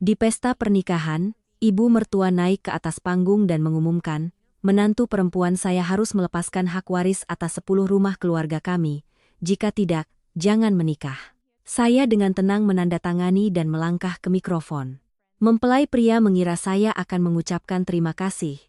Di pesta pernikahan, ibu mertua naik ke atas panggung dan mengumumkan, menantu perempuan saya harus melepaskan hak waris atas 10 rumah keluarga kami, jika tidak, jangan menikah. Saya dengan tenang menandatangani dan melangkah ke mikrofon. Mempelai pria mengira saya akan mengucapkan terima kasih.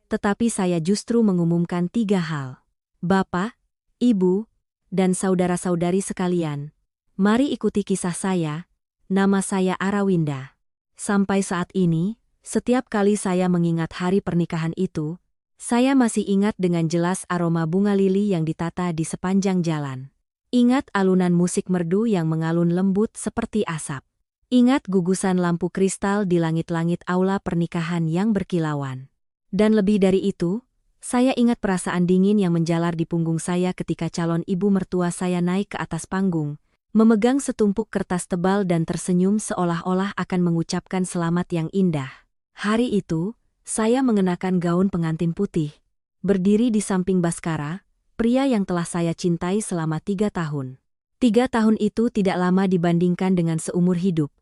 Tetapi saya justru mengumumkan 3 hal. Bapak, Ibu, dan saudara-saudari sekalian, mari ikuti kisah saya. Nama saya Arawinda. Sampai saat ini, setiap kali saya mengingat hari pernikahan itu, saya masih ingat dengan jelas aroma bunga lili yang ditata di sepanjang jalan. Ingat alunan musik merdu yang mengalun lembut seperti asap. Ingat gugusan lampu kristal di langit-langit aula pernikahan yang berkilauan. Dan lebih dari itu, saya ingat perasaan dingin yang menjalar di punggung saya ketika calon ibu mertua saya naik ke atas panggung, memegang setumpuk kertas tebal dan tersenyum seolah-olah akan mengucapkan selamat yang indah. Hari itu, saya mengenakan gaun pengantin putih, berdiri di samping Baskara, pria yang telah saya cintai selama 3 tahun. 3 tahun itu tidak lama dibandingkan dengan seumur hidup,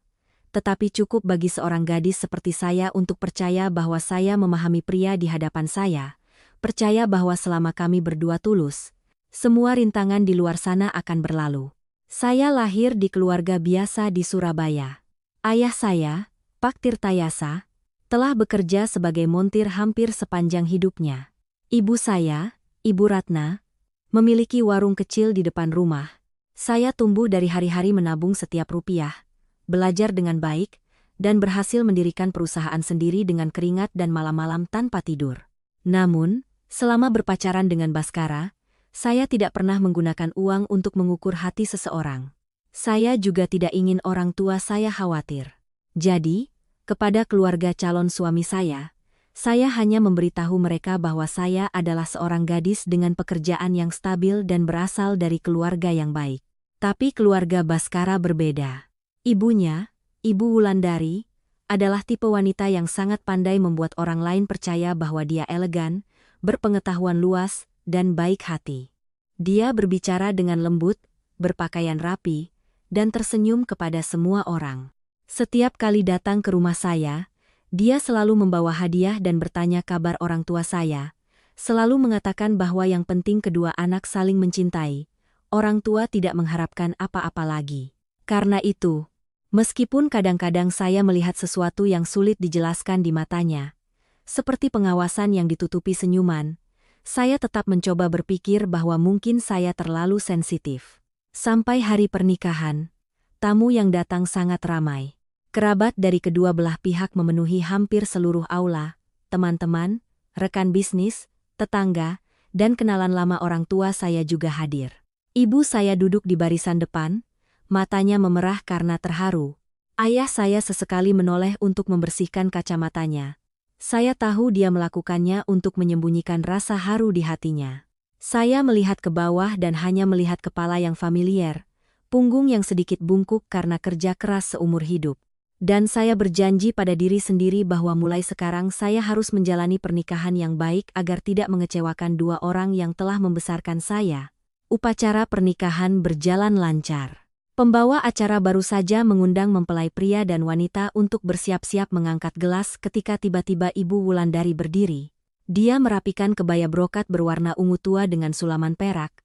tetapi cukup bagi seorang gadis seperti saya untuk percaya bahwa saya memahami pria di hadapan saya, percaya bahwa selama kami berdua tulus, semua rintangan di luar sana akan berlalu. Saya lahir di keluarga biasa di Surabaya. Ayah saya, Pak Tirtayasa, telah bekerja sebagai montir hampir sepanjang hidupnya. Ibu saya, Ibu Ratna, memiliki warung kecil di depan rumah. Saya tumbuh dari hari-hari menabung setiap rupiah, belajar dengan baik, dan berhasil mendirikan perusahaan sendiri dengan keringat dan malam-malam tanpa tidur. Namun, selama berpacaran dengan Baskara, saya tidak pernah menggunakan uang untuk mengukur hati seseorang. Saya juga tidak ingin orang tua saya khawatir. Jadi, kepada keluarga calon suami saya hanya memberitahu mereka bahwa saya adalah seorang gadis dengan pekerjaan yang stabil dan berasal dari keluarga yang baik. Tapi keluarga Baskara berbeda. Ibunya, Ibu Wulandari, adalah tipe wanita yang sangat pandai membuat orang lain percaya bahwa dia elegan, berpengetahuan luas, dan baik hati. Dia berbicara dengan lembut, berpakaian rapi, dan tersenyum kepada semua orang. Setiap kali datang ke rumah saya, dia selalu membawa hadiah dan bertanya kabar orang tua saya, selalu mengatakan bahwa yang penting kedua anak saling mencintai, orang tua tidak mengharapkan apa-apa lagi. Karena itu, meskipun kadang-kadang saya melihat sesuatu yang sulit dijelaskan di matanya, seperti pengawasan yang ditutupi senyuman, saya tetap mencoba berpikir bahwa mungkin saya terlalu sensitif. Sampai hari pernikahan, tamu yang datang sangat ramai. Kerabat dari kedua belah pihak memenuhi hampir seluruh aula, teman-teman, rekan bisnis, tetangga, dan kenalan lama orang tua saya juga hadir. Ibu saya duduk di barisan depan, matanya memerah karena terharu. Ayah saya sesekali menoleh untuk membersihkan kacamatanya. Saya tahu dia melakukannya untuk menyembunyikan rasa haru di hatinya. Saya melihat ke bawah dan hanya melihat kepala yang familiar, punggung yang sedikit bungkuk karena kerja keras seumur hidup. Dan saya berjanji pada diri sendiri bahwa mulai sekarang saya harus menjalani pernikahan yang baik agar tidak mengecewakan dua orang yang telah membesarkan saya. Upacara pernikahan berjalan lancar. Pembawa acara baru saja mengundang mempelai pria dan wanita untuk bersiap-siap mengangkat gelas ketika tiba-tiba Ibu Wulandari berdiri. Dia merapikan kebaya brokat berwarna ungu tua dengan sulaman perak,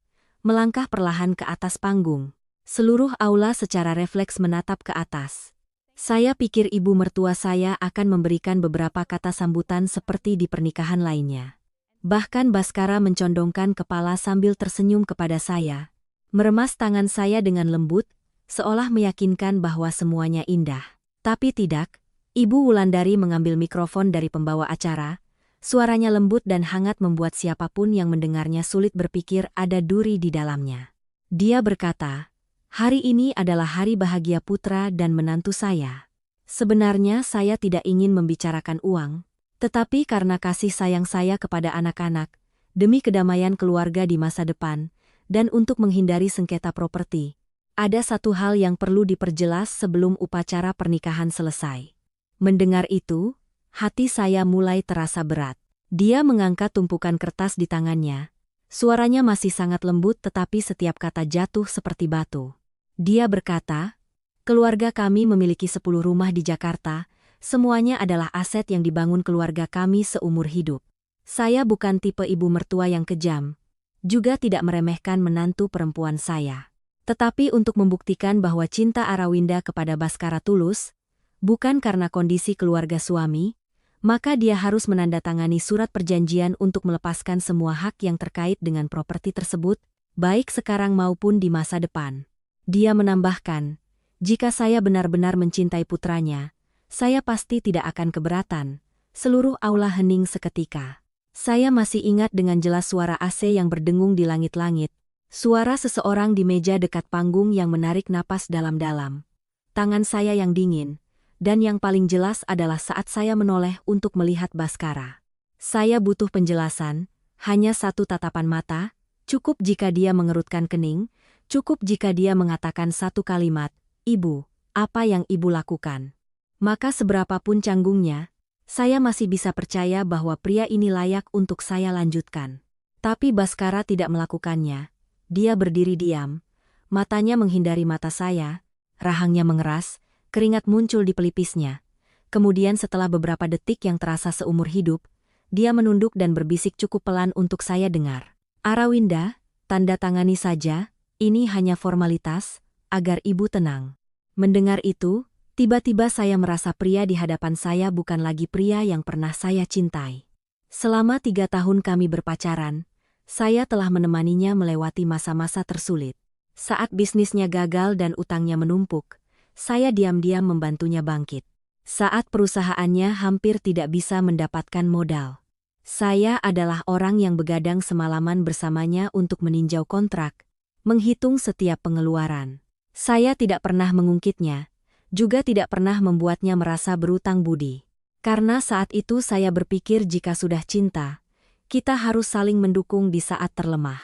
melangkah perlahan ke atas panggung. Seluruh aula secara refleks menatap ke atas. Saya pikir ibu mertua saya akan memberikan beberapa kata sambutan seperti di pernikahan lainnya. Bahkan Baskara mencondongkan kepala sambil tersenyum kepada saya, meremas tangan saya dengan lembut, seolah meyakinkan bahwa semuanya indah. Tapi tidak, Ibu Wulandari mengambil mikrofon dari pembawa acara, suaranya lembut dan hangat membuat siapapun yang mendengarnya sulit berpikir ada duri di dalamnya. Dia berkata, "Hari ini adalah hari bahagia putra dan menantu saya. Sebenarnya saya tidak ingin membicarakan uang, tetapi karena kasih sayang saya kepada anak-anak, demi kedamaian keluarga di masa depan, dan untuk menghindari sengketa properti, ada satu hal yang perlu diperjelas sebelum upacara pernikahan selesai." Mendengar itu, hati saya mulai terasa berat. Dia mengangkat tumpukan kertas di tangannya. Suaranya masih sangat lembut tetapi setiap kata jatuh seperti batu. Dia berkata, "Keluarga kami memiliki 10 rumah di Jakarta, Semuanya adalah aset yang dibangun keluarga kami seumur hidup. Saya bukan tipe ibu mertua yang kejam, juga tidak meremehkan menantu perempuan saya. Tetapi untuk membuktikan bahwa cinta Arawinda kepada Baskara tulus, bukan karena kondisi keluarga suami, maka dia harus menandatangani surat perjanjian untuk melepaskan semua hak yang terkait dengan properti tersebut, baik sekarang maupun di masa depan. Dia menambahkan, jika saya benar-benar mencintai putranya, saya pasti tidak akan keberatan. Seluruh aula hening seketika. Saya masih ingat dengan jelas suara AC yang berdengung di langit-langit, suara seseorang di meja dekat panggung yang menarik napas dalam-dalam, tangan saya yang dingin, dan yang paling jelas adalah saat saya menoleh untuk melihat Baskara. Saya butuh penjelasan, hanya satu tatapan mata, cukup jika dia mengerutkan kening, cukup jika dia mengatakan satu kalimat, "Ibu, apa yang ibu lakukan?" Maka seberapapun canggungnya, saya masih bisa percaya bahwa pria ini layak untuk saya lanjutkan. Tapi Baskara tidak melakukannya. Dia berdiri diam, matanya menghindari mata saya, rahangnya mengeras, keringat muncul di pelipisnya. Kemudian setelah beberapa detik yang terasa seumur hidup, dia menunduk dan berbisik cukup pelan untuk saya dengar. "Arawinda, tanda tangani saja, ini hanya formalitas, agar ibu tenang." Mendengar itu, tiba-tiba saya merasa pria di hadapan saya bukan lagi pria yang pernah saya cintai. Selama 3 tahun kami berpacaran, saya telah menemaninya melewati masa-masa tersulit. Saat bisnisnya gagal dan utangnya menumpuk, saya diam-diam membantunya bangkit. Saat perusahaannya hampir tidak bisa mendapatkan modal, saya adalah orang yang begadang semalaman bersamanya untuk meninjau kontrak, menghitung setiap pengeluaran. Saya tidak pernah mengungkitnya, juga tidak pernah membuatnya merasa berutang budi. Karena saat itu saya berpikir jika sudah cinta, kita harus saling mendukung di saat terlemah.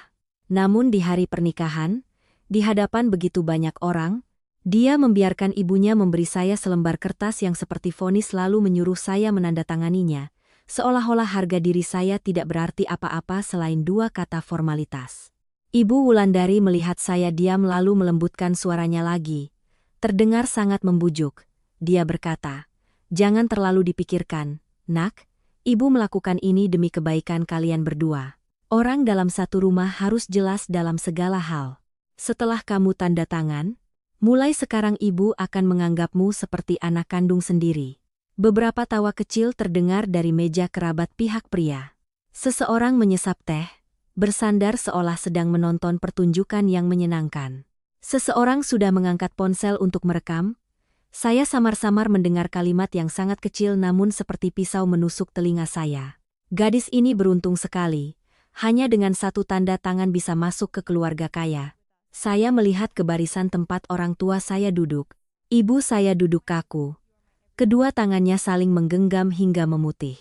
Namun di hari pernikahan, di hadapan begitu banyak orang, dia membiarkan ibunya memberi saya selembar kertas yang seperti vonis lalu menyuruh saya menandatanganinya, seolah-olah harga diri saya tidak berarti apa-apa selain 2 kata formalitas. Ibu Wulandari melihat saya diam lalu melembutkan suaranya lagi. Terdengar sangat membujuk. Dia berkata, "Jangan terlalu dipikirkan, nak. Ibu melakukan ini demi kebaikan kalian berdua. Orang dalam satu rumah harus jelas dalam segala hal. Setelah kamu tanda tangan, mulai sekarang ibu akan menganggapmu seperti anak kandung sendiri." Beberapa tawa kecil terdengar dari meja kerabat pihak pria. Seseorang menyesap teh, bersandar seolah sedang menonton pertunjukan yang menyenangkan. Seseorang sudah mengangkat ponsel untuk merekam. Saya samar-samar mendengar kalimat yang sangat kecil namun seperti pisau menusuk telinga saya. Gadis ini beruntung sekali. Hanya dengan satu tanda tangan bisa masuk ke keluarga kaya. Saya melihat ke barisan tempat orang tua saya duduk. Ibu saya duduk kaku. Kedua tangannya saling menggenggam hingga memutih.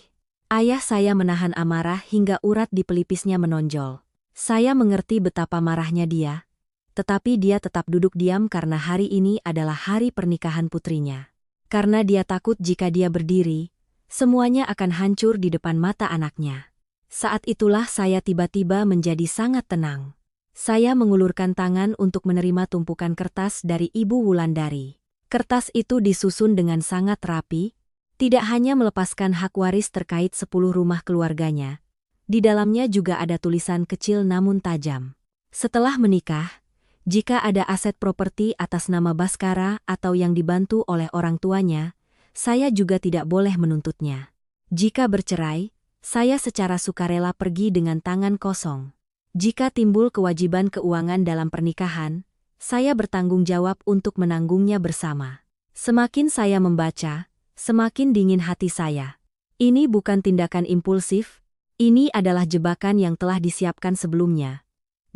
Ayah saya menahan amarah hingga urat di pelipisnya menonjol. Saya mengerti betapa marahnya dia. Tetapi dia tetap duduk diam karena hari ini adalah hari pernikahan putrinya. Karena dia takut jika dia berdiri, semuanya akan hancur di depan mata anaknya. Saat itulah saya tiba-tiba menjadi sangat tenang. Saya mengulurkan tangan untuk menerima tumpukan kertas dari Ibu Wulandari. Kertas itu disusun dengan sangat rapi, tidak hanya melepaskan hak waris terkait 10 rumah keluarganya. Di dalamnya juga ada tulisan kecil namun tajam. Setelah menikah, jika ada aset properti atas nama Baskara atau yang dibantu oleh orang tuanya, saya juga tidak boleh menuntutnya. Jika bercerai, saya secara sukarela pergi dengan tangan kosong. Jika timbul kewajiban keuangan dalam pernikahan, saya bertanggung jawab untuk menanggungnya bersama. Semakin saya membaca, semakin dingin hati saya. Ini bukan tindakan impulsif, ini adalah jebakan yang telah disiapkan sebelumnya.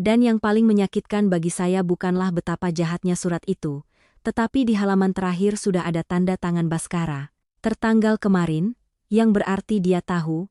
Dan yang paling menyakitkan bagi saya bukanlah betapa jahatnya surat itu, tetapi di halaman terakhir sudah ada tanda tangan Baskara, tertanggal kemarin, yang berarti dia tahu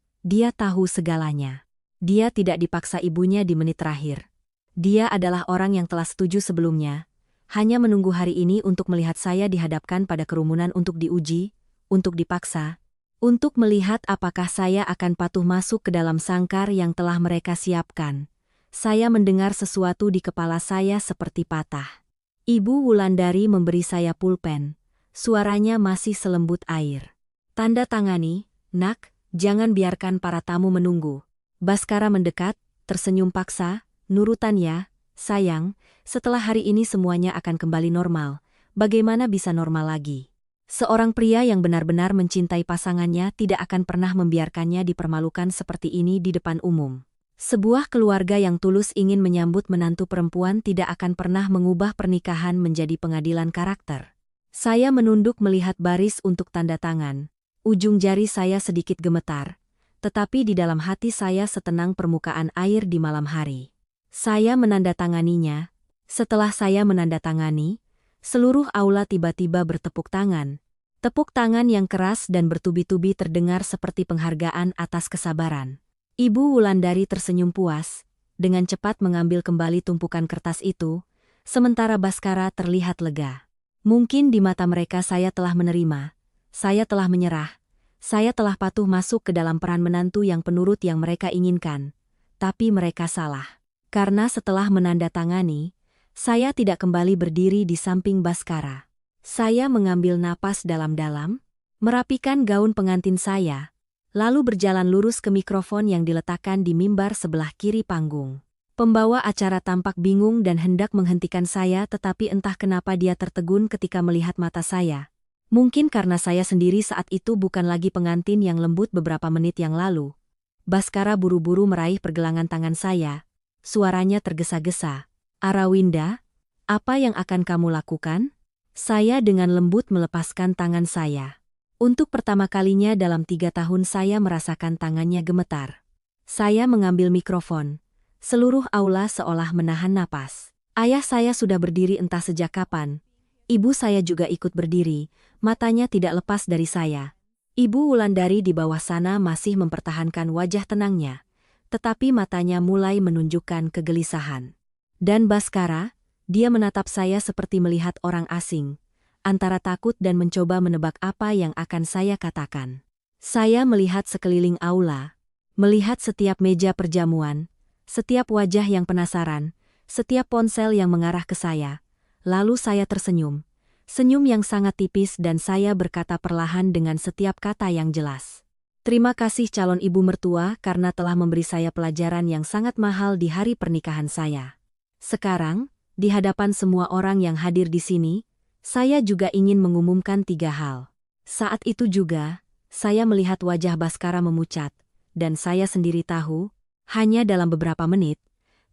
segalanya. Dia tidak dipaksa ibunya di menit terakhir. Dia adalah orang yang telah setuju sebelumnya, hanya menunggu hari ini untuk melihat saya dihadapkan pada kerumunan untuk diuji, untuk dipaksa, untuk melihat apakah saya akan patuh masuk ke dalam sangkar yang telah mereka siapkan. Saya mendengar sesuatu di kepala saya seperti patah. Ibu Wulandari memberi saya pulpen. Suaranya masih selembut air. Tanda tangani, nak, jangan biarkan para tamu menunggu. Baskara mendekat, tersenyum paksa, nurutan ya, sayang, setelah hari ini semuanya akan kembali normal. Bagaimana bisa normal lagi? Seorang pria yang benar-benar mencintai pasangannya tidak akan pernah membiarkannya dipermalukan seperti ini di depan umum. Sebuah keluarga yang tulus ingin menyambut menantu perempuan tidak akan pernah mengubah pernikahan menjadi pengadilan karakter. Saya menunduk melihat baris untuk tanda tangan. Ujung jari saya sedikit gemetar, tetapi di dalam hati saya setenang permukaan air di malam hari. Saya menandatanganinya. Setelah saya menandatangani, seluruh aula tiba-tiba bertepuk tangan. Tepuk tangan yang keras dan bertubi-tubi terdengar seperti penghargaan atas kesabaran. Ibu Wulandari tersenyum puas, dengan cepat mengambil kembali tumpukan kertas itu, sementara Baskara terlihat lega. Mungkin di mata mereka saya telah menerima, saya telah menyerah, saya telah patuh masuk ke dalam peran menantu yang penurut yang mereka inginkan. Tapi mereka salah. Karena setelah menandatangani, saya tidak kembali berdiri di samping Baskara. Saya mengambil napas dalam-dalam, merapikan gaun pengantin saya, lalu berjalan lurus ke mikrofon yang diletakkan di mimbar sebelah kiri panggung. Pembawa acara tampak bingung dan hendak menghentikan saya, tetapi entah kenapa dia tertegun ketika melihat mata saya. Mungkin karena saya sendiri saat itu bukan lagi pengantin yang lembut beberapa menit yang lalu. Baskara buru-buru meraih pergelangan tangan saya. Suaranya tergesa-gesa. Arawinda, apa yang akan kamu lakukan? Saya dengan lembut melepaskan tangan saya. Untuk pertama kalinya dalam 3 tahun saya merasakan tangannya gemetar. Saya mengambil mikrofon. Seluruh aula seolah menahan napas. Ayah saya sudah berdiri entah sejak kapan. Ibu saya juga ikut berdiri, matanya tidak lepas dari saya. Ibu Wulandari di bawah sana masih mempertahankan wajah tenangnya, tetapi matanya mulai menunjukkan kegelisahan. Dan Baskara, dia menatap saya seperti melihat orang asing, antara takut dan mencoba menebak apa yang akan saya katakan. Saya melihat sekeliling aula, melihat setiap meja perjamuan, setiap wajah yang penasaran, setiap ponsel yang mengarah ke saya. Lalu saya tersenyum. Senyum yang sangat tipis dan saya berkata perlahan dengan setiap kata yang jelas. Terima kasih calon ibu mertua karena telah memberi saya pelajaran yang sangat mahal di hari pernikahan saya. Sekarang, di hadapan semua orang yang hadir di sini, saya juga ingin mengumumkan 3 hal. Saat itu juga, saya melihat wajah Baskara memucat, dan saya sendiri tahu, hanya dalam beberapa menit,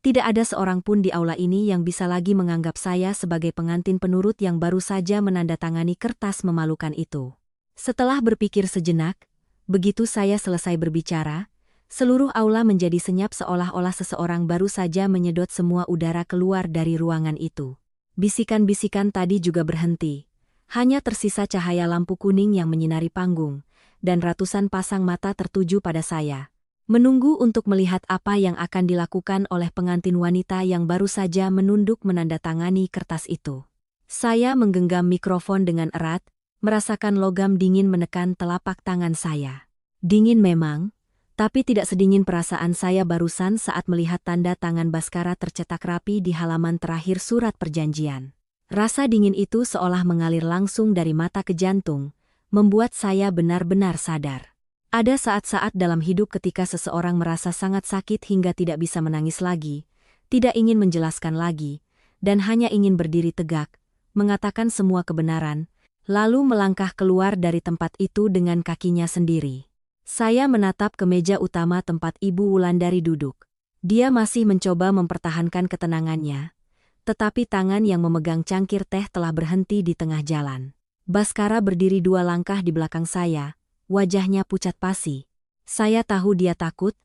tidak ada seorang pun di aula ini yang bisa lagi menganggap saya sebagai pengantin penurut yang baru saja menandatangani kertas memalukan itu. Setelah berpikir sejenak, begitu saya selesai berbicara, seluruh aula menjadi senyap seolah-olah seseorang baru saja menyedot semua udara keluar dari ruangan itu. Bisikan-bisikan tadi juga berhenti. Hanya tersisa cahaya lampu kuning yang menyinari panggung, dan ratusan pasang mata tertuju pada saya. Menunggu untuk melihat apa yang akan dilakukan oleh pengantin wanita yang baru saja menunduk menandatangani kertas itu. Saya menggenggam mikrofon dengan erat, merasakan logam dingin menekan telapak tangan saya. Dingin memang, tapi tidak sedingin perasaan saya barusan saat melihat tanda tangan Baskara tercetak rapi di halaman terakhir surat perjanjian. Rasa dingin itu seolah mengalir langsung dari mata ke jantung, membuat saya benar-benar sadar. Ada saat-saat dalam hidup ketika seseorang merasa sangat sakit hingga tidak bisa menangis lagi, tidak ingin menjelaskan lagi, dan hanya ingin berdiri tegak, mengatakan semua kebenaran, lalu melangkah keluar dari tempat itu dengan kakinya sendiri. Saya menatap ke meja utama tempat Ibu Wulandari duduk. Dia masih mencoba mempertahankan ketenangannya, tetapi tangan yang memegang cangkir teh telah berhenti di tengah jalan. Baskara berdiri 2 langkah di belakang saya. Wajahnya pucat pasi. Saya tahu dia takut,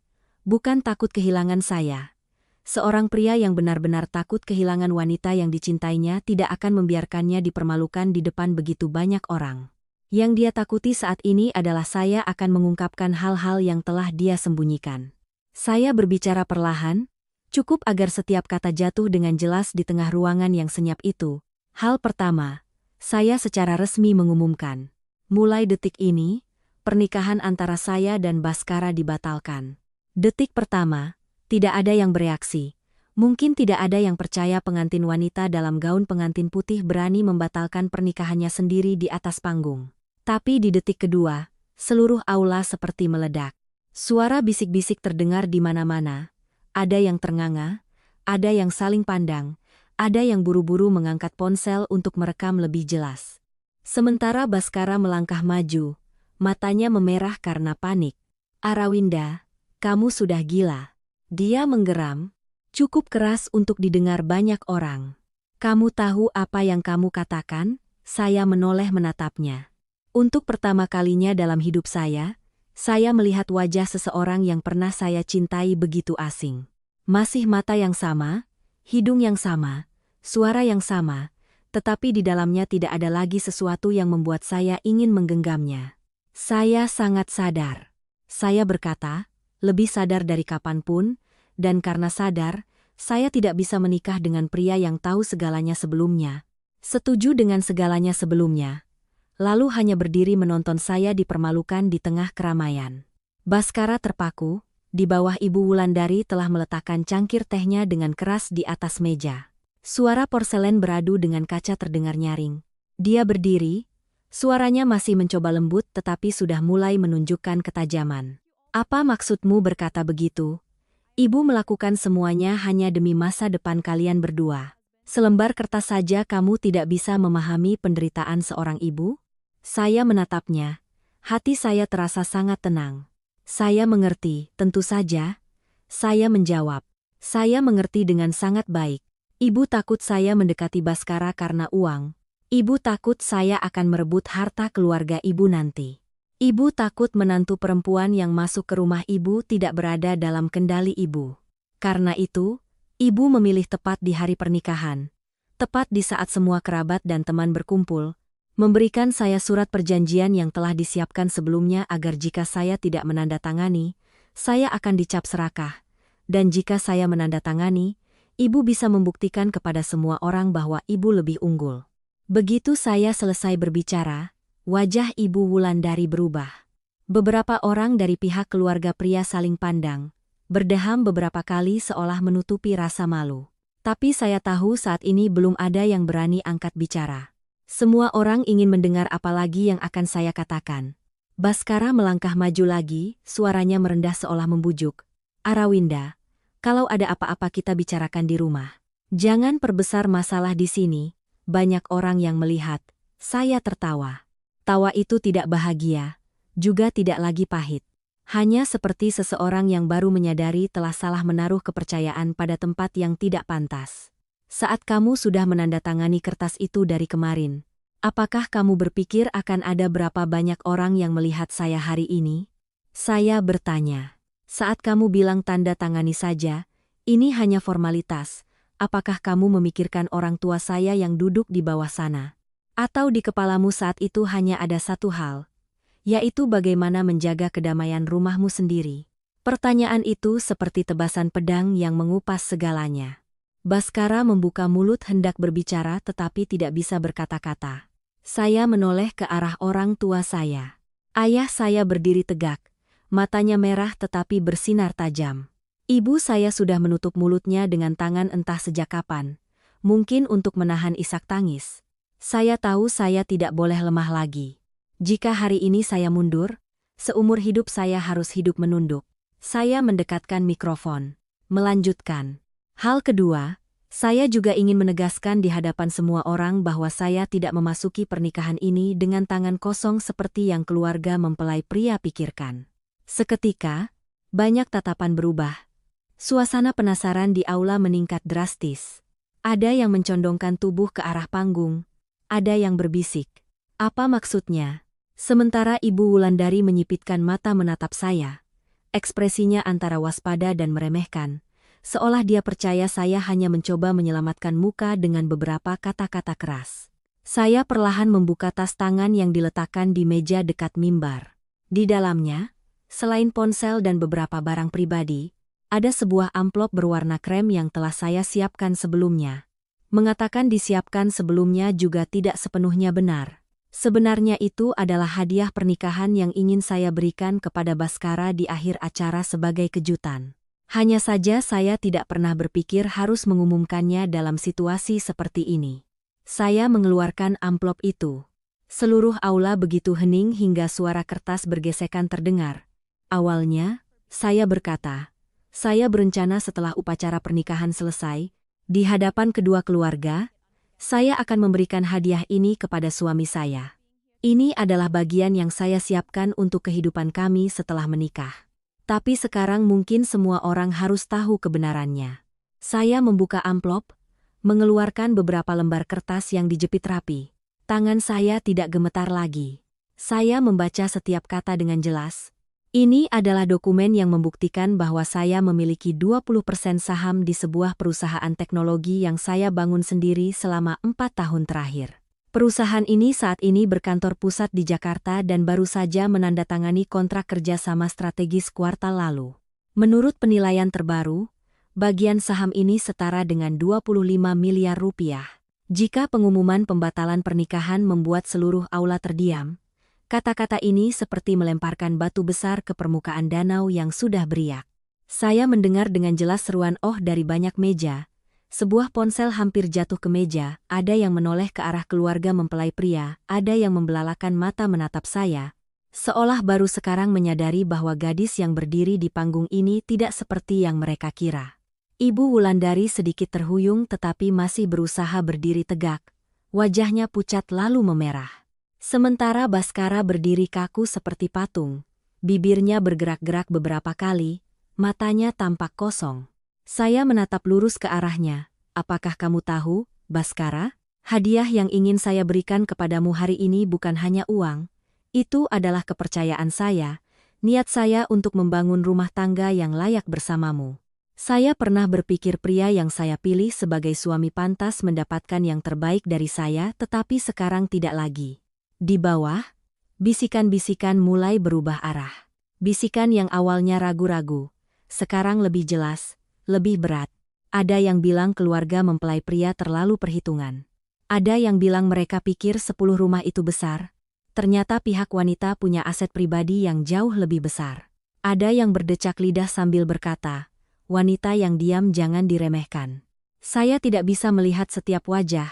bukan takut kehilangan saya. Seorang pria yang benar-benar takut kehilangan wanita yang dicintainya tidak akan membiarkannya dipermalukan di depan begitu banyak orang. Yang dia takuti saat ini adalah saya akan mengungkapkan hal-hal yang telah dia sembunyikan. Saya berbicara perlahan, cukup agar setiap kata jatuh dengan jelas di tengah ruangan yang senyap itu. Hal pertama, saya secara resmi mengumumkan. Mulai detik ini, pernikahan antara saya dan Baskara dibatalkan. Detik pertama, tidak ada yang bereaksi. Mungkin tidak ada yang percaya pengantin wanita dalam gaun pengantin putih berani membatalkan pernikahannya sendiri di atas panggung. Tapi di detik kedua, Seluruh aula seperti meledak. Suara bisik-bisik terdengar di mana-mana. Ada yang ternganga, ada yang saling pandang, ada yang buru-buru mengangkat ponsel untuk merekam lebih jelas. Sementara Baskara melangkah maju, matanya memerah karena panik. "Arawinda, kamu sudah gila." Dia menggeram, cukup keras untuk didengar banyak orang. "Kamu tahu apa yang kamu katakan?" Saya menoleh menatapnya. Untuk pertama kalinya dalam hidup saya melihat wajah seseorang yang pernah saya cintai begitu asing. Masih mata yang sama, hidung yang sama, suara yang sama, tetapi di dalamnya tidak ada lagi sesuatu yang membuat saya ingin menggenggamnya. "Saya sangat sadar." Saya berkata, lebih sadar dari kapanpun, dan karena sadar, saya tidak bisa menikah dengan pria yang tahu segalanya sebelumnya, setuju dengan segalanya sebelumnya, lalu hanya berdiri menonton saya dipermalukan di tengah keramaian. Baskara terpaku, di bawah Ibu Wulandari telah meletakkan cangkir tehnya dengan keras di atas meja. Suara porselen beradu dengan kaca terdengar nyaring. Dia berdiri, suaranya masih mencoba lembut tetapi sudah mulai menunjukkan ketajaman. "Apa maksudmu berkata begitu? Ibu melakukan semuanya hanya demi masa depan kalian berdua. Selembar kertas saja kamu tidak bisa memahami penderitaan seorang ibu?" Saya menatapnya. Hati saya terasa sangat tenang. "Saya mengerti, tentu saja." Saya menjawab. "Saya mengerti dengan sangat baik. Ibu takut saya mendekati Baskara karena uang. Ibu takut saya akan merebut harta keluarga ibu nanti. Ibu takut menantu perempuan yang masuk ke rumah ibu tidak berada dalam kendali ibu. Karena itu, ibu memilih tepat di hari pernikahan, tepat di saat semua kerabat dan teman berkumpul, memberikan saya surat perjanjian yang telah disiapkan sebelumnya agar jika saya tidak menandatangani, saya akan dicap serakah, dan jika saya menandatangani, ibu bisa membuktikan kepada semua orang bahwa ibu lebih unggul." Begitu saya selesai berbicara, wajah Ibu Wulandari berubah. Beberapa orang dari pihak keluarga pria saling pandang, berdeham beberapa kali seolah menutupi rasa malu. Tapi saya tahu saat ini belum ada yang berani angkat bicara. Semua orang ingin mendengar apa lagi yang akan saya katakan. Baskara melangkah maju lagi, suaranya merendah seolah membujuk. "Arawinda, kalau ada apa-apa kita bicarakan di rumah. Jangan perbesar masalah di sini." Banyak orang yang melihat. Saya tertawa. Tawa itu tidak bahagia, juga tidak lagi pahit. Hanya seperti seseorang yang baru menyadari telah salah menaruh kepercayaan pada tempat yang tidak pantas. "Saat kamu sudah menandatangani kertas itu dari kemarin, apakah kamu berpikir akan ada berapa banyak orang yang melihat saya hari ini?" Saya bertanya. "Saat kamu bilang tanda tangani saja, ini hanya formalitas. Apakah kamu memikirkan orang tua saya yang duduk di bawah sana? Atau di kepalamu saat itu hanya ada satu hal, yaitu bagaimana menjaga kedamaian rumahmu sendiri?" Pertanyaan itu seperti tebasan pedang yang mengupas segalanya. Baskara membuka mulut hendak berbicara tetapi tidak bisa berkata-kata. Saya menoleh ke arah orang tua saya. Ayah saya berdiri tegak, matanya merah tetapi bersinar tajam. Ibu saya sudah menutup mulutnya dengan tangan entah sejak kapan, mungkin untuk menahan isak tangis. Saya tahu saya tidak boleh lemah lagi. Jika hari ini saya mundur, seumur hidup saya harus hidup menunduk. Saya mendekatkan mikrofon, melanjutkan. "Hal kedua, saya juga ingin menegaskan di hadapan semua orang bahwa saya tidak memasuki pernikahan ini dengan tangan kosong seperti yang keluarga mempelai pria pikirkan." Seketika, banyak tatapan berubah. Suasana penasaran di aula meningkat drastis. Ada yang mencondongkan tubuh ke arah panggung, ada yang berbisik. "Apa maksudnya?" Sementara Ibu Wulandari menyipitkan mata menatap saya. Ekspresinya antara waspada dan meremehkan, seolah dia percaya saya hanya mencoba menyelamatkan muka dengan beberapa kata-kata keras. Saya perlahan membuka tas tangan yang diletakkan di meja dekat mimbar. Di dalamnya, selain ponsel dan beberapa barang pribadi, ada sebuah amplop berwarna krem yang telah saya siapkan sebelumnya. Mengatakan disiapkan sebelumnya juga tidak sepenuhnya benar. Sebenarnya itu adalah hadiah pernikahan yang ingin saya berikan kepada Baskara di akhir acara sebagai kejutan. Hanya saja saya tidak pernah berpikir harus mengumumkannya dalam situasi seperti ini. Saya mengeluarkan amplop itu. Seluruh aula begitu hening hingga suara kertas bergesekan terdengar. Awalnya, saya berkata, saya berencana setelah upacara pernikahan selesai, di hadapan kedua keluarga, saya akan memberikan hadiah ini kepada suami saya. Ini adalah bagian yang saya siapkan untuk kehidupan kami setelah menikah. Tapi sekarang mungkin semua orang harus tahu kebenarannya. Saya membuka amplop, mengeluarkan beberapa lembar kertas yang dijepit rapi. Tangan saya tidak gemetar lagi. Saya membaca setiap kata dengan jelas. Ini adalah dokumen yang membuktikan bahwa saya memiliki 20% saham di sebuah perusahaan teknologi yang saya bangun sendiri selama 4 tahun terakhir. Perusahaan ini saat ini berkantor pusat di Jakarta dan baru saja menandatangani kontrak kerjasama strategis kuartal lalu. Menurut penilaian terbaru, bagian saham ini setara dengan 25 miliar rupiah. Jika pengumuman pembatalan pernikahan membuat seluruh aula terdiam, kata-kata ini seperti melemparkan batu besar ke permukaan danau yang sudah beriak. Saya mendengar dengan jelas seruan "oh" dari banyak meja. Sebuah ponsel hampir jatuh ke meja, ada yang menoleh ke arah keluarga mempelai pria, ada yang membelalakan mata menatap saya, seolah baru sekarang menyadari bahwa gadis yang berdiri di panggung ini tidak seperti yang mereka kira. Ibu Wulandari sedikit terhuyung tetapi masih berusaha berdiri tegak. Wajahnya pucat lalu memerah. Sementara Baskara berdiri kaku seperti patung. Bibirnya bergerak-gerak beberapa kali, matanya tampak kosong. Saya menatap lurus ke arahnya. Apakah kamu tahu, Baskara? Hadiah yang ingin saya berikan kepadamu hari ini bukan hanya uang. Itu adalah kepercayaan saya, niat saya untuk membangun rumah tangga yang layak bersamamu. Saya pernah berpikir pria yang saya pilih sebagai suami pantas mendapatkan yang terbaik dari saya, tetapi sekarang tidak lagi. Di bawah, bisikan-bisikan mulai berubah arah. Bisikan yang awalnya ragu-ragu, sekarang lebih jelas, lebih berat. Ada yang bilang keluarga mempelai pria terlalu perhitungan. Ada yang bilang mereka pikir 10 rumah itu besar. Ternyata pihak wanita punya aset pribadi yang jauh lebih besar. Ada yang berdecak lidah sambil berkata, wanita yang diam jangan diremehkan. Saya tidak bisa melihat setiap wajah,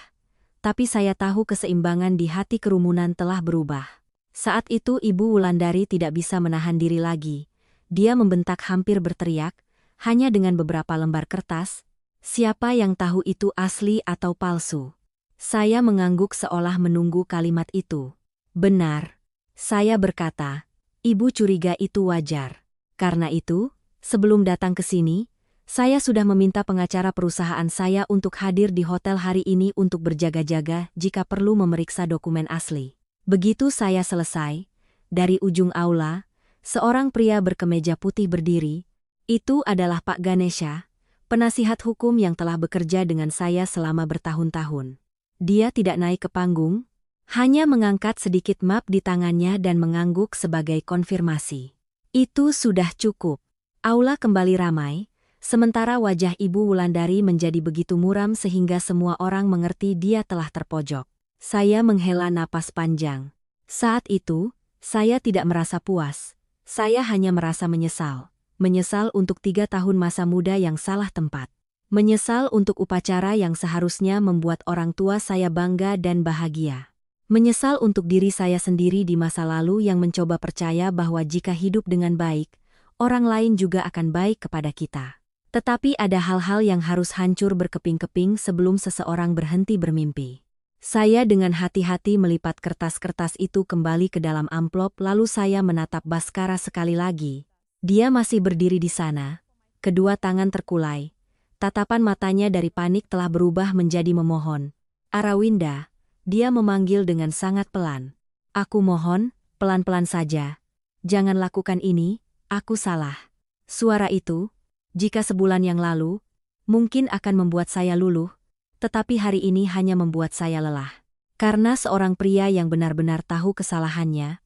tapi saya tahu keseimbangan di hati kerumunan telah berubah. Saat itu Ibu Wulandari tidak bisa menahan diri lagi. Dia membentak hampir berteriak, hanya dengan beberapa lembar kertas. Siapa yang tahu itu asli atau palsu? Saya mengangguk seolah menunggu kalimat itu. Benar. Saya berkata, Ibu curiga itu wajar. Karena itu, sebelum datang ke sini, saya sudah meminta pengacara perusahaan saya untuk hadir di hotel hari ini untuk berjaga-jaga jika perlu memeriksa dokumen asli. Begitu saya selesai, dari ujung aula, seorang pria berkemeja putih berdiri. Itu adalah Pak Ganesha, penasihat hukum yang telah bekerja dengan saya selama bertahun-tahun. Dia tidak naik ke panggung, hanya mengangkat sedikit map di tangannya dan mengangguk sebagai konfirmasi. Itu sudah cukup. Aula kembali ramai. Sementara wajah Ibu Wulandari menjadi begitu muram sehingga semua orang mengerti dia telah terpojok. Saya menghela napas panjang. Saat itu, saya tidak merasa puas. Saya hanya merasa menyesal. Menyesal untuk 3 tahun masa muda yang salah tempat. Menyesal untuk upacara yang seharusnya membuat orang tua saya bangga dan bahagia. Menyesal untuk diri saya sendiri di masa lalu yang mencoba percaya bahwa jika hidup dengan baik, orang lain juga akan baik kepada kita. Tetapi ada hal-hal yang harus hancur berkeping-keping sebelum seseorang berhenti bermimpi. Saya dengan hati-hati melipat kertas-kertas itu kembali ke dalam amplop lalu saya menatap Baskara sekali lagi. Dia masih berdiri di sana, kedua tangan terkulai. Tatapan matanya dari panik telah berubah menjadi memohon. Arawinda, dia memanggil dengan sangat pelan. Aku mohon, pelan-pelan saja. Jangan lakukan ini, aku salah. Suara itu, jika sebulan yang lalu, mungkin akan membuat saya luluh, tetapi hari ini hanya membuat saya lelah. Karena seorang pria yang benar-benar tahu kesalahannya,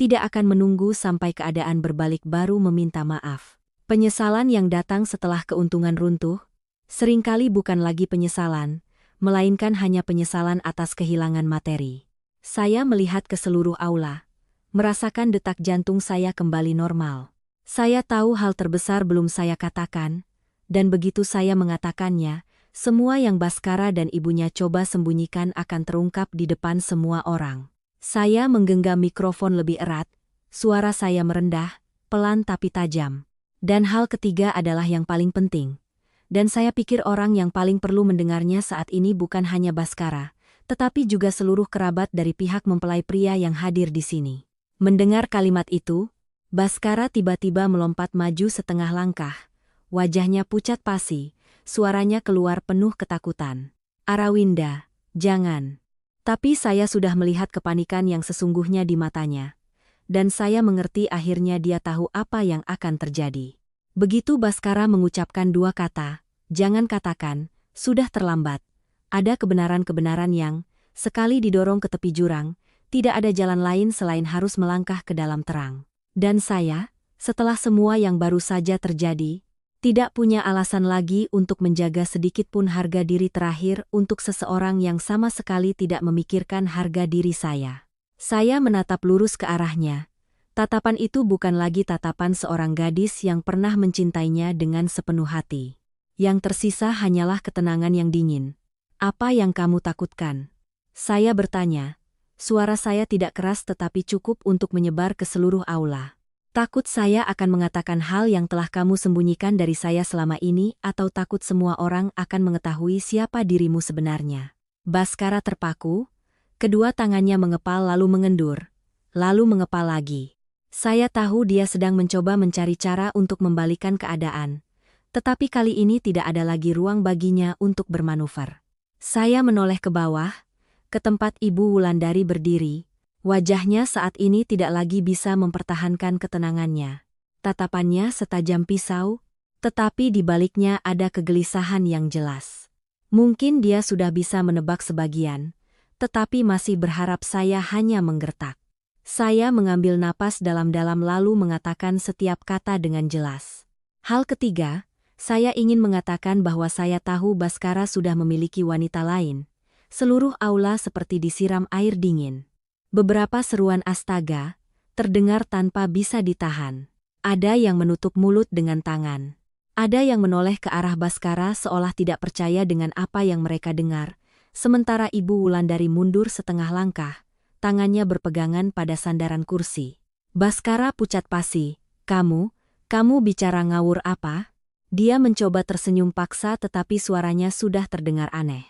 tidak akan menunggu sampai keadaan berbalik baru meminta maaf. Penyesalan yang datang setelah keuntungan runtuh, seringkali bukan lagi penyesalan, melainkan hanya penyesalan atas kehilangan materi. Saya melihat ke seluruh aula, merasakan detak jantung saya kembali normal. Saya tahu hal terbesar belum saya katakan, dan begitu saya mengatakannya, semua yang Baskara dan ibunya coba sembunyikan akan terungkap di depan semua orang. Saya menggenggam mikrofon lebih erat, suara saya merendah, pelan tapi tajam. Dan hal ketiga adalah yang paling penting. Dan saya pikir orang yang paling perlu mendengarnya saat ini bukan hanya Baskara, tetapi juga seluruh kerabat dari pihak mempelai pria yang hadir di sini. Mendengar kalimat itu, Baskara tiba-tiba melompat maju setengah langkah. Wajahnya pucat pasi, suaranya keluar penuh ketakutan. Arawinda, jangan. Tapi saya sudah melihat kepanikan yang sesungguhnya di matanya. Dan saya mengerti akhirnya dia tahu apa yang akan terjadi. Begitu Baskara mengucapkan dua kata, jangan katakan, sudah terlambat. Ada kebenaran-kebenaran yang, sekali didorong ke tepi jurang, tidak ada jalan lain selain harus melangkah ke dalam terang. Dan saya, setelah semua yang baru saja terjadi, tidak punya alasan lagi untuk menjaga sedikit pun harga diri terakhir untuk seseorang yang sama sekali tidak memikirkan harga diri saya. Saya menatap lurus ke arahnya. Tatapan itu bukan lagi tatapan seorang gadis yang pernah mencintainya dengan sepenuh hati. Yang tersisa hanyalah ketenangan yang dingin. Apa yang kamu takutkan? Saya bertanya. Suara saya tidak keras tetapi cukup untuk menyebar ke seluruh aula. Takut saya akan mengatakan hal yang telah kamu sembunyikan dari saya selama ini atau takut semua orang akan mengetahui siapa dirimu sebenarnya. Baskara terpaku, kedua tangannya mengepal lalu mengendur, lalu mengepal lagi. Saya tahu dia sedang mencoba mencari cara untuk membalikan keadaan, tetapi kali ini tidak ada lagi ruang baginya untuk bermanuver. Saya menoleh ke bawah, ke tempat Ibu Wulandari berdiri. Wajahnya saat ini tidak lagi bisa mempertahankan ketenangannya. Tatapannya setajam pisau, tetapi di baliknya ada kegelisahan yang jelas. Mungkin dia sudah bisa menebak sebagian, tetapi masih berharap saya hanya menggertak. Saya mengambil napas dalam-dalam lalu mengatakan setiap kata dengan jelas. Hal ketiga, saya ingin mengatakan bahwa saya tahu Baskara sudah memiliki wanita lain. Seluruh aula seperti disiram air dingin. Beberapa seruan astaga terdengar tanpa bisa ditahan. Ada yang menutup mulut dengan tangan. Ada yang menoleh ke arah Baskara seolah tidak percaya dengan apa yang mereka dengar. Sementara Ibu Wulandari mundur setengah langkah, tangannya berpegangan pada sandaran kursi. Baskara pucat pasi, kamu bicara ngawur apa? Dia mencoba tersenyum paksa tetapi suaranya sudah terdengar aneh.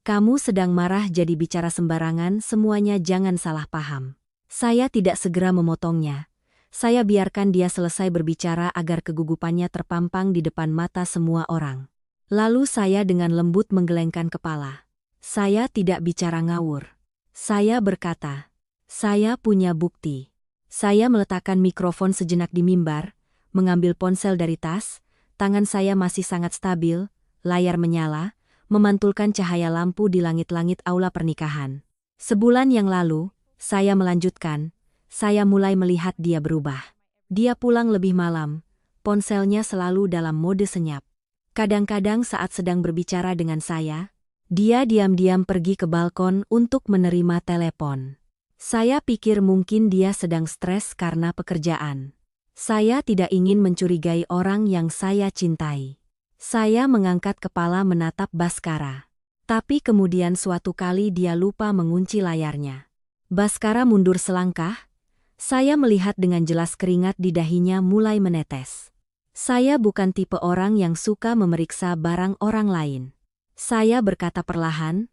Kamu sedang marah jadi bicara sembarangan, semuanya jangan salah paham. Saya tidak segera memotongnya. Saya biarkan dia selesai berbicara agar kegugupannya terpampang di depan mata semua orang. Lalu saya dengan lembut menggelengkan kepala. Saya tidak bicara ngawur. Saya berkata, saya punya bukti. Saya meletakkan mikrofon sejenak di mimbar, mengambil ponsel dari tas, tangan saya masih sangat stabil, layar menyala, memantulkan cahaya lampu di langit-langit aula pernikahan. Sebulan yang lalu, saya melanjutkan, saya mulai melihat dia berubah. Dia pulang lebih malam, ponselnya selalu dalam mode senyap. Kadang-kadang saat sedang berbicara dengan saya, dia diam-diam pergi ke balkon untuk menerima telepon. Saya pikir mungkin dia sedang stres karena pekerjaan. Saya tidak ingin mencurigai orang yang saya cintai. Saya mengangkat kepala menatap Baskara. Tapi kemudian suatu kali dia lupa mengunci layarnya. Baskara mundur selangkah. Saya melihat dengan jelas keringat di dahinya mulai menetes. Saya bukan tipe orang yang suka memeriksa barang orang lain. Saya berkata perlahan,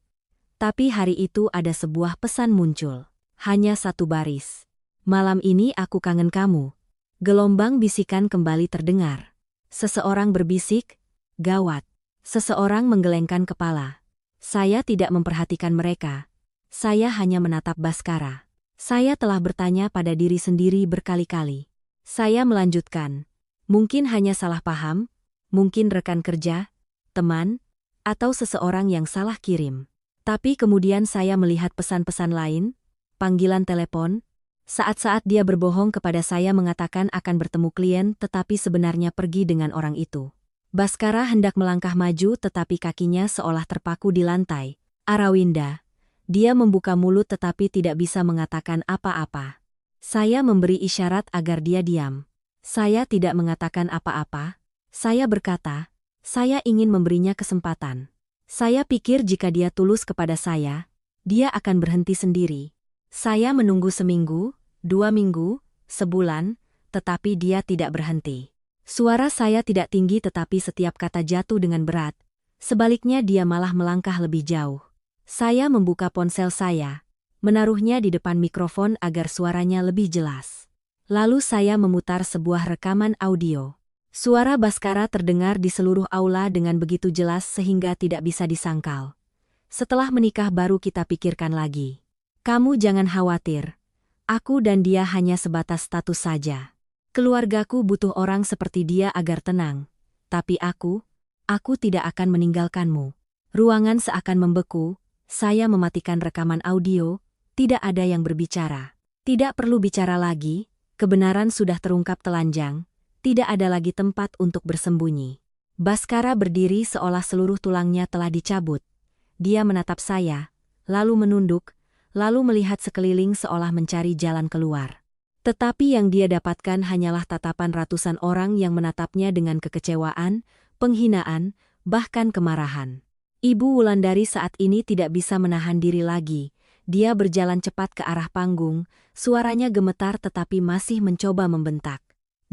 tapi hari itu ada sebuah pesan muncul. Hanya satu baris. Malam ini aku kangen kamu. Gelombang bisikan kembali terdengar. Seseorang berbisik, gawat. Seseorang menggelengkan kepala. Saya tidak memperhatikan mereka. Saya hanya menatap Baskara. Saya telah bertanya pada diri sendiri berkali-kali. Saya melanjutkan. Mungkin hanya salah paham, mungkin rekan kerja, teman, atau seseorang yang salah kirim. Tapi kemudian saya melihat pesan-pesan lain, panggilan telepon, saat-saat dia berbohong kepada saya mengatakan akan bertemu klien tetapi sebenarnya pergi dengan orang itu. Baskara hendak melangkah maju tetapi kakinya seolah terpaku di lantai. Arawinda. Dia membuka mulut tetapi tidak bisa mengatakan apa-apa. Saya memberi isyarat agar dia diam. Saya tidak mengatakan apa-apa. Saya berkata, saya ingin memberinya kesempatan. Saya pikir jika dia tulus kepada saya, dia akan berhenti sendiri. Saya menunggu seminggu, 2 minggu, sebulan, tetapi dia tidak berhenti. Suara saya tidak tinggi tetapi setiap kata jatuh dengan berat. Sebaliknya dia malah melangkah lebih jauh. Saya membuka ponsel saya, menaruhnya di depan mikrofon agar suaranya lebih jelas. Lalu saya memutar sebuah rekaman audio. Suara Baskara terdengar di seluruh aula dengan begitu jelas sehingga tidak bisa disangkal. Setelah menikah baru kita pikirkan lagi. Kamu jangan khawatir. Aku dan dia hanya sebatas status saja. Keluargaku butuh orang seperti dia agar tenang. Tapi aku tidak akan meninggalkanmu. Ruangan seakan membeku, saya mematikan rekaman audio, tidak ada yang berbicara. Tidak perlu bicara lagi, kebenaran sudah terungkap telanjang. Tidak ada lagi tempat untuk bersembunyi. Baskara berdiri seolah seluruh tulangnya telah dicabut. Dia menatap saya, lalu menunduk, lalu melihat sekeliling seolah mencari jalan keluar. Tetapi yang dia dapatkan hanyalah tatapan ratusan orang yang menatapnya dengan kekecewaan, penghinaan, bahkan kemarahan. Ibu Wulandari saat ini tidak bisa menahan diri lagi. Dia berjalan cepat ke arah panggung, suaranya gemetar tetapi masih mencoba membentak.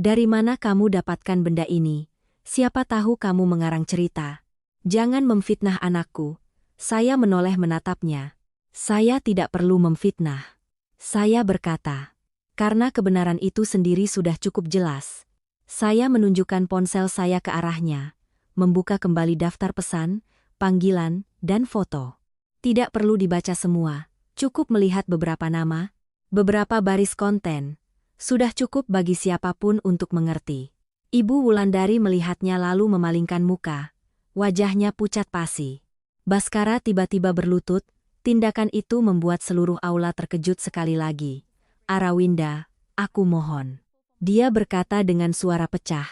Dari mana kamu dapatkan benda ini? Siapa tahu kamu mengarang cerita? Jangan memfitnah anakku. Saya menoleh menatapnya. Saya tidak perlu memfitnah. Saya berkata. Karena kebenaran itu sendiri sudah cukup jelas. Saya menunjukkan ponsel saya ke arahnya. Membuka kembali daftar pesan, panggilan, dan foto. Tidak perlu dibaca semua. Cukup melihat beberapa nama, beberapa baris konten. Sudah cukup bagi siapapun untuk mengerti. Ibu Wulandari melihatnya lalu memalingkan muka. Wajahnya pucat pasi. Baskara tiba-tiba berlutut, tindakan itu membuat seluruh aula terkejut sekali lagi. Arawinda, aku mohon. Dia berkata dengan suara pecah.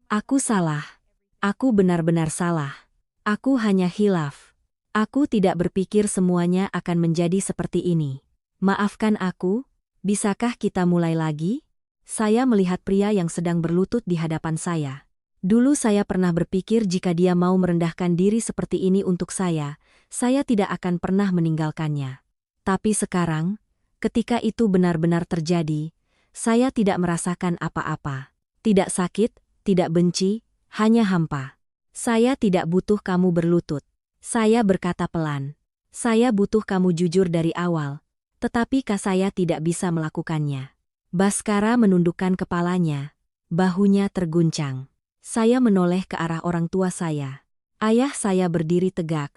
Aku salah. Aku benar-benar salah. Aku hanya khilaf. Aku tidak berpikir semuanya akan menjadi seperti ini. Maafkan aku. Bisakah kita mulai lagi? Saya melihat pria yang sedang berlutut di hadapan saya. Dulu saya pernah berpikir jika dia mau merendahkan diri seperti ini untuk saya tidak akan pernah meninggalkannya. Tapi sekarang, ketika itu benar-benar terjadi, saya tidak merasakan apa-apa. Tidak sakit, tidak benci, hanya hampa. Saya tidak butuh kamu berlutut. Saya berkata pelan. Saya butuh kamu jujur dari awal. Tetapi saya tidak bisa melakukannya. Baskara menundukkan kepalanya. Bahunya terguncang. Saya menoleh ke arah orang tua saya. Ayah saya berdiri tegak.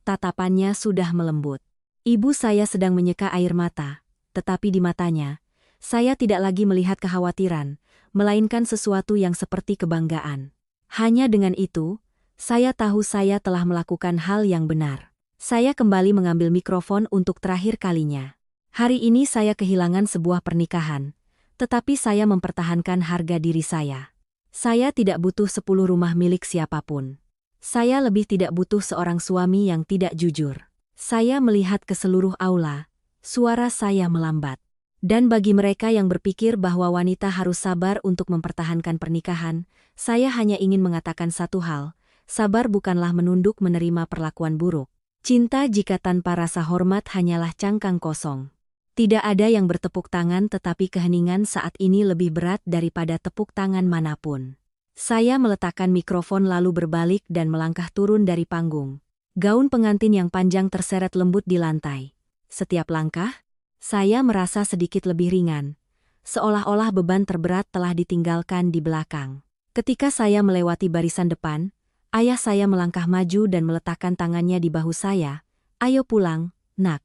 Tatapannya sudah melembut. Ibu saya sedang menyeka air mata. Tetapi di matanya, saya tidak lagi melihat kekhawatiran, melainkan sesuatu yang seperti kebanggaan. Hanya dengan itu, saya tahu saya telah melakukan hal yang benar. Saya kembali mengambil mikrofon untuk terakhir kalinya. Hari ini saya kehilangan sebuah pernikahan, tetapi saya mempertahankan harga diri saya. Saya tidak butuh 10 rumah milik siapapun. Saya lebih tidak butuh seorang suami yang tidak jujur. Saya melihat ke seluruh aula, suara saya melambat. Dan bagi mereka yang berpikir bahwa wanita harus sabar untuk mempertahankan pernikahan, saya hanya ingin mengatakan satu hal, sabar bukanlah menunduk menerima perlakuan buruk. Cinta jika tanpa rasa hormat hanyalah cangkang kosong. Tidak ada yang bertepuk tangan tetapi keheningan saat ini lebih berat daripada tepuk tangan manapun. Saya meletakkan mikrofon lalu berbalik dan melangkah turun dari panggung. Gaun pengantin yang panjang terseret lembut di lantai. Setiap langkah, saya merasa sedikit lebih ringan. Seolah-olah beban terberat telah ditinggalkan di belakang. Ketika saya melewati barisan depan, ayah saya melangkah maju dan meletakkan tangannya di bahu saya. Ayo pulang, nak.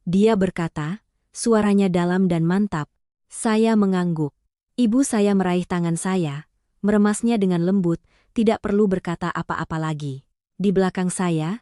Dia berkata, suaranya dalam dan mantap. Saya mengangguk. Ibu saya meraih tangan saya, meremasnya dengan lembut, tidak perlu berkata apa-apa lagi. Di belakang saya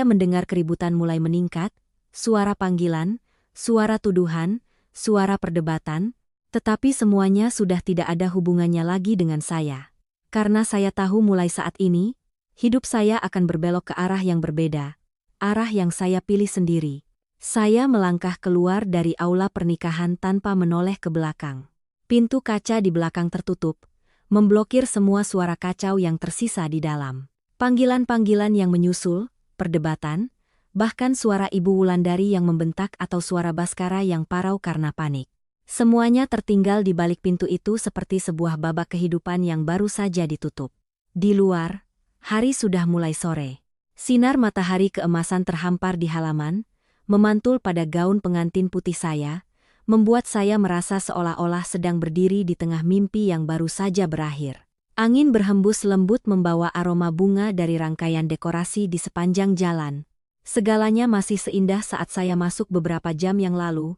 mendengar keributan mulai meningkat, suara panggilan, suara tuduhan, suara perdebatan, tetapi semuanya sudah tidak ada hubungannya lagi dengan saya. Karena saya tahu mulai saat ini, hidup saya akan berbelok ke arah yang berbeda, arah yang saya pilih sendiri. Saya melangkah keluar dari aula pernikahan tanpa menoleh ke belakang. Pintu kaca di belakang tertutup, memblokir semua suara kacau yang tersisa di dalam. Panggilan-panggilan yang menyusul, perdebatan, bahkan suara Ibu Wulandari yang membentak atau suara Baskara yang parau karena panik. Semuanya tertinggal di balik pintu itu seperti sebuah babak kehidupan yang baru saja ditutup. Di luar, hari sudah mulai sore. Sinar matahari keemasan terhampar di halaman, memantul pada gaun pengantin putih saya, membuat saya merasa seolah-olah sedang berdiri di tengah mimpi yang baru saja berakhir. Angin berhembus lembut membawa aroma bunga dari rangkaian dekorasi di sepanjang jalan. Segalanya masih seindah saat saya masuk beberapa jam yang lalu,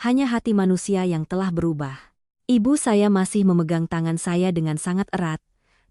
hanya hati manusia yang telah berubah. Ibu saya masih memegang tangan saya dengan sangat erat.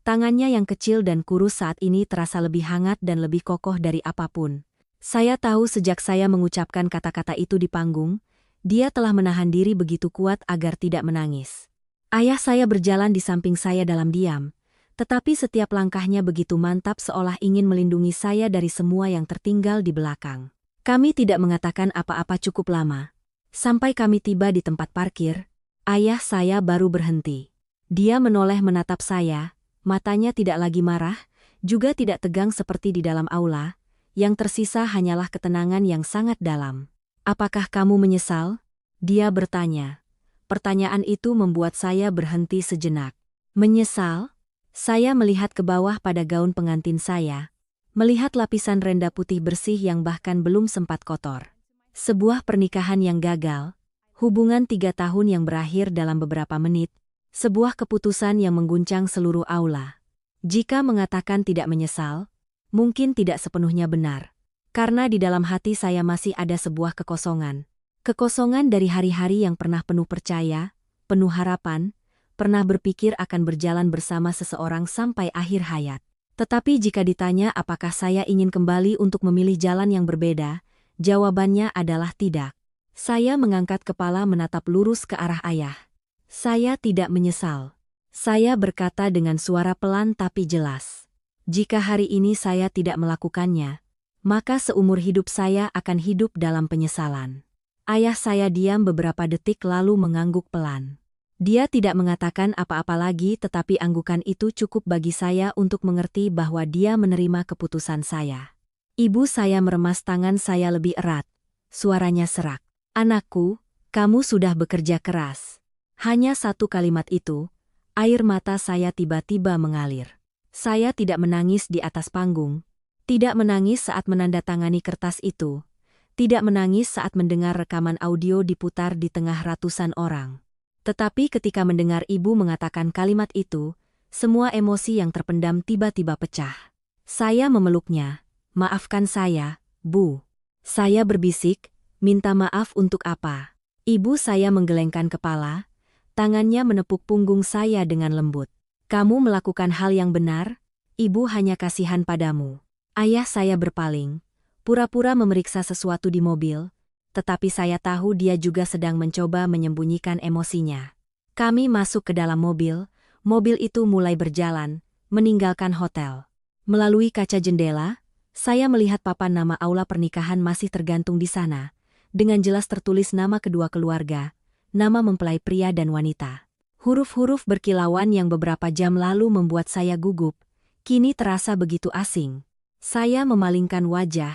Tangannya yang kecil dan kurus saat ini terasa lebih hangat dan lebih kokoh dari apapun. Saya tahu sejak saya mengucapkan kata-kata itu di panggung, dia telah menahan diri begitu kuat agar tidak menangis. Ayah saya berjalan di samping saya dalam diam, tetapi setiap langkahnya begitu mantap seolah ingin melindungi saya dari semua yang tertinggal di belakang. Kami tidak mengatakan apa-apa cukup lama. Sampai kami tiba di tempat parkir, ayah saya baru berhenti. Dia menoleh menatap saya, matanya tidak lagi marah, juga tidak tegang seperti di dalam aula, yang tersisa hanyalah ketenangan yang sangat dalam. "Apakah kamu menyesal?" Dia bertanya. Pertanyaan itu membuat saya berhenti sejenak. Menyesal? Saya melihat ke bawah pada gaun pengantin saya, melihat lapisan renda putih bersih yang bahkan belum sempat kotor. Sebuah pernikahan yang gagal, hubungan 3 tahun yang berakhir dalam beberapa menit, sebuah keputusan yang mengguncang seluruh aula. Jika mengatakan tidak menyesal, mungkin tidak sepenuhnya benar. Karena di dalam hati saya masih ada sebuah kekosongan. Kekosongan dari hari-hari yang pernah penuh percaya, penuh harapan, pernah berpikir akan berjalan bersama seseorang sampai akhir hayat. Tetapi jika ditanya apakah saya ingin kembali untuk memilih jalan yang berbeda, jawabannya adalah tidak. Saya mengangkat kepala menatap lurus ke arah ayah. Saya tidak menyesal. Saya berkata dengan suara pelan tapi jelas. Jika hari ini saya tidak melakukannya, maka seumur hidup saya akan hidup dalam penyesalan. Ayah saya diam beberapa detik lalu mengangguk pelan. Dia tidak mengatakan apa-apa lagi tetapi anggukan itu cukup bagi saya untuk mengerti bahwa dia menerima keputusan saya. Ibu saya meremas tangan saya lebih erat. Suaranya serak. "Anakku, kamu sudah bekerja keras." Hanya satu kalimat itu, air mata saya tiba-tiba mengalir. Saya tidak menangis di atas panggung, tidak menangis saat menandatangani kertas itu, tidak menangis saat mendengar rekaman audio diputar di tengah ratusan orang. Tetapi ketika mendengar ibu mengatakan kalimat itu, semua emosi yang terpendam tiba-tiba pecah. Saya memeluknya. "Maafkan saya, Bu." Saya berbisik, "Minta maaf untuk apa?" Ibu saya menggelengkan kepala, tangannya menepuk punggung saya dengan lembut. "Kamu melakukan hal yang benar, Ibu hanya kasihan padamu." Ayah saya berpaling, pura-pura memeriksa sesuatu di mobil, tetapi saya tahu dia juga sedang mencoba menyembunyikan emosinya. Kami masuk ke dalam mobil, mobil itu mulai berjalan, meninggalkan hotel. Melalui kaca jendela, saya melihat papan nama aula pernikahan masih tergantung di sana, dengan jelas tertulis nama kedua keluarga, nama mempelai pria dan wanita. Huruf-huruf berkilauan yang beberapa jam lalu membuat saya gugup, kini terasa begitu asing. Saya memalingkan wajah,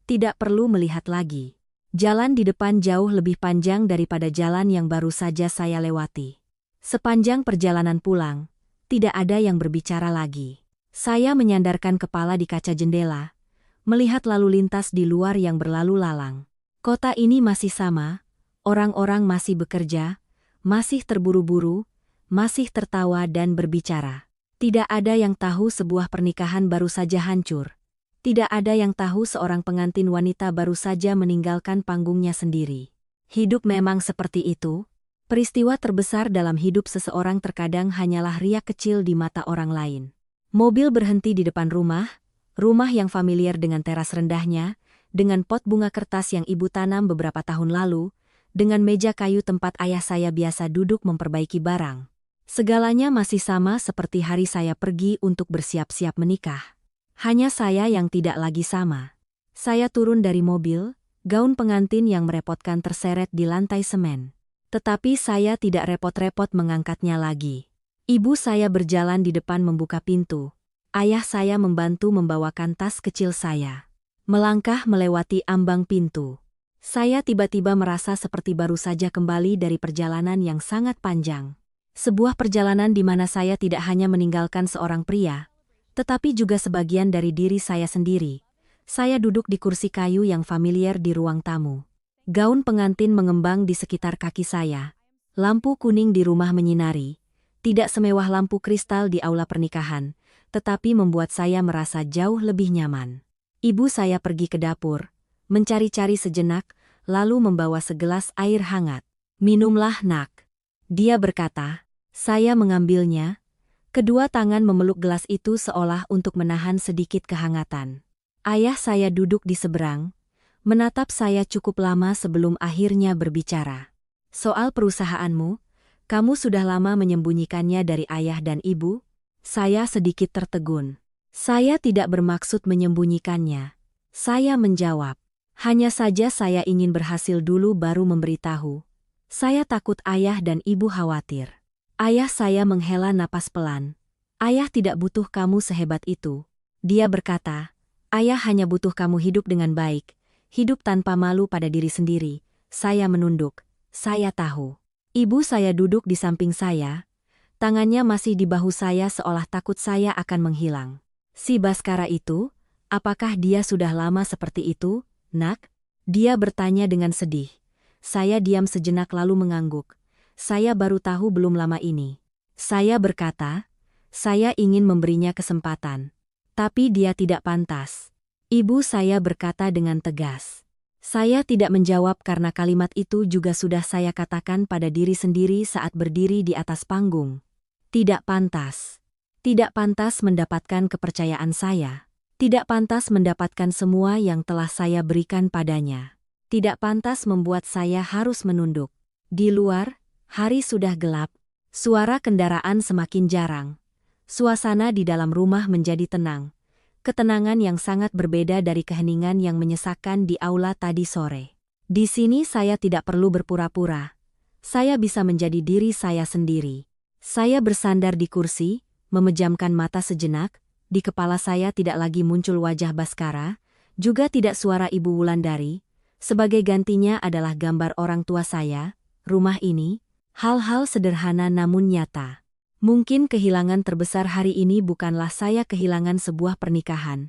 tidak perlu melihat lagi. Jalan di depan jauh lebih panjang daripada jalan yang baru saja saya lewati. Sepanjang perjalanan pulang, tidak ada yang berbicara lagi. Saya menyandarkan kepala di kaca jendela, melihat lalu lintas di luar yang berlalu lalang. Kota ini masih sama, orang-orang masih bekerja, masih terburu-buru, masih tertawa dan berbicara. Tidak ada yang tahu sebuah pernikahan baru saja hancur. Tidak ada yang tahu seorang pengantin wanita baru saja meninggalkan panggungnya sendiri. Hidup memang seperti itu. Peristiwa terbesar dalam hidup seseorang terkadang hanyalah riak kecil di mata orang lain. Mobil berhenti di depan rumah yang familiar dengan teras rendahnya, dengan pot bunga kertas yang ibu tanam beberapa tahun lalu, dengan meja kayu tempat ayah saya biasa duduk memperbaiki barang. Segalanya masih sama seperti hari saya pergi untuk bersiap-siap menikah. Hanya saya yang tidak lagi sama. Saya turun dari mobil, gaun pengantin yang merepotkan terseret di lantai semen. Tetapi saya tidak repot-repot mengangkatnya lagi. Ibu saya berjalan di depan membuka pintu. Ayah saya membantu membawakan tas kecil saya. Melangkah melewati ambang pintu. Saya tiba-tiba merasa seperti baru saja kembali dari perjalanan yang sangat panjang. Sebuah perjalanan di mana saya tidak hanya meninggalkan seorang pria, tetapi juga sebagian dari diri saya sendiri. Saya duduk di kursi kayu yang familiar di ruang tamu. Gaun pengantin mengembang di sekitar kaki saya. Lampu kuning di rumah menyinari. Tidak semewah lampu kristal di aula pernikahan, tetapi membuat saya merasa jauh lebih nyaman. Ibu saya pergi ke dapur, mencari-cari sejenak, lalu membawa segelas air hangat. "Minumlah, nak," dia berkata. Saya mengambilnya. Kedua tangan memeluk gelas itu seolah untuk menahan sedikit kehangatan. Ayah saya duduk di seberang, menatap saya cukup lama sebelum akhirnya berbicara. "Soal perusahaanmu, kamu sudah lama menyembunyikannya dari ayah dan ibu?" Saya sedikit tertegun. "Saya tidak bermaksud menyembunyikannya," saya menjawab. "Hanya saja saya ingin berhasil dulu baru memberitahu. Saya takut ayah dan ibu khawatir." Ayah saya menghela napas pelan. "Ayah tidak butuh kamu sehebat itu," dia berkata. "Ayah hanya butuh kamu hidup dengan baik, hidup tanpa malu pada diri sendiri." Saya menunduk. Saya tahu. Ibu saya duduk di samping saya. Tangannya masih di bahu saya seolah takut saya akan menghilang. "Si Baskara itu, apakah dia sudah lama seperti itu, nak?" dia bertanya dengan sedih. Saya diam sejenak lalu mengangguk. "Saya baru tahu belum lama ini." Saya berkata, "Saya ingin memberinya kesempatan. Tapi dia tidak pantas." Ibu saya berkata dengan tegas. Saya tidak menjawab karena kalimat itu juga sudah saya katakan pada diri sendiri saat berdiri di atas panggung. Tidak pantas. Tidak pantas mendapatkan kepercayaan saya. Tidak pantas mendapatkan semua yang telah saya berikan padanya. Tidak pantas membuat saya harus menunduk. Di luar, hari sudah gelap. Suara kendaraan semakin jarang. Suasana di dalam rumah menjadi tenang. Ketenangan yang sangat berbeda dari keheningan yang menyesakkan di aula tadi sore. Di sini saya tidak perlu berpura-pura. Saya bisa menjadi diri saya sendiri. Saya bersandar di kursi, memejamkan mata sejenak. Di kepala saya tidak lagi muncul wajah Baskara, juga tidak suara Ibu Wulandari. Sebagai gantinya adalah gambar orang tua saya, rumah ini, hal-hal sederhana namun nyata. Mungkin kehilangan terbesar hari ini bukanlah saya kehilangan sebuah pernikahan.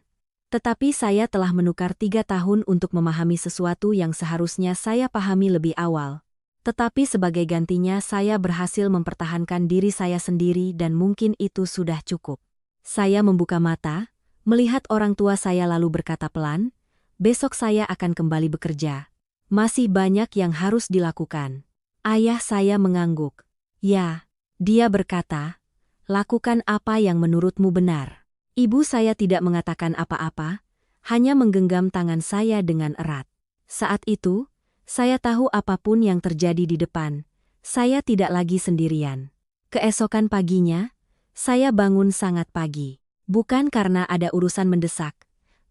Tetapi saya telah menukar 3 tahun untuk memahami sesuatu yang seharusnya saya pahami lebih awal. Tetapi sebagai gantinya saya berhasil mempertahankan diri saya sendiri dan mungkin itu sudah cukup. Saya membuka mata, melihat orang tua saya lalu berkata pelan, "Besok saya akan kembali bekerja. Masih banyak yang harus dilakukan." Ayah saya mengangguk. "Ya," dia berkata, "lakukan apa yang menurutmu benar." Ibu saya tidak mengatakan apa-apa, hanya menggenggam tangan saya dengan erat. Saat itu, saya tahu apapun yang terjadi di depan, saya tidak lagi sendirian. Keesokan paginya, saya bangun sangat pagi. Bukan karena ada urusan mendesak,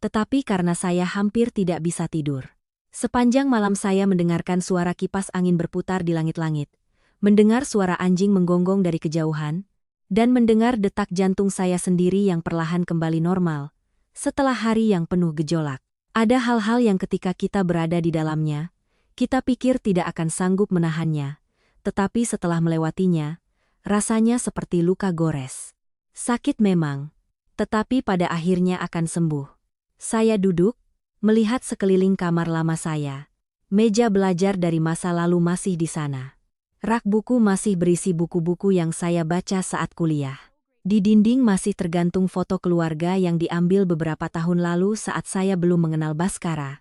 tetapi karena saya hampir tidak bisa tidur. Sepanjang malam saya mendengarkan suara kipas angin berputar di langit-langit, mendengar suara anjing menggonggong dari kejauhan, dan mendengar detak jantung saya sendiri yang perlahan kembali normal. Setelah hari yang penuh gejolak, ada hal-hal yang ketika kita berada di dalamnya, kita pikir tidak akan sanggup menahannya, tetapi setelah melewatinya, rasanya seperti luka gores. Sakit memang, tetapi pada akhirnya akan sembuh. Saya duduk, melihat sekeliling kamar lama saya. Meja belajar dari masa lalu masih di sana. Rak buku masih berisi buku-buku yang saya baca saat kuliah. Di dinding masih tergantung foto keluarga yang diambil beberapa tahun lalu saat saya belum mengenal Baskara.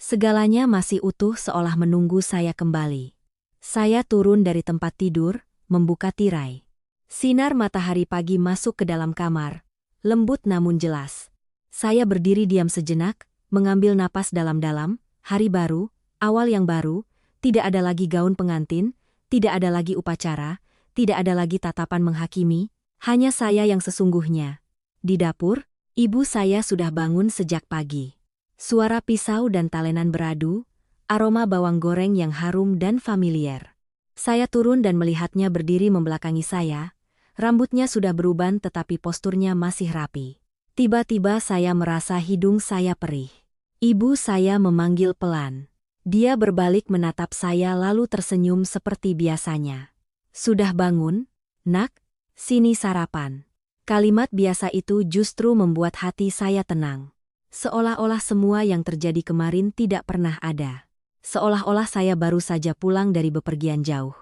Segalanya masih utuh seolah menunggu saya kembali. Saya turun dari tempat tidur, membuka tirai. Sinar matahari pagi masuk ke dalam kamar, lembut namun jelas. Saya berdiri diam sejenak, mengambil napas dalam-dalam. Hari baru, awal yang baru, tidak ada lagi gaun pengantin, tidak ada lagi upacara, tidak ada lagi tatapan menghakimi, hanya saya yang sesungguhnya. Di dapur, ibu saya sudah bangun sejak pagi. Suara pisau dan talenan beradu, aroma bawang goreng yang harum dan familiar. Saya turun dan melihatnya berdiri membelakangi saya. Rambutnya sudah beruban tetapi posturnya masih rapi. Tiba-tiba saya merasa hidung saya perih. Ibu saya memanggil pelan. Dia berbalik menatap saya lalu tersenyum seperti biasanya. Sudah bangun, nak? Sini sarapan. Kalimat biasa itu justru membuat hati saya tenang. Seolah-olah semua yang terjadi kemarin tidak pernah ada. Seolah-olah saya baru saja pulang dari bepergian jauh.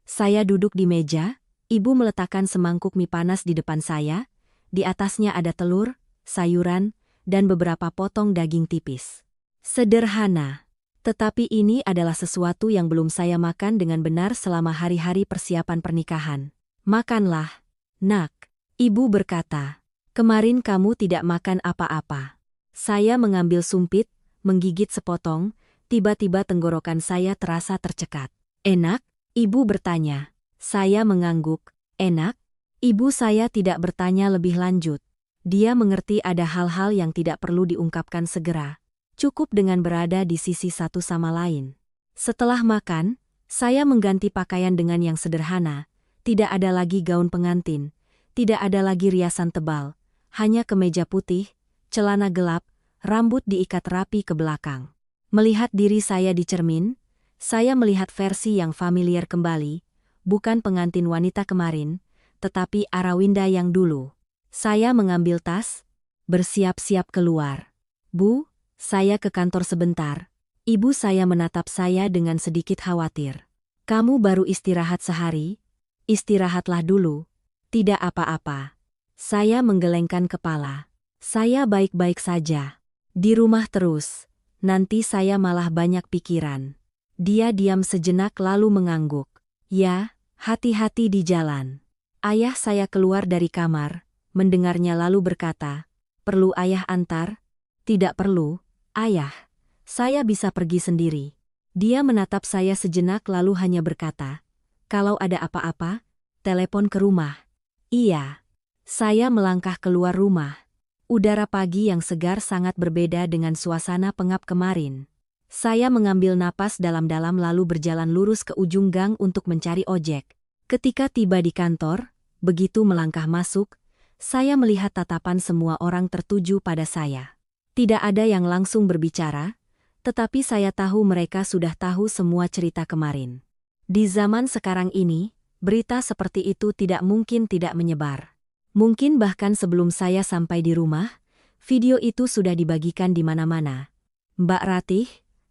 Saya duduk di meja, ibu meletakkan semangkuk mie panas di depan saya. Di atasnya ada telur, sayuran, dan beberapa potong daging tipis. Sederhana. Tetapi ini adalah sesuatu yang belum saya makan dengan benar selama hari-hari persiapan pernikahan. Makanlah, nak. Ibu berkata, kemarin kamu tidak makan apa-apa. Saya mengambil sumpit, menggigit sepotong, tiba-tiba tenggorokan saya terasa tercekat. Enak? Ibu bertanya. Saya mengangguk. Enak? Ibu saya tidak bertanya lebih lanjut. Dia mengerti ada hal-hal yang tidak perlu diungkapkan segera. Cukup dengan berada di sisi satu sama lain. Setelah makan, saya mengganti pakaian dengan yang sederhana. Tidak ada lagi gaun pengantin. Tidak ada lagi riasan tebal. Hanya kemeja putih, celana gelap, rambut diikat rapi ke belakang. Melihat diri saya di cermin, saya melihat versi yang familiar kembali, bukan pengantin wanita kemarin, tetapi Arawinda yang dulu. Saya mengambil tas, bersiap-siap keluar. Bu, saya ke kantor sebentar. Ibu saya menatap saya dengan sedikit khawatir. Kamu baru istirahat sehari? Istirahatlah dulu. Tidak apa-apa. Saya menggelengkan kepala. Saya baik-baik saja. Di rumah terus. Nanti saya malah banyak pikiran. Dia diam sejenak lalu mengangguk. Ya, hati-hati di jalan. Ayah saya keluar dari kamar, mendengarnya lalu berkata, perlu ayah antar? Tidak perlu, ayah. Saya bisa pergi sendiri. Dia menatap saya sejenak lalu hanya berkata, kalau ada apa-apa, telepon ke rumah. Iya. Saya melangkah keluar rumah. Udara pagi yang segar sangat berbeda dengan suasana pengap kemarin. Saya mengambil napas dalam-dalam lalu berjalan lurus ke ujung gang untuk mencari ojek. Ketika tiba di kantor, begitu melangkah masuk, saya melihat tatapan semua orang tertuju pada saya. Tidak ada yang langsung berbicara, tetapi saya tahu mereka sudah tahu semua cerita kemarin. Di zaman sekarang ini, berita seperti itu tidak mungkin tidak menyebar. Mungkin bahkan sebelum saya sampai di rumah, video itu sudah dibagikan di mana-mana. Mbak Ratih,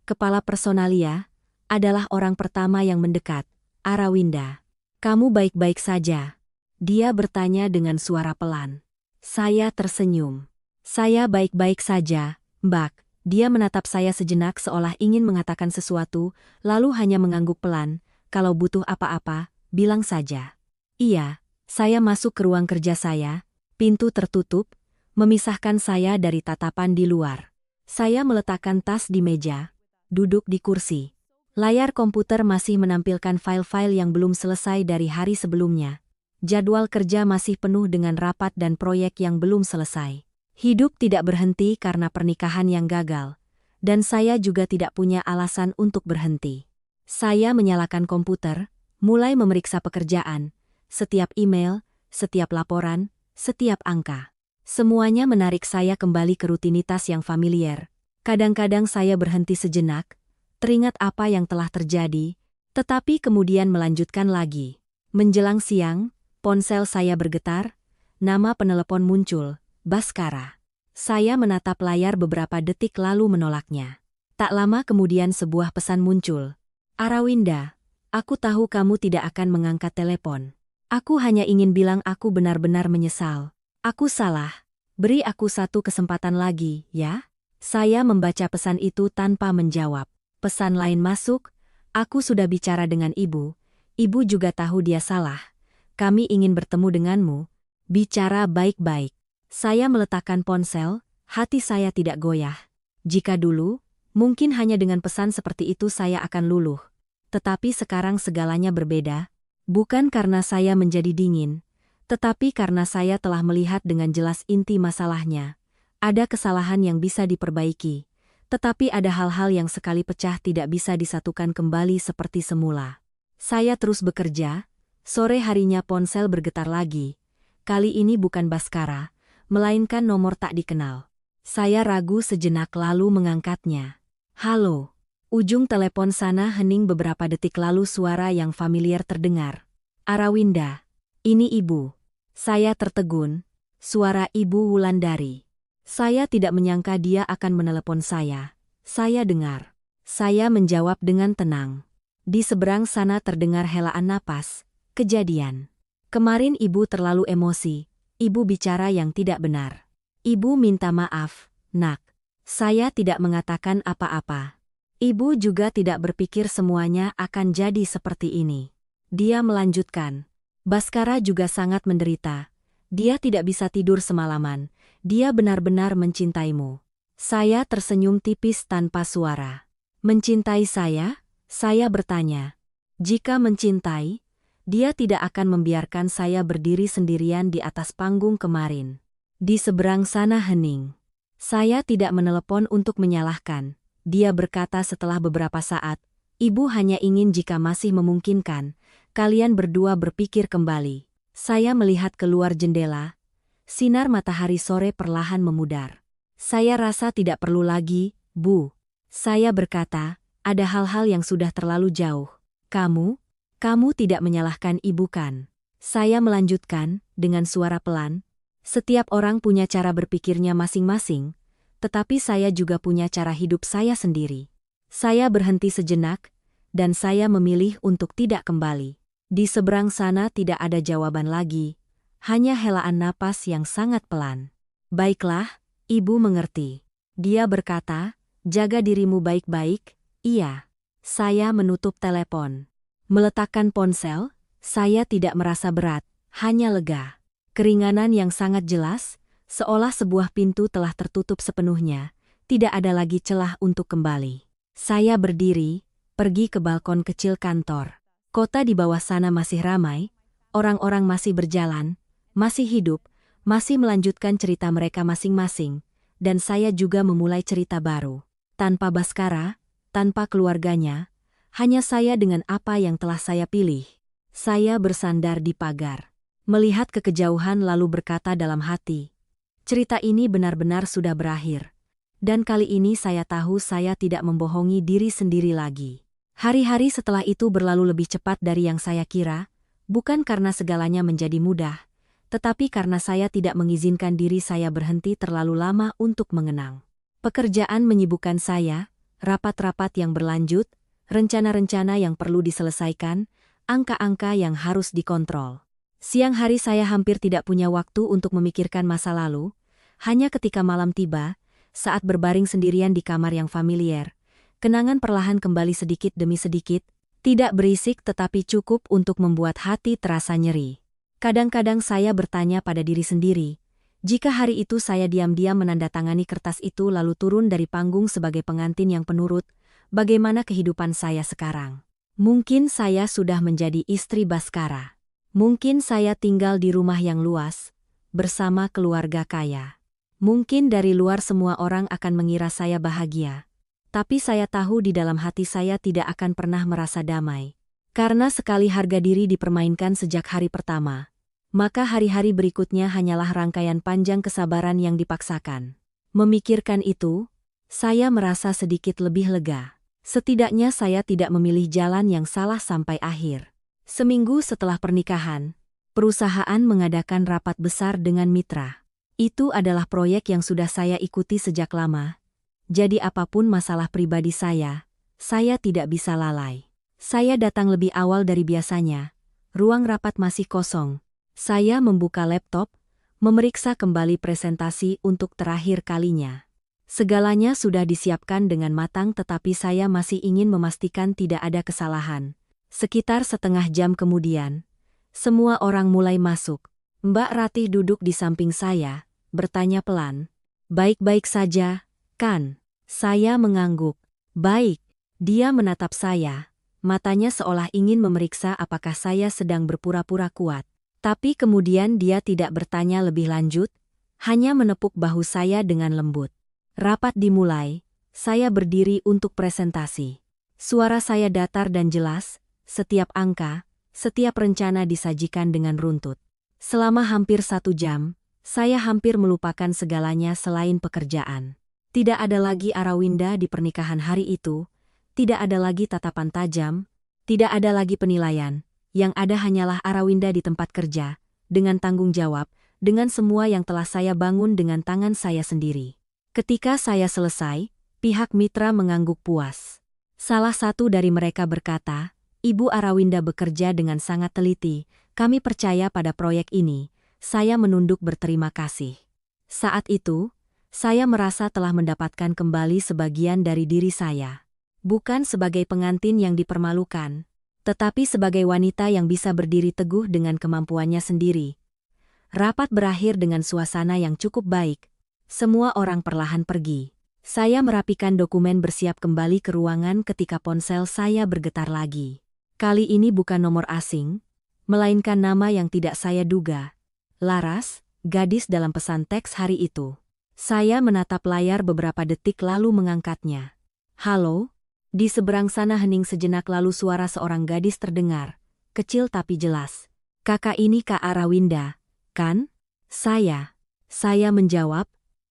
kepala personalia, adalah orang pertama yang mendekat. Arawinda, kamu baik-baik saja? Dia bertanya dengan suara pelan. Saya tersenyum. Saya baik-baik saja, Mbak. Dia menatap saya sejenak seolah ingin mengatakan sesuatu, lalu hanya mengangguk pelan. Kalau butuh apa-apa, bilang saja. Iya, saya masuk ke ruang kerja saya, pintu tertutup, memisahkan saya dari tatapan di luar. Saya meletakkan tas di meja, duduk di kursi. Layar komputer masih menampilkan file-file yang belum selesai dari hari sebelumnya. Jadwal kerja masih penuh dengan rapat dan proyek yang belum selesai. Hidup tidak berhenti karena pernikahan yang gagal, dan saya juga tidak punya alasan untuk berhenti. Saya menyalakan komputer, mulai memeriksa pekerjaan, setiap email, setiap laporan, setiap angka. Semuanya menarik saya kembali ke rutinitas yang familiar. Kadang-kadang saya berhenti sejenak, teringat apa yang telah terjadi, tetapi kemudian melanjutkan lagi. Menjelang siang, ponsel saya bergetar, nama penelepon muncul, Baskara. Saya menatap layar beberapa detik lalu menolaknya. Tak lama kemudian sebuah pesan muncul. Arawinda, aku tahu kamu tidak akan mengangkat telepon. Aku hanya ingin bilang aku benar-benar menyesal. Aku salah. Beri aku satu kesempatan lagi, ya? Saya membaca pesan itu tanpa menjawab. Pesan lain masuk, aku sudah bicara dengan ibu. Ibu juga tahu dia salah. Kami ingin bertemu denganmu. Bicara baik-baik. Saya meletakkan ponsel, hati saya tidak goyah. Jika dulu, mungkin hanya dengan pesan seperti itu saya akan luluh. Tetapi sekarang segalanya berbeda. Bukan karena saya menjadi dingin, tetapi karena saya telah melihat dengan jelas inti masalahnya. Ada kesalahan yang bisa diperbaiki, tetapi ada hal-hal yang sekali pecah tidak bisa disatukan kembali seperti semula. Saya terus bekerja, sore harinya ponsel bergetar lagi. Kali ini bukan Baskara, melainkan nomor tak dikenal. Saya ragu sejenak lalu mengangkatnya. Halo. Ujung telepon sana hening beberapa detik lalu suara yang familiar terdengar. Arawinda. Ini ibu. Saya tertegun. Suara ibu Wulandari. Saya tidak menyangka dia akan menelepon saya. Saya dengar. Saya menjawab dengan tenang. Di seberang sana terdengar helaan napas. Kejadian. Kemarin ibu terlalu emosi. Ibu bicara yang tidak benar. Ibu minta maaf, nak. Saya tidak mengatakan apa-apa. Ibu juga tidak berpikir semuanya akan jadi seperti ini. Dia melanjutkan. Baskara juga sangat menderita. Dia tidak bisa tidur semalaman. Dia benar-benar mencintaimu. Saya tersenyum tipis tanpa suara. Mencintai saya? Saya bertanya. Jika mencintai, dia tidak akan membiarkan saya berdiri sendirian di atas panggung kemarin. Di seberang sana hening. Saya tidak menelepon untuk menyalahkan. Dia berkata setelah beberapa saat, ibu hanya ingin jika masih memungkinkan, kalian berdua berpikir kembali. Saya melihat keluar jendela. Sinar matahari sore perlahan memudar. Saya rasa tidak perlu lagi, Bu. Saya berkata, ada hal-hal yang sudah terlalu jauh. Kamu tidak menyalahkan ibu kan? Saya melanjutkan, dengan suara pelan. Setiap orang punya cara berpikirnya masing-masing. Tetapi saya juga punya cara hidup saya sendiri. Saya berhenti sejenak, dan saya memilih untuk tidak kembali. Di seberang sana tidak ada jawaban lagi, hanya helaan napas yang sangat pelan. Baiklah, ibu mengerti. Dia berkata, jaga dirimu baik-baik. Iya. Saya menutup telepon. Meletakkan ponsel, saya tidak merasa berat, hanya lega. Keringanan yang sangat jelas, seolah sebuah pintu telah tertutup sepenuhnya, tidak ada lagi celah untuk kembali. Saya berdiri, pergi ke balkon kecil kantor. Kota di bawah sana masih ramai, orang-orang masih berjalan, masih hidup, masih melanjutkan cerita mereka masing-masing, dan saya juga memulai cerita baru. Tanpa Baskara, tanpa keluarganya, hanya saya dengan apa yang telah saya pilih. Saya bersandar di pagar, melihat ke kejauhan lalu berkata dalam hati, cerita ini benar-benar sudah berakhir. Dan kali ini saya tahu saya tidak membohongi diri sendiri lagi. Hari-hari setelah itu berlalu lebih cepat dari yang saya kira, bukan karena segalanya menjadi mudah, tetapi karena saya tidak mengizinkan diri saya berhenti terlalu lama untuk mengenang. Pekerjaan menyibukkan saya, rapat-rapat yang berlanjut, rencana-rencana yang perlu diselesaikan, angka-angka yang harus dikontrol. Siang hari saya hampir tidak punya waktu untuk memikirkan masa lalu, hanya ketika malam tiba, saat berbaring sendirian di kamar yang familiar, kenangan perlahan kembali sedikit demi sedikit, tidak berisik tetapi cukup untuk membuat hati terasa nyeri. Kadang-kadang saya bertanya pada diri sendiri, jika hari itu saya diam-diam menandatangani kertas itu lalu turun dari panggung sebagai pengantin yang penurut, bagaimana kehidupan saya sekarang? Mungkin saya sudah menjadi istri Baskara. Mungkin saya tinggal di rumah yang luas, bersama keluarga kaya. Mungkin dari luar semua orang akan mengira saya bahagia. Tapi saya tahu di dalam hati saya tidak akan pernah merasa damai. Karena sekali harga diri dipermainkan sejak hari pertama, maka hari-hari berikutnya hanyalah rangkaian panjang kesabaran yang dipaksakan. Memikirkan itu, saya merasa sedikit lebih lega. Setidaknya saya tidak memilih jalan yang salah sampai akhir. Seminggu setelah pernikahan, perusahaan mengadakan rapat besar dengan mitra. Itu adalah proyek yang sudah saya ikuti sejak lama. Jadi apapun masalah pribadi saya tidak bisa lalai. Saya datang lebih awal dari biasanya. Ruang rapat masih kosong. Saya membuka laptop, memeriksa kembali presentasi untuk terakhir kalinya. Segalanya sudah disiapkan dengan matang tetapi saya masih ingin memastikan tidak ada kesalahan. Sekitar setengah jam kemudian, semua orang mulai masuk. Mbak Ratih duduk di samping saya, bertanya pelan. Baik-baik saja, kan? Saya mengangguk. Baik. Dia menatap saya, matanya seolah ingin memeriksa apakah saya sedang berpura-pura kuat. Tapi kemudian dia tidak bertanya lebih lanjut, hanya menepuk bahu saya dengan lembut. Rapat dimulai, saya berdiri untuk presentasi. Suara saya datar dan jelas. Setiap angka, setiap rencana disajikan dengan runtut. Selama hampir 1 jam, Saya hampir melupakan segalanya selain pekerjaan. Tidak ada lagi Arawinda di pernikahan hari itu, tidak ada lagi tatapan tajam, tidak ada lagi penilaian, yang ada hanyalah Arawinda di tempat kerja, dengan tanggung jawab, dengan semua yang telah saya bangun dengan tangan saya sendiri. Ketika saya selesai, pihak mitra mengangguk puas. Salah satu dari mereka berkata, "Ibu Arawinda bekerja dengan sangat teliti, kami percaya pada proyek ini." Saya menunduk berterima kasih. Saat itu, saya merasa telah mendapatkan kembali sebagian dari diri saya. Bukan sebagai pengantin yang dipermalukan, tetapi sebagai wanita yang bisa berdiri teguh dengan kemampuannya sendiri. Rapat berakhir dengan suasana yang cukup baik. Semua orang perlahan pergi. Saya merapikan dokumen bersiap kembali ke ruangan ketika ponsel saya bergetar lagi. Kali ini bukan nomor asing, melainkan nama yang tidak saya duga. Laras, gadis dalam pesan teks hari itu. Saya menatap layar beberapa detik lalu mengangkatnya. "Halo?" Di seberang sana hening sejenak lalu suara seorang gadis terdengar, kecil tapi jelas. "Kakak ini Kak Arawinda, kan?" Saya menjawab,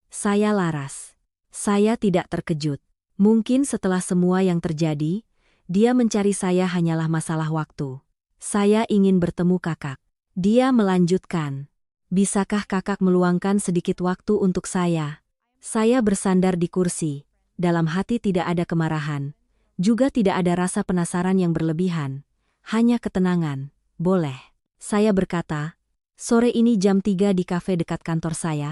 "Saya Laras." Saya tidak terkejut. Mungkin setelah semua yang terjadi, dia mencari saya hanyalah masalah waktu. "Saya ingin bertemu kakak." Dia melanjutkan, "Bisakah kakak meluangkan sedikit waktu untuk saya?" Saya bersandar di kursi. Dalam hati tidak ada kemarahan. Juga tidak ada rasa penasaran yang berlebihan. Hanya ketenangan. "Boleh." Saya berkata, "Sore ini jam 3 di kafe dekat kantor saya."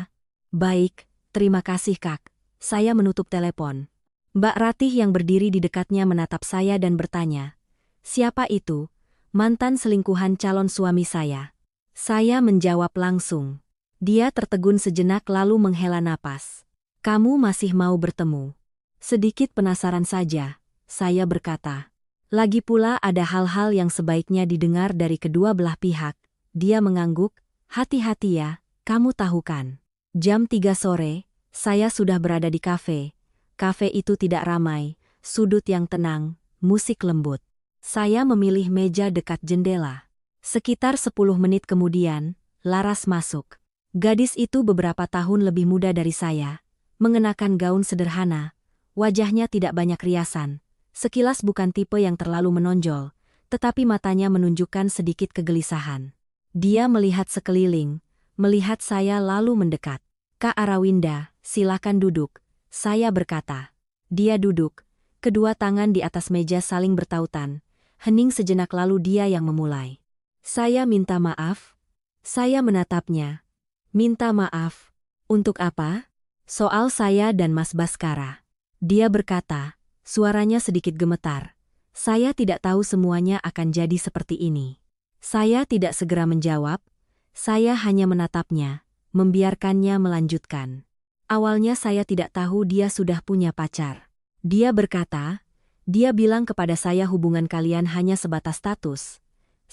"Baik, terima kasih kak." Saya menutup telepon. Mbak Ratih yang berdiri di dekatnya menatap saya dan bertanya, "Siapa itu?" "Mantan selingkuhan calon suami saya." Saya menjawab langsung. Dia tertegun sejenak lalu menghela napas. "Kamu masih mau bertemu?" "Sedikit penasaran saja," saya berkata. "Lagi pula ada hal-hal yang sebaiknya didengar dari kedua belah pihak." Dia mengangguk, "Hati-hati ya, kamu tahu kan." Jam 3 sore, saya sudah berada di kafe. Kafe itu tidak ramai, sudut yang tenang, musik lembut. Saya memilih meja dekat jendela. Sekitar 10 menit kemudian, Laras masuk. Gadis itu beberapa tahun lebih muda dari saya, mengenakan gaun sederhana, wajahnya tidak banyak riasan, sekilas bukan tipe yang terlalu menonjol, tetapi matanya menunjukkan sedikit kegelisahan. Dia melihat sekeliling, melihat saya lalu mendekat. "Kak Arawinda, silakan duduk," saya berkata. Dia duduk, kedua tangan di atas meja saling bertautan. Hening sejenak lalu dia yang memulai. "Saya minta maaf." Saya menatapnya. "Minta maaf? Untuk apa?" "Soal saya dan Mas Baskara." Dia berkata, suaranya sedikit gemetar. "Saya tidak tahu semuanya akan jadi seperti ini." Saya tidak segera menjawab. Saya hanya menatapnya, membiarkannya melanjutkan. "Awalnya saya tidak tahu dia sudah punya pacar." Dia berkata, "Dia bilang kepada saya hubungan kalian hanya sebatas status."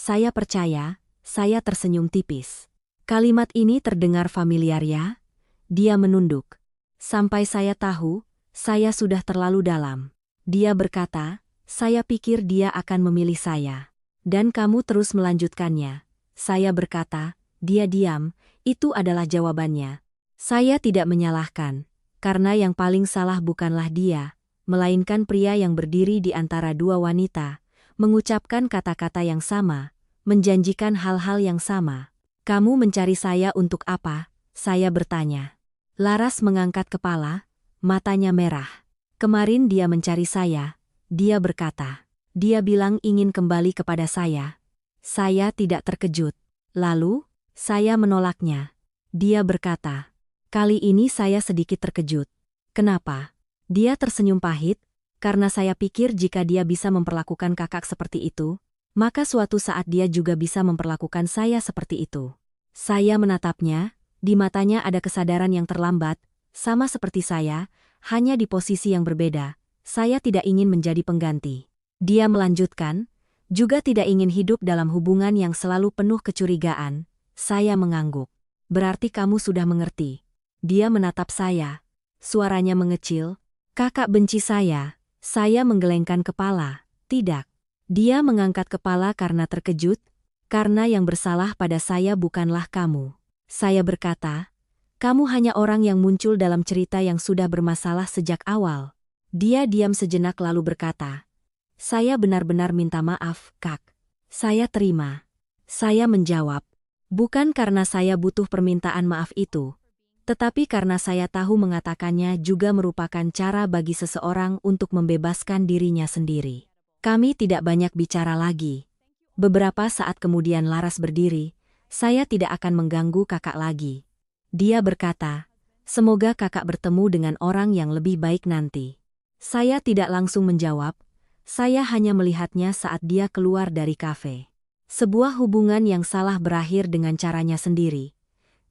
Saya percaya, saya tersenyum tipis. "Kalimat ini terdengar familiar ya?" Dia menunduk. "Sampai saya tahu, saya sudah terlalu dalam." Dia berkata, "Saya pikir dia akan memilih saya." "Dan kamu terus melanjutkannya." Saya berkata, dia diam, itu adalah jawabannya. Saya tidak menyalahkan, karena yang paling salah bukanlah dia, melainkan pria yang berdiri di antara dua wanita, mengucapkan kata-kata yang sama, menjanjikan hal-hal yang sama. "Kamu mencari saya untuk apa?" saya bertanya. Laras mengangkat kepala, matanya merah. "Kemarin dia mencari saya," dia berkata. "Dia bilang ingin kembali kepada saya." Saya tidak terkejut. "Lalu?" Saya menolaknya. Dia berkata, "Kali ini saya sedikit terkejut." "Kenapa?" Dia tersenyum pahit, "Karena saya pikir jika dia bisa memperlakukan kakak seperti itu, maka suatu saat dia juga bisa memperlakukan saya seperti itu." Saya menatapnya, di matanya ada kesadaran yang terlambat, sama seperti saya, hanya di posisi yang berbeda. Saya tidak ingin menjadi pengganti. Dia melanjutkan, juga tidak ingin hidup dalam hubungan yang selalu penuh kecurigaan. Saya mengangguk. "Berarti kamu sudah mengerti." Dia menatap saya. Suaranya mengecil. "Kakak benci saya." Saya menggelengkan kepala. "Tidak." Dia mengangkat kepala karena terkejut. "Karena yang bersalah pada saya bukanlah kamu." Saya berkata, Kamu hanya orang yang muncul dalam cerita yang sudah bermasalah sejak awal. Dia diam sejenak lalu berkata, "Saya benar-benar minta maaf, Kak." Saya terima. Saya menjawab, "Bukan karena saya butuh permintaan maaf itu, tetapi karena saya tahu mengatakannya juga merupakan cara bagi seseorang untuk membebaskan dirinya sendiri." Kami tidak banyak bicara lagi. Beberapa saat kemudian Laras berdiri, "Saya tidak akan mengganggu kakak lagi." Dia berkata, "Semoga kakak bertemu dengan orang yang lebih baik nanti." Saya tidak langsung menjawab, saya hanya melihatnya saat dia keluar dari kafe. Sebuah hubungan yang salah berakhir dengan caranya sendiri.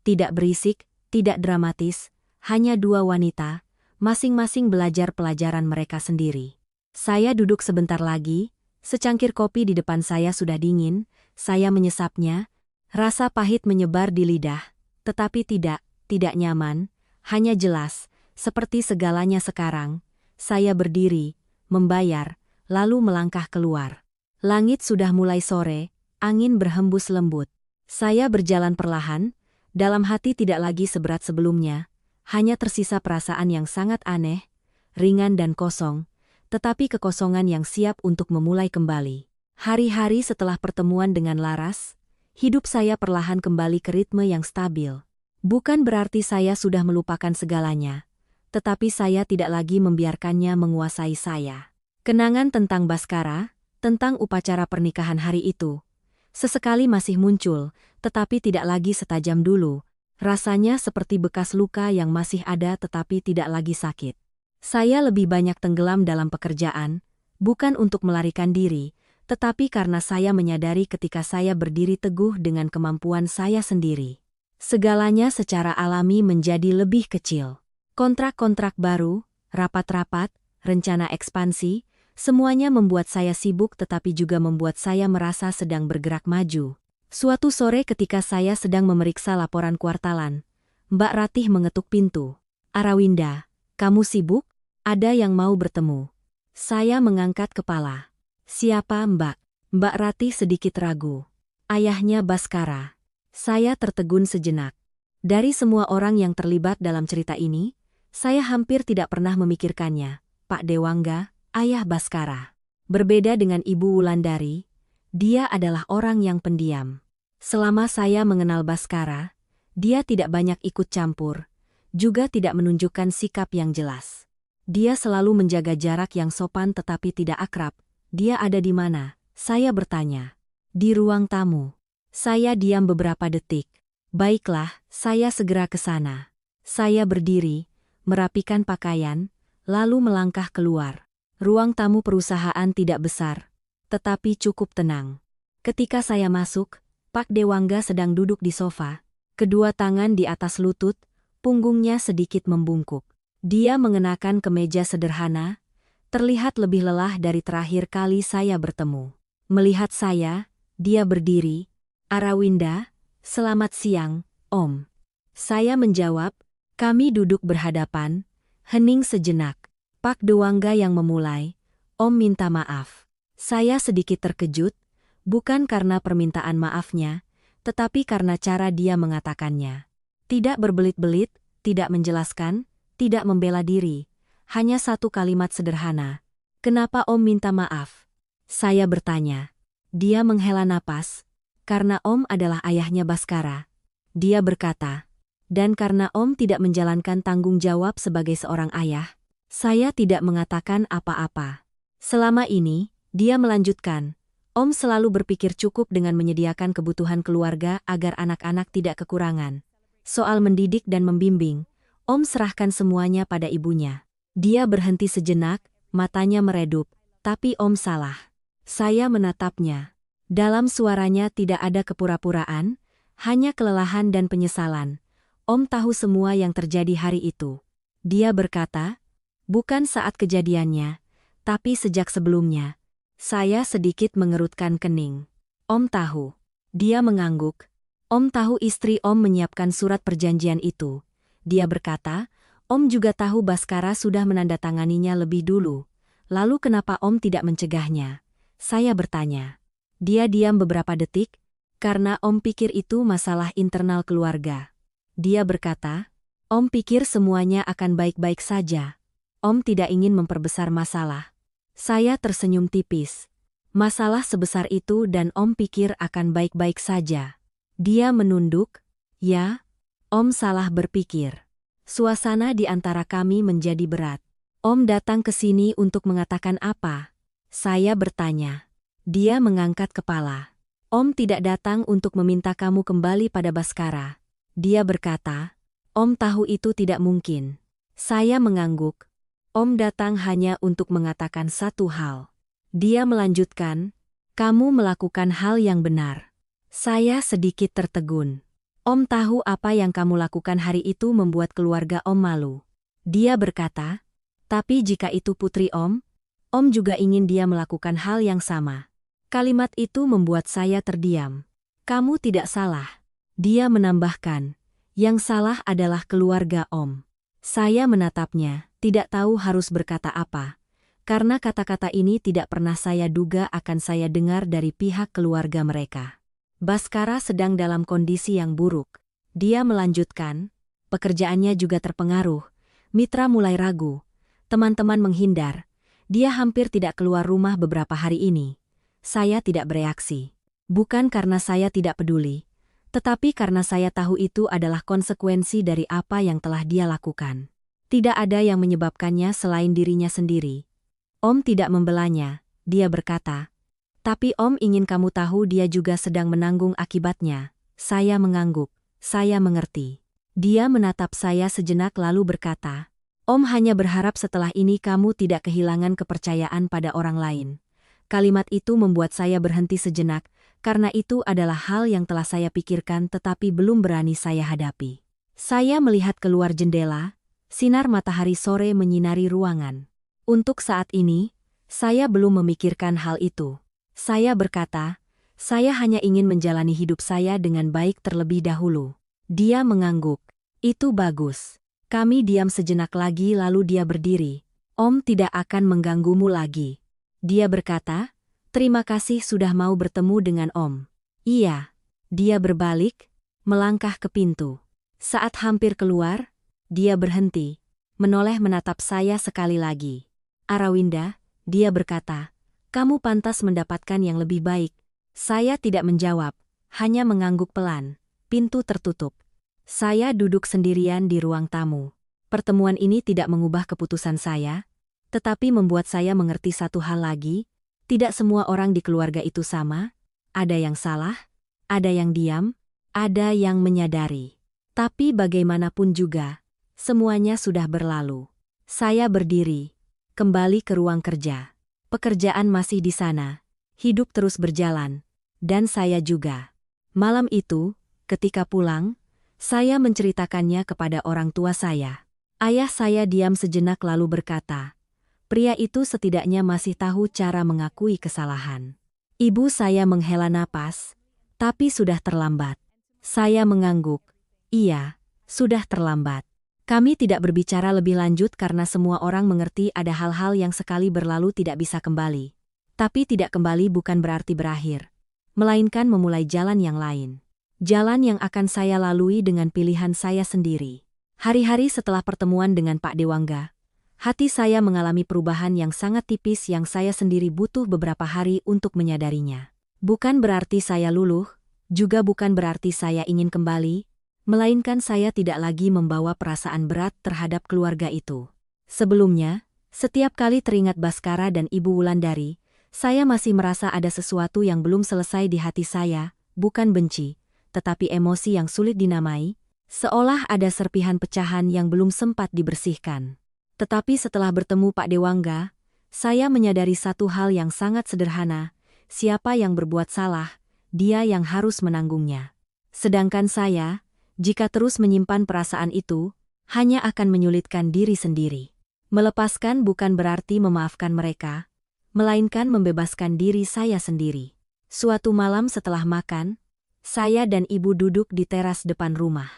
Tidak berisik, tidak dramatis, hanya dua wanita, masing-masing belajar pelajaran mereka sendiri. Saya duduk sebentar lagi, secangkir kopi di depan saya sudah dingin, saya menyesapnya, rasa pahit menyebar di lidah. Tetapi tidak nyaman, hanya jelas, seperti segalanya sekarang. Saya berdiri, membayar, lalu melangkah keluar. Langit sudah mulai sore, angin berhembus lembut. Saya berjalan perlahan, dalam hati tidak lagi seberat sebelumnya, hanya tersisa perasaan yang sangat aneh, ringan dan kosong, tetapi kekosongan yang siap untuk memulai kembali. Hari-hari setelah pertemuan dengan Laras, hidup saya perlahan kembali ke ritme yang stabil. Bukan berarti saya sudah melupakan segalanya, tetapi saya tidak lagi membiarkannya menguasai saya. Kenangan tentang Baskara, tentang upacara pernikahan hari itu, sesekali masih muncul, tetapi tidak lagi setajam dulu. Rasanya seperti bekas luka yang masih ada tetapi tidak lagi sakit. Saya lebih banyak tenggelam dalam pekerjaan, bukan untuk melarikan diri, tetapi karena saya menyadari ketika saya berdiri teguh dengan kemampuan saya sendiri, segalanya secara alami menjadi lebih kecil. Kontrak-kontrak baru, rapat-rapat, rencana ekspansi, semuanya membuat saya sibuk tetapi juga membuat saya merasa sedang bergerak maju. Suatu sore ketika saya sedang memeriksa laporan kuartalan, Mbak Ratih mengetuk pintu. "Arawinda, kamu sibuk? Ada yang mau bertemu." Saya mengangkat kepala. "Siapa, Mbak?" Mbak Ratih sedikit ragu. "Ayahnya Baskara." Saya tertegun sejenak. Dari semua orang yang terlibat dalam cerita ini, saya hampir tidak pernah memikirkannya. Pak Dewangga, ayah Baskara. Berbeda dengan Ibu Wulandari, dia adalah orang yang pendiam. Selama saya mengenal Baskara, dia tidak banyak ikut campur, juga tidak menunjukkan sikap yang jelas. Dia selalu menjaga jarak yang sopan tetapi tidak akrab. "Dia ada di mana?" saya bertanya. "Di ruang tamu." Saya diam beberapa detik. "Baiklah, saya segera ke sana." Saya berdiri, merapikan pakaian, lalu melangkah keluar. Ruang tamu perusahaan tidak besar, tetapi cukup tenang. Ketika saya masuk, Pak Dewangga sedang duduk di sofa, kedua tangan di atas lutut, punggungnya sedikit membungkuk. Dia mengenakan kemeja sederhana, terlihat lebih lelah dari terakhir kali saya bertemu. Melihat saya, dia berdiri. "Arawinda, selamat siang, Om." Saya menjawab. Kami duduk berhadapan, hening sejenak. Pak Dewangga yang memulai, "Om minta maaf." Saya sedikit terkejut, bukan karena permintaan maafnya, tetapi karena cara dia mengatakannya. Tidak berbelit-belit, tidak menjelaskan, tidak membela diri, hanya satu kalimat sederhana. "Kenapa Om minta maaf?" Saya bertanya. Dia menghela napas. "Karena Om adalah ayahnya Baskara." Dia berkata, "Dan karena Om tidak menjalankan tanggung jawab sebagai seorang ayah." Saya tidak mengatakan apa-apa. Selama ini, dia melanjutkan, "Om selalu berpikir cukup dengan menyediakan kebutuhan keluarga agar anak-anak tidak kekurangan. Soal mendidik dan membimbing, Om serahkan semuanya pada ibunya." Dia berhenti sejenak, matanya meredup. "Tapi Om salah." Saya menatapnya. Dalam suaranya tidak ada kepura-puraan, hanya kelelahan dan penyesalan. "Om tahu semua yang terjadi hari itu." Dia berkata, "Bukan saat kejadiannya, tapi sejak sebelumnya." Saya sedikit mengerutkan kening. "Om tahu." Dia mengangguk. "Om tahu istri Om menyiapkan surat perjanjian itu." Dia berkata, "Om juga tahu Baskara sudah menandatanganinya lebih dulu. Lalu kenapa Om tidak mencegahnya?" Saya bertanya. Dia diam beberapa detik, "Karena Om pikir itu masalah internal keluarga." Dia berkata, Om pikir semuanya akan baik-baik saja. Om tidak ingin memperbesar masalah. Saya tersenyum tipis. Masalah sebesar itu dan Om pikir akan baik-baik saja. Dia menunduk. Ya, Om salah berpikir. Suasana di antara kami menjadi berat. Om datang ke sini untuk mengatakan apa? Saya bertanya. Dia mengangkat kepala. Om tidak datang untuk meminta kamu kembali pada Baskara. Dia berkata, Om tahu itu tidak mungkin. Saya mengangguk. Om datang hanya untuk mengatakan satu hal. Dia melanjutkan, kamu melakukan hal yang benar. Saya sedikit tertegun. Om tahu apa yang kamu lakukan hari itu membuat keluarga Om malu. Dia berkata, tapi jika itu putri Om juga ingin dia melakukan hal yang sama. Kalimat itu membuat saya terdiam. Kamu tidak salah. Dia menambahkan, yang salah adalah keluarga Om. Saya menatapnya, tidak tahu harus berkata apa. Karena kata-kata ini tidak pernah saya duga akan saya dengar dari pihak keluarga mereka. Baskara sedang dalam kondisi yang buruk. Dia melanjutkan, pekerjaannya juga terpengaruh. Mitra mulai ragu. Teman-teman menghindar. Dia hampir tidak keluar rumah beberapa hari ini. Saya tidak bereaksi. Bukan karena saya tidak peduli, tetapi karena saya tahu itu adalah konsekuensi dari apa yang telah dia lakukan. Tidak ada yang menyebabkannya selain dirinya sendiri. Om tidak membelanya, dia berkata. Tapi Om ingin kamu tahu dia juga sedang menanggung akibatnya. Saya mengangguk. Saya mengerti. Dia menatap saya sejenak lalu berkata, Om hanya berharap setelah ini kamu tidak kehilangan kepercayaan pada orang lain. Kalimat itu membuat saya berhenti sejenak, karena itu adalah hal yang telah saya pikirkan tetapi belum berani saya hadapi. Saya melihat keluar jendela, sinar matahari sore menyinari ruangan. Untuk saat ini, saya belum memikirkan hal itu. Saya berkata, saya hanya ingin menjalani hidup saya dengan baik terlebih dahulu. Dia mengangguk. Itu bagus. Kami diam sejenak lagi lalu dia berdiri. Om tidak akan mengganggumu lagi. Dia berkata, terima kasih sudah mau bertemu dengan Om. Iya. Dia berbalik, melangkah ke pintu. Saat hampir keluar, dia berhenti, menoleh menatap saya sekali lagi. Arawinda, dia berkata, kamu pantas mendapatkan yang lebih baik. Saya tidak menjawab, hanya mengangguk pelan. Pintu tertutup. Saya duduk sendirian di ruang tamu. Pertemuan ini tidak mengubah keputusan saya, tetapi membuat saya mengerti satu hal lagi, tidak semua orang di keluarga itu sama, ada yang salah, ada yang diam, ada yang menyadari. Tapi bagaimanapun juga, semuanya sudah berlalu. Saya berdiri, kembali ke ruang kerja. Pekerjaan masih di sana, hidup terus berjalan, dan saya juga. Malam itu, ketika pulang, saya menceritakannya kepada orang tua saya. Ayah saya diam sejenak lalu berkata, pria itu setidaknya masih tahu cara mengakui kesalahan. Ibu saya menghela napas, tapi sudah terlambat. Saya mengangguk, iya, sudah terlambat. Kami tidak berbicara lebih lanjut karena semua orang mengerti ada hal-hal yang sekali berlalu tidak bisa kembali. Tapi tidak kembali bukan berarti berakhir, melainkan memulai jalan yang lain. Jalan yang akan saya lalui dengan pilihan saya sendiri. Hari-hari setelah pertemuan dengan Pak Dewangga, hati saya mengalami perubahan yang sangat tipis yang saya sendiri butuh beberapa hari untuk menyadarinya. Bukan berarti saya luluh, juga bukan berarti saya ingin kembali, melainkan saya tidak lagi membawa perasaan berat terhadap keluarga itu. Sebelumnya, setiap kali teringat Baskara dan Ibu Wulandari, saya masih merasa ada sesuatu yang belum selesai di hati saya, bukan benci, tetapi emosi yang sulit dinamai, seolah ada serpihan pecahan yang belum sempat dibersihkan. Tetapi setelah bertemu Pak Dewangga, saya menyadari satu hal yang sangat sederhana, siapa yang berbuat salah, dia yang harus menanggungnya. Sedangkan saya, jika terus menyimpan perasaan itu, hanya akan menyulitkan diri sendiri. Melepaskan bukan berarti memaafkan mereka, melainkan membebaskan diri saya sendiri. Suatu malam setelah makan, saya dan ibu duduk di teras depan rumah.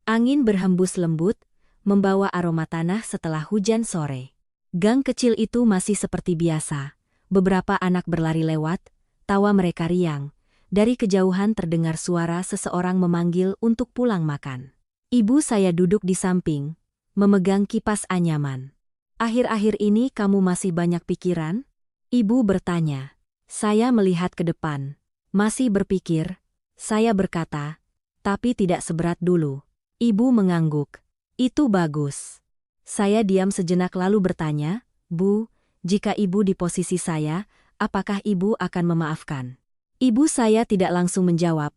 Angin berhembus lembut, membawa aroma tanah setelah hujan sore. Gang kecil itu masih seperti biasa. Beberapa anak berlari lewat, tawa mereka riang. Dari kejauhan terdengar suara seseorang memanggil untuk pulang makan. Ibu saya duduk di samping, memegang kipas anyaman. Akhir-akhir ini kamu masih banyak pikiran? Ibu bertanya. Saya melihat ke depan. Masih berpikir, saya berkata, tapi tidak seberat dulu. Ibu mengangguk. Itu bagus. Saya diam sejenak lalu bertanya, Bu, jika ibu di posisi saya, apakah ibu akan memaafkan? Ibu saya tidak langsung menjawab.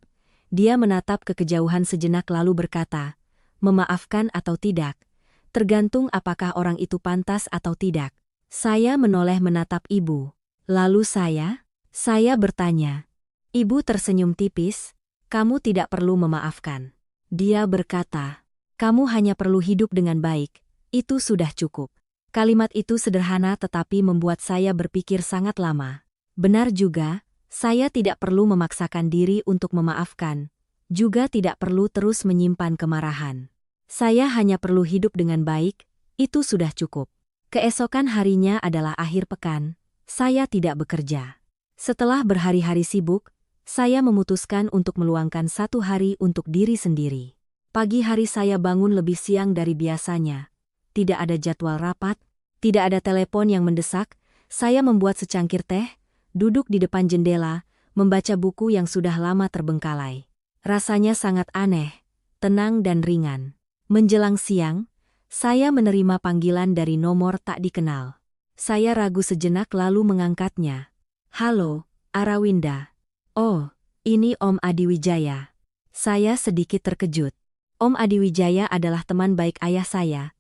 Dia menatap ke kejauhan sejenak lalu berkata, memaafkan atau tidak, tergantung apakah orang itu pantas atau tidak. Saya menoleh menatap ibu. Lalu saya bertanya. Ibu tersenyum tipis, kamu tidak perlu memaafkan. Dia berkata, kamu hanya perlu hidup dengan baik, itu sudah cukup. Kalimat itu sederhana tetapi membuat saya berpikir sangat lama. Benar juga, saya tidak perlu memaksakan diri untuk memaafkan, juga tidak perlu terus menyimpan kemarahan. Saya hanya perlu hidup dengan baik, itu sudah cukup. Keesokan harinya adalah akhir pekan, saya tidak bekerja. Setelah berhari-hari sibuk, saya memutuskan untuk meluangkan satu hari untuk diri sendiri. Pagi hari saya bangun lebih siang dari biasanya. Tidak ada jadwal rapat, tidak ada telepon yang mendesak, saya membuat secangkir teh, duduk di depan jendela, membaca buku yang sudah lama terbengkalai. Rasanya sangat aneh, tenang dan ringan. Menjelang siang, saya menerima panggilan dari nomor tak dikenal. Saya ragu sejenak lalu mengangkatnya. Halo, Arawinda. Oh, ini Om Adiwijaya. Saya sedikit terkejut. Om Adiwijaya adalah teman baik ayah saya,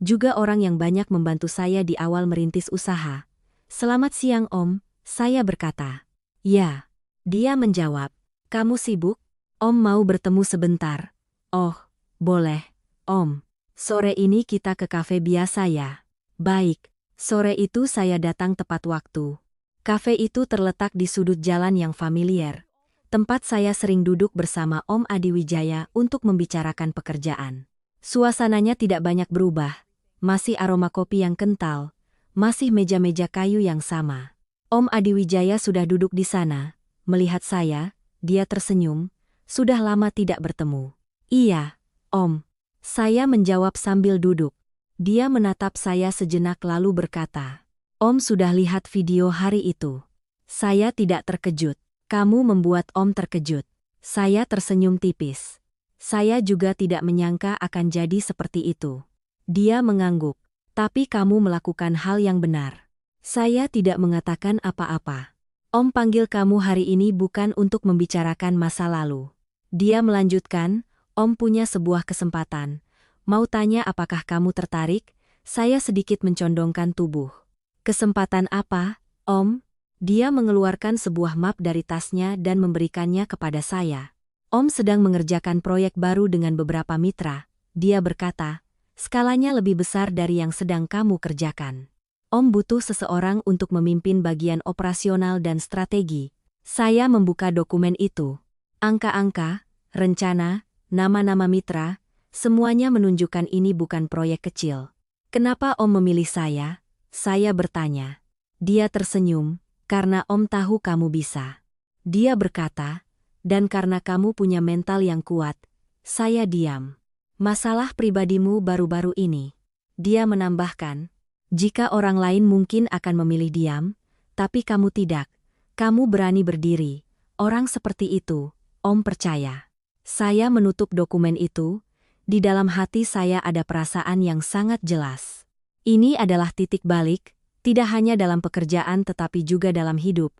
juga orang yang banyak membantu saya di awal merintis usaha. Selamat siang Om, saya berkata. Ya, dia menjawab. Kamu sibuk? Om mau bertemu sebentar. Oh, boleh. Om, sore ini kita ke kafe biasa ya? Baik, sore itu saya datang tepat waktu. Kafe itu terletak di sudut jalan yang familiar. Tempat saya sering duduk bersama Om Adiwijaya untuk membicarakan pekerjaan. Suasananya tidak banyak berubah. Masih aroma kopi yang kental, masih meja-meja kayu yang sama. Om Adiwijaya sudah duduk di sana. Melihat saya, dia tersenyum. Sudah lama tidak bertemu. Iya, Om. Saya menjawab sambil duduk. Dia menatap saya sejenak lalu berkata, Om sudah lihat video hari itu. Saya tidak terkejut. Kamu membuat Om terkejut. Saya tersenyum tipis. Saya juga tidak menyangka akan jadi seperti itu. Dia mengangguk. Tapi kamu melakukan hal yang benar. Saya tidak mengatakan apa-apa. Om panggil kamu hari ini bukan untuk membicarakan masa lalu. Dia melanjutkan, Om punya sebuah kesempatan. Mau tanya apakah kamu tertarik? Saya sedikit mencondongkan tubuh. Kesempatan apa, Om? Dia mengeluarkan sebuah map dari tasnya dan memberikannya kepada saya. Om sedang mengerjakan proyek baru dengan beberapa mitra. Dia berkata, skalanya lebih besar dari yang sedang kamu kerjakan. Om butuh seseorang untuk memimpin bagian operasional dan strategi. Saya membuka dokumen itu. Angka-angka, rencana, nama-nama mitra, semuanya menunjukkan ini bukan proyek kecil. Kenapa Om memilih saya? Saya bertanya. Dia tersenyum, karena Om tahu kamu bisa. Dia berkata, dan karena kamu punya mental yang kuat. Saya diam. Masalah pribadimu baru-baru ini. Dia menambahkan, jika orang lain mungkin akan memilih diam, tapi kamu tidak. Kamu berani berdiri. Orang seperti itu, Om percaya. Saya menutup dokumen itu. Di dalam hati saya ada perasaan yang sangat jelas. Ini adalah titik balik, tidak hanya dalam pekerjaan tetapi juga dalam hidup.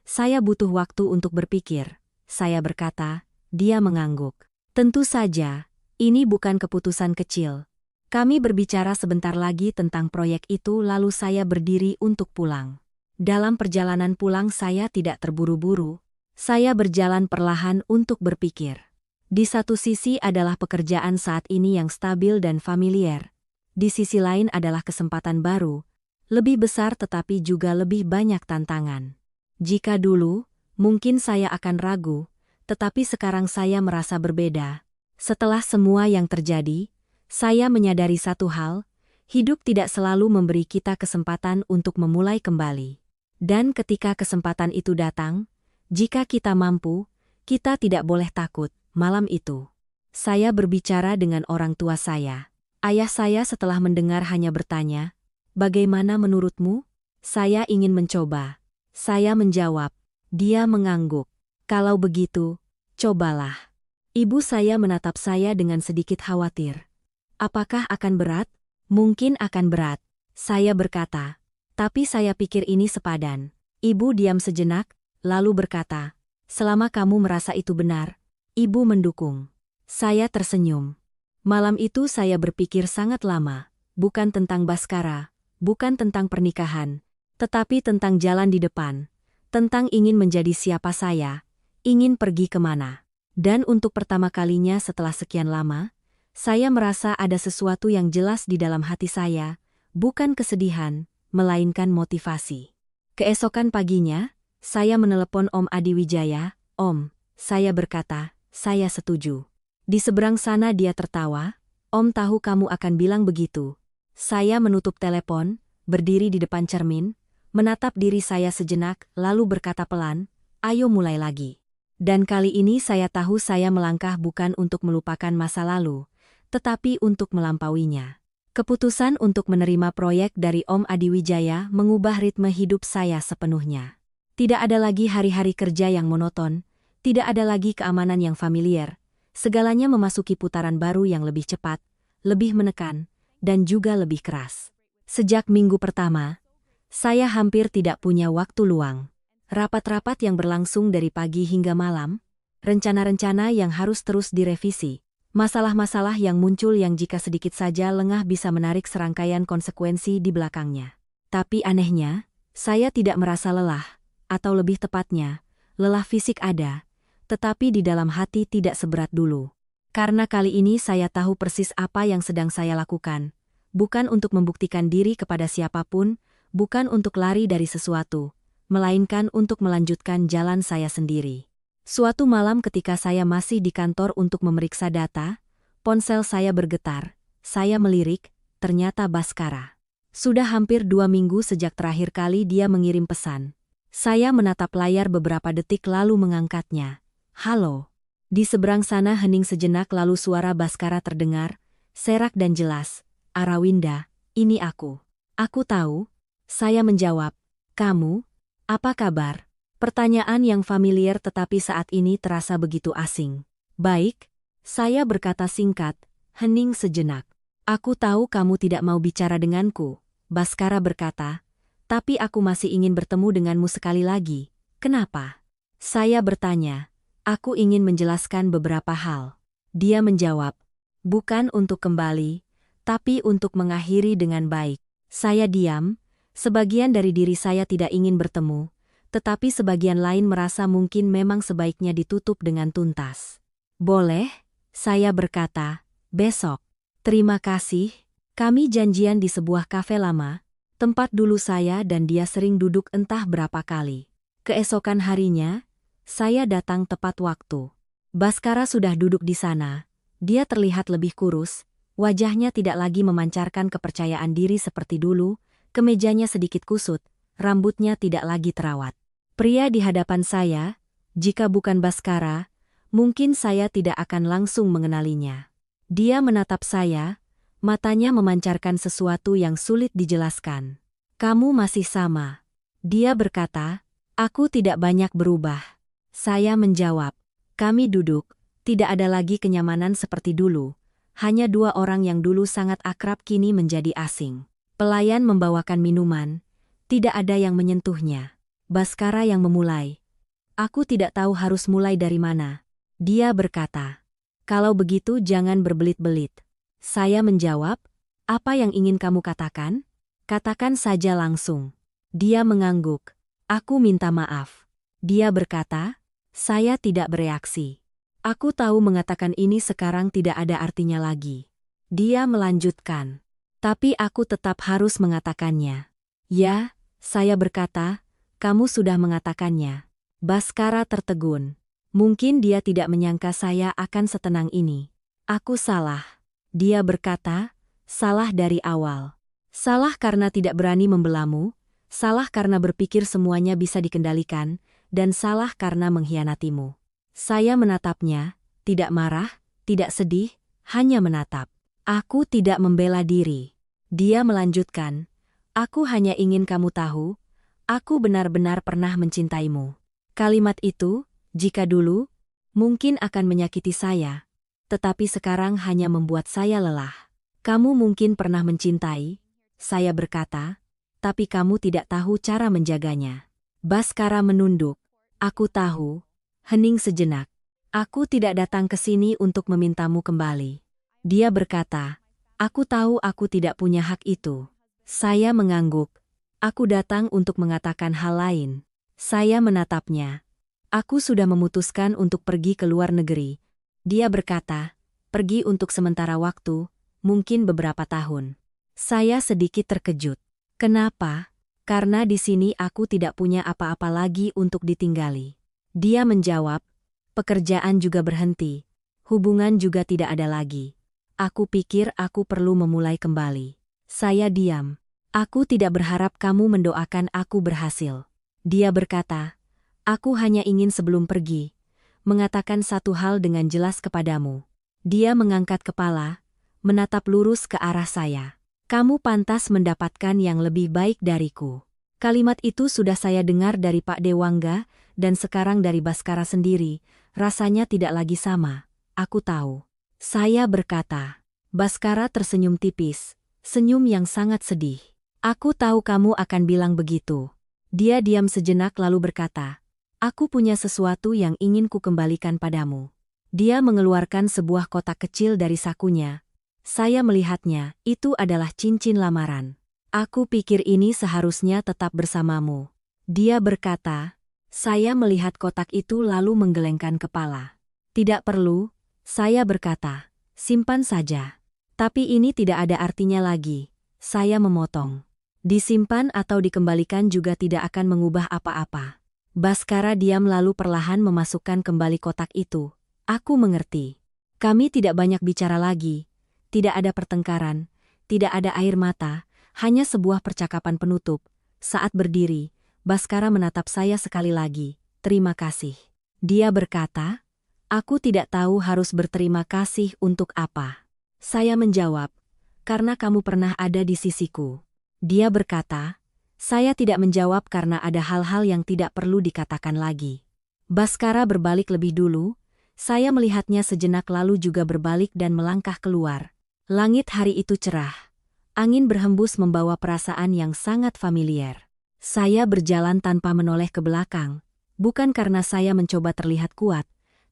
Saya butuh waktu untuk berpikir. Saya berkata, dia mengangguk. Tentu saja, ini bukan keputusan kecil. Kami berbicara sebentar lagi tentang proyek itu lalu saya berdiri untuk pulang. Dalam perjalanan pulang saya tidak terburu-buru. Saya berjalan perlahan untuk berpikir. Di satu sisi adalah pekerjaan saat ini yang stabil dan familiar. Di sisi lain adalah kesempatan baru, lebih besar tetapi juga lebih banyak tantangan. Jika dulu, mungkin saya akan ragu, tetapi sekarang saya merasa berbeda. Setelah semua yang terjadi, saya menyadari satu hal, hidup tidak selalu memberi kita kesempatan untuk memulai kembali. Dan ketika kesempatan itu datang, jika kita mampu, kita tidak boleh takut. Malam itu, Saya berbicara dengan orang tua saya. Ayah saya setelah mendengar hanya bertanya, "Bagaimana menurutmu?" Saya ingin mencoba. Saya menjawab. Dia mengangguk. "Kalau begitu, cobalah." Ibu saya menatap saya dengan sedikit khawatir. "Apakah akan berat?" "Mungkin akan berat," saya berkata. "Tapi saya pikir ini sepadan." Ibu diam sejenak, lalu berkata, "Selama kamu merasa itu benar." Ibu mendukung. Saya tersenyum. Malam itu saya berpikir sangat lama, bukan tentang Baskara, bukan tentang pernikahan, tetapi tentang jalan di depan, tentang ingin menjadi siapa saya, ingin pergi kemana. Dan untuk pertama kalinya setelah sekian lama, saya merasa ada sesuatu yang jelas di dalam hati saya, bukan kesedihan, melainkan motivasi. Keesokan paginya, saya menelepon Om Adi Wijaya. "Om," saya berkata, "saya setuju." Di seberang sana dia tertawa, "Om tahu kamu akan bilang begitu." Saya menutup telepon, berdiri di depan cermin, menatap diri saya sejenak, lalu berkata pelan, "Ayo mulai lagi." Dan kali ini saya tahu saya melangkah bukan untuk melupakan masa lalu, tetapi untuk melampauinya. Keputusan untuk menerima proyek dari Om Adi Wijaya mengubah ritme hidup saya sepenuhnya. Tidak ada lagi hari-hari kerja yang monoton, tidak ada lagi keamanan yang familiar. Segalanya memasuki putaran baru yang lebih cepat, lebih menekan, dan juga lebih keras. Sejak minggu pertama, saya hampir tidak punya waktu luang. Rapat-rapat yang berlangsung dari pagi hingga malam, rencana-rencana yang harus terus direvisi, masalah-masalah yang muncul yang jika sedikit saja lengah bisa menarik serangkaian konsekuensi di belakangnya. Tapi anehnya, saya tidak merasa lelah, atau lebih tepatnya, lelah fisik ada, tetapi di dalam hati tidak seberat dulu. Karena kali ini saya tahu persis apa yang sedang saya lakukan. Bukan untuk membuktikan diri kepada siapapun, bukan untuk lari dari sesuatu, melainkan untuk melanjutkan jalan saya sendiri. Suatu malam ketika saya masih di kantor untuk memeriksa data, ponsel saya bergetar, saya melirik, ternyata Baskara. Sudah hampir 2 minggu sejak terakhir kali dia mengirim pesan. Saya menatap layar beberapa detik lalu mengangkatnya. "Halo." Di seberang sana hening sejenak lalu suara Baskara terdengar, serak dan jelas. "Arawinda, ini aku." "Aku tahu." Saya menjawab. "Kamu? Apa kabar?" Pertanyaan yang familiar tetapi saat ini terasa begitu asing. "Baik," saya berkata singkat, hening sejenak. "Aku tahu kamu tidak mau bicara denganku," Baskara berkata, "tapi aku masih ingin bertemu denganmu sekali lagi." "Kenapa?" Saya bertanya. "Aku ingin menjelaskan beberapa hal." Dia menjawab, "Bukan untuk kembali, tapi untuk mengakhiri dengan baik." Saya diam, sebagian dari diri saya tidak ingin bertemu, tetapi sebagian lain merasa mungkin memang sebaiknya ditutup dengan tuntas. "Boleh?" saya berkata, "Besok." "Terima kasih." Kami janjian di sebuah kafe lama, tempat dulu saya dan dia sering duduk entah berapa kali. Keesokan harinya, saya datang tepat waktu. Baskara sudah duduk di sana. Dia terlihat lebih kurus, wajahnya tidak lagi memancarkan kepercayaan diri seperti dulu, kemejanya sedikit kusut, rambutnya tidak lagi terawat. Pria di hadapan saya, jika bukan Baskara, mungkin saya tidak akan langsung mengenalinya. Dia menatap saya, matanya memancarkan sesuatu yang sulit dijelaskan. "Kamu masih sama." Dia berkata, "Aku tidak banyak berubah." Saya menjawab. Kami duduk, tidak ada lagi kenyamanan seperti dulu. Hanya dua orang yang dulu sangat akrab kini menjadi asing. Pelayan membawakan minuman, tidak ada yang menyentuhnya. Baskara yang memulai. "Aku tidak tahu harus mulai dari mana." Dia berkata. "Kalau begitu jangan berbelit-belit." Saya menjawab, "Apa yang ingin kamu katakan?" "Katakan saja langsung." Dia mengangguk. "Aku minta maaf." Dia berkata. Saya tidak bereaksi. "Aku tahu mengatakan ini sekarang tidak ada artinya lagi." Dia melanjutkan. "Tapi aku tetap harus mengatakannya." "Ya," saya berkata, "kamu sudah mengatakannya." Baskara tertegun. Mungkin dia tidak menyangka saya akan setenang ini. "Aku salah." Dia berkata, "Salah dari awal. Salah karena tidak berani membelamu, salah karena berpikir semuanya bisa dikendalikan, dan salah karena mengkhianatimu." Saya menatapnya, tidak marah, tidak sedih, hanya menatap. Aku tidak membela diri. Dia melanjutkan, aku hanya ingin kamu tahu, aku benar-benar pernah mencintaimu. Kalimat itu, jika dulu, mungkin akan menyakiti saya, tetapi sekarang hanya membuat saya lelah. Kamu mungkin pernah mencintai, saya berkata, tapi kamu tidak tahu cara menjaganya. Baskara menunduk. Aku tahu. Hening sejenak. Aku tidak datang ke sini untuk memintamu kembali. Dia berkata, aku tahu aku tidak punya hak itu. Saya mengangguk. Aku datang untuk mengatakan hal lain. Saya menatapnya. Aku sudah memutuskan untuk pergi ke luar negeri. Dia berkata, pergi untuk sementara waktu, mungkin beberapa tahun. Saya sedikit terkejut. Kenapa? Karena di sini aku tidak punya apa-apa lagi untuk ditinggali. Dia menjawab, pekerjaan juga berhenti. Hubungan juga tidak ada lagi. Aku pikir aku perlu memulai kembali. Saya diam. Aku tidak berharap kamu mendoakan aku berhasil. Dia berkata, aku hanya ingin sebelum pergi, mengatakan satu hal dengan jelas kepadamu. Dia mengangkat kepala, menatap lurus ke arah saya. Kamu pantas mendapatkan yang lebih baik dariku. Kalimat itu sudah saya dengar dari Pak Dewangga, dan sekarang dari Baskara sendiri, rasanya tidak lagi sama. Aku tahu. Saya berkata. Baskara tersenyum tipis, senyum yang sangat sedih. Aku tahu kamu akan bilang begitu. Dia diam sejenak lalu berkata, aku punya sesuatu yang ingin ku kembalikan padamu. Dia mengeluarkan sebuah kotak kecil dari sakunya. Saya melihatnya, itu adalah cincin lamaran. Aku pikir ini seharusnya tetap bersamamu. Dia berkata, saya melihat kotak itu lalu menggelengkan kepala. Tidak perlu, saya berkata, simpan saja. Tapi ini tidak ada artinya lagi, saya memotong. Disimpan atau dikembalikan juga tidak akan mengubah apa-apa. Baskara diam lalu perlahan memasukkan kembali kotak itu. Aku mengerti. Kami tidak banyak bicara lagi. Tidak ada pertengkaran, tidak ada air mata, hanya sebuah percakapan penutup. Saat berdiri, Baskara menatap saya sekali lagi. Terima kasih. Dia berkata, aku tidak tahu harus berterima kasih untuk apa. Saya menjawab, karena kamu pernah ada di sisiku. Dia berkata, saya tidak menjawab karena ada hal-hal yang tidak perlu dikatakan lagi. Baskara berbalik lebih dulu, saya melihatnya sejenak lalu juga berbalik dan melangkah keluar. Langit hari itu cerah. Angin berhembus membawa perasaan yang sangat familiar. Saya berjalan tanpa menoleh ke belakang, bukan karena saya mencoba terlihat kuat,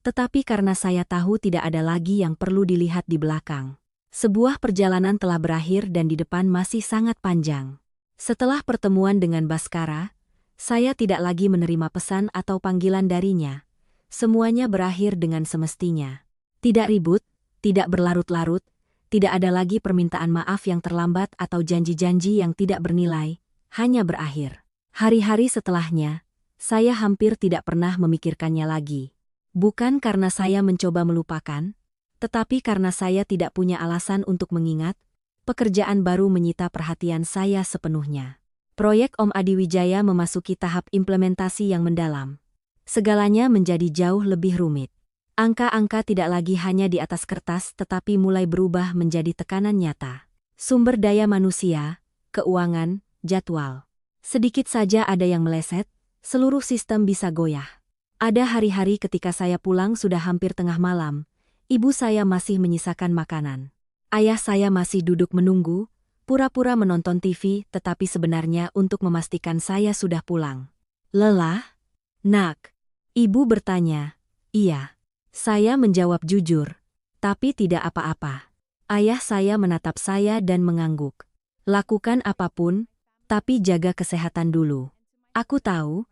tetapi karena saya tahu tidak ada lagi yang perlu dilihat di belakang. Sebuah perjalanan telah berakhir dan di depan masih sangat panjang. Setelah pertemuan dengan Baskara, saya tidak lagi menerima pesan atau panggilan darinya. Semuanya berakhir dengan semestinya. Tidak ribut, tidak berlarut-larut, tidak ada lagi permintaan maaf yang terlambat atau janji-janji yang tidak bernilai, hanya berakhir. Hari-hari setelahnya, saya hampir tidak pernah memikirkannya lagi. Bukan karena saya mencoba melupakan, tetapi karena saya tidak punya alasan untuk mengingat, pekerjaan baru menyita perhatian saya sepenuhnya. Proyek Om Adiwijaya memasuki tahap implementasi yang mendalam. Segalanya menjadi jauh lebih rumit. Angka-angka tidak lagi hanya di atas kertas tetapi mulai berubah menjadi tekanan nyata. Sumber daya manusia, keuangan, jadwal. Sedikit saja ada yang meleset, seluruh sistem bisa goyah. Ada hari-hari ketika saya pulang sudah hampir tengah malam, ibu saya masih menyisakan makanan. Ayah saya masih duduk menunggu, pura-pura menonton TV tetapi sebenarnya untuk memastikan saya sudah pulang. Lelah? Nak? Ibu bertanya. Iya. Saya menjawab jujur, tapi tidak apa-apa. Ayah saya menatap saya dan mengangguk. Lakukan apapun, tapi jaga kesehatan dulu. Aku tahu,